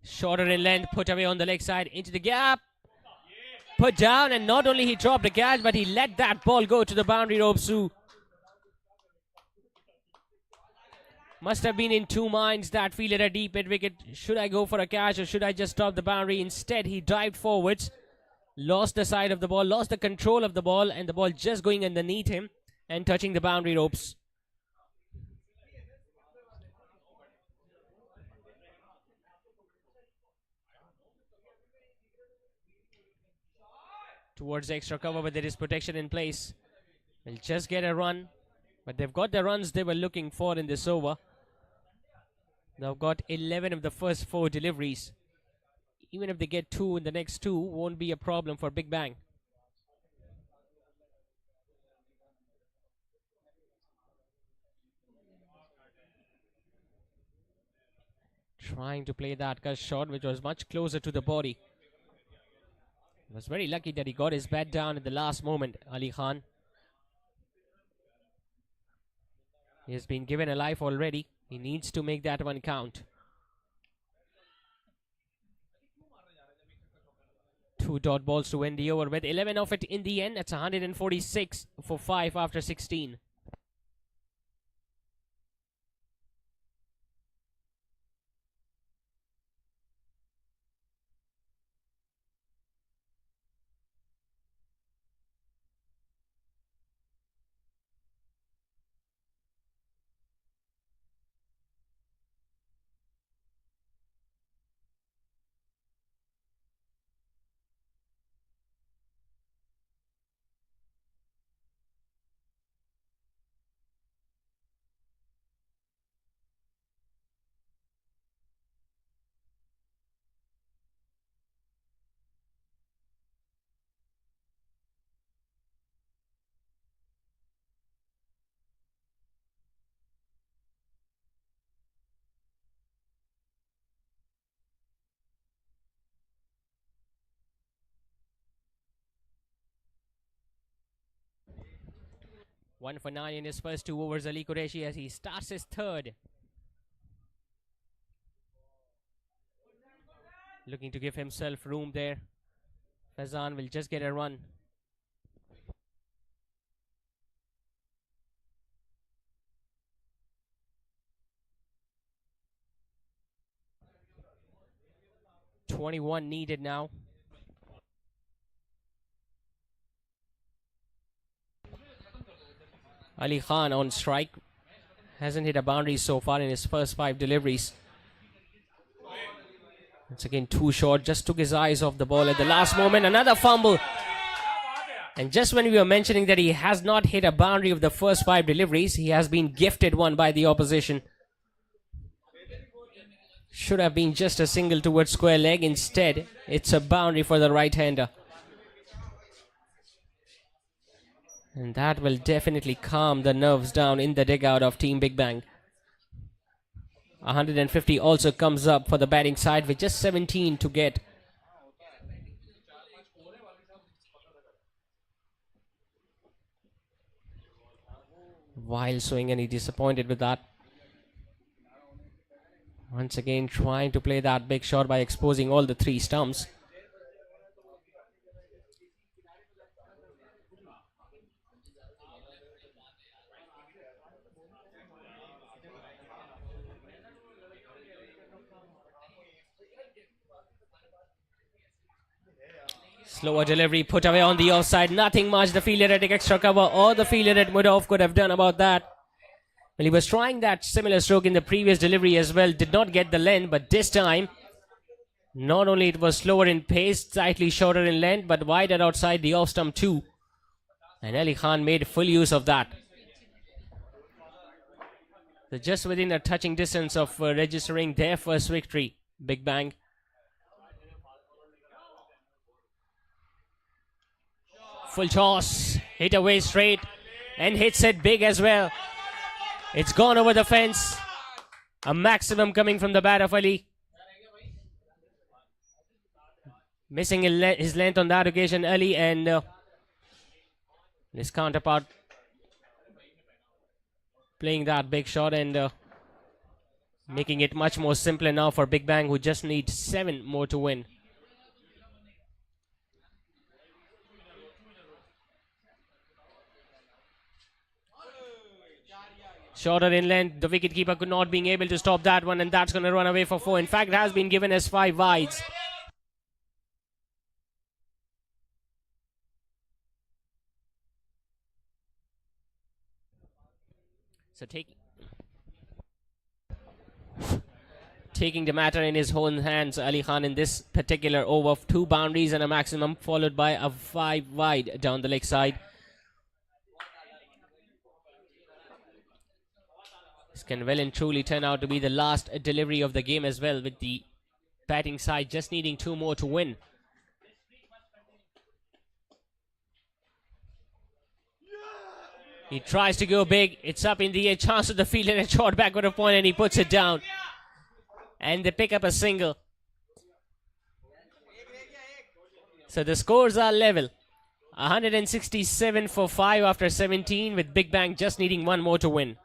Shorter in length, put away on the leg side, into the gap. Put down, and not only he dropped the catch, but he let that ball go to the boundary ropes too. Must have been in two minds, that fielder at deep mid wicket. Should I go for a catch or should I just stop the boundary? Instead, he dived forwards, lost the side of the ball, lost the control of the ball, and the ball just going underneath him and touching the boundary ropes. Towards the extra cover, but there is protection in place. They'll just get a run, but they've got the runs they were looking for in this over. They've got 11 of the first 4 deliveries. Even if they get 2 in the next 2, won't be a problem for Big Bang. Trying to play that cut shot, which was much closer to the body. Was very lucky that he got his bat down at the last moment, Ali Khan. He has been given a life already. He needs to make that one count. 2 dot balls to end the over with 11 of it in the end. That's 146 for 5 after 16. One for 9 in his first 2 overs, Ali Qureshi, as he starts his third. Looking to give himself room there. Faizan will just get a run. 21 needed now. Ali Khan on strike. Hasn't hit a boundary so far in his first 5 deliveries. Once again, too short. Just took his eyes off the ball at the last moment. Another fumble. And just when we were mentioning that he has not hit a boundary of the first 5 deliveries, he has been gifted one by the opposition. Should have been just a single towards square leg. Instead, it's a boundary for the right-hander. And that will definitely calm the nerves down in the dugout of Team Big Bang. 150 also comes up for the batting side with just 17 to get. Wild swing, and he disappointed with that. Once again trying to play that big shot by exposing all the 3 stumps. Slower delivery, put away on the offside. Nothing much the fielder at extra cover or the fielder at mid-off could have done about that. Well, he was trying that similar stroke in the previous delivery as well. Did not get the length, but this time, not only it was slower in pace, slightly shorter in length, but wider outside the off stump too. And Ali Khan made full use of that. So just within a touching distance of registering their first victory, Big Bang. Full toss, hit away straight, and hits it big as well. It's gone over the fence. A maximum coming from the bat of Ali. Missing his length on that occasion, Ali, and his counterpart playing that big shot and making it much more simpler now for Big Bang, who just need 7 more to win. Shorter in length, the wicketkeeper could not being able to stop that one, and that's going to run away for 4. In fact, it has been given as 5 wides. So taking the matter in his own hands, Ali Khan in this particular over of 2 boundaries and a maximum, followed by a 5 wide down the leg side. This can well and truly turn out to be the last delivery of the game as well, with the batting side just needing 2 more to win. He tries to go big. It's up in the air. Chance of the field and a short backward of point, and he puts it down. And they pick up a single. So the scores are level. 167 for 5 after 17, with Big Bang just needing 1 more to win.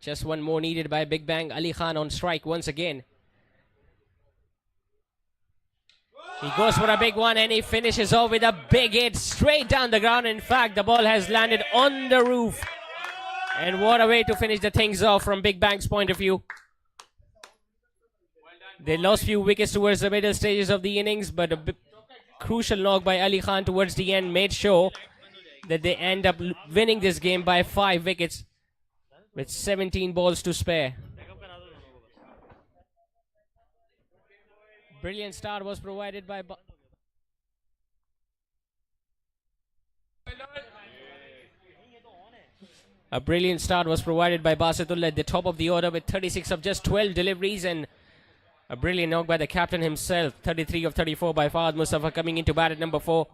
Just 1 more needed by Big Bang. Ali Khan on strike once again. He goes for a big one, and he finishes off with a big hit straight down the ground. In fact, the ball has landed on the roof. And what a way to finish the things off from Big Bang's point of view. They lost few wickets towards the middle stages of the innings, but a crucial knock by Ali Khan towards the end made sure that they end up winning this game by 5 wickets with 17 balls to spare. Brilliant start was provided by A brilliant start was provided by Basitullah at the top of the order with 36 of just 12 deliveries, and a brilliant knock by the captain himself. 33 of 34 by Fahad Mustafa coming into bat at number 4.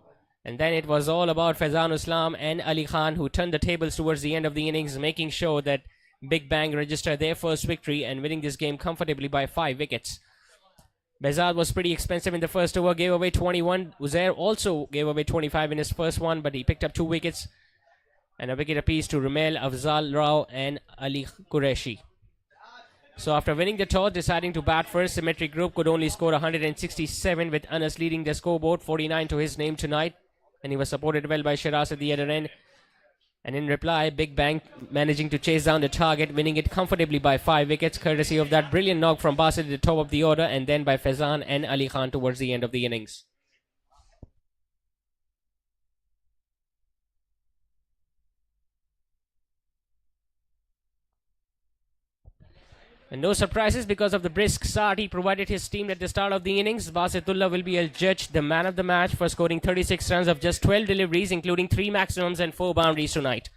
And then it was all about Faizan Islam and Ali Khan, who turned the tables towards the end of the innings, making sure that Big Bang registered their first victory and winning this game comfortably by 5 wickets. Behzad was pretty expensive in the first over, gave away 21. Uzair also gave away 25 in his first one, but he picked up 2 wickets. And a wicket apiece to Rumail, Afzal Rao and Ali Qureshi. So after winning the toss, deciding to bat first, Symmatry Group could only score 167 with Anas leading the scoreboard, 49 to his name tonight. And he was supported well by Shiraz at the other end. And in reply, Big Bang managing to chase down the target, winning it comfortably by 5 wickets, courtesy of that brilliant knock from Basit at the top of the order, and then by Faizan and Ali Khan towards the end of the innings. And no surprises because of the brisk start he provided his team at the start of the innings. Basitullah will be adjudged the man of the match for scoring 36 runs of just 12 deliveries, including 3 maximums and 4 boundaries tonight.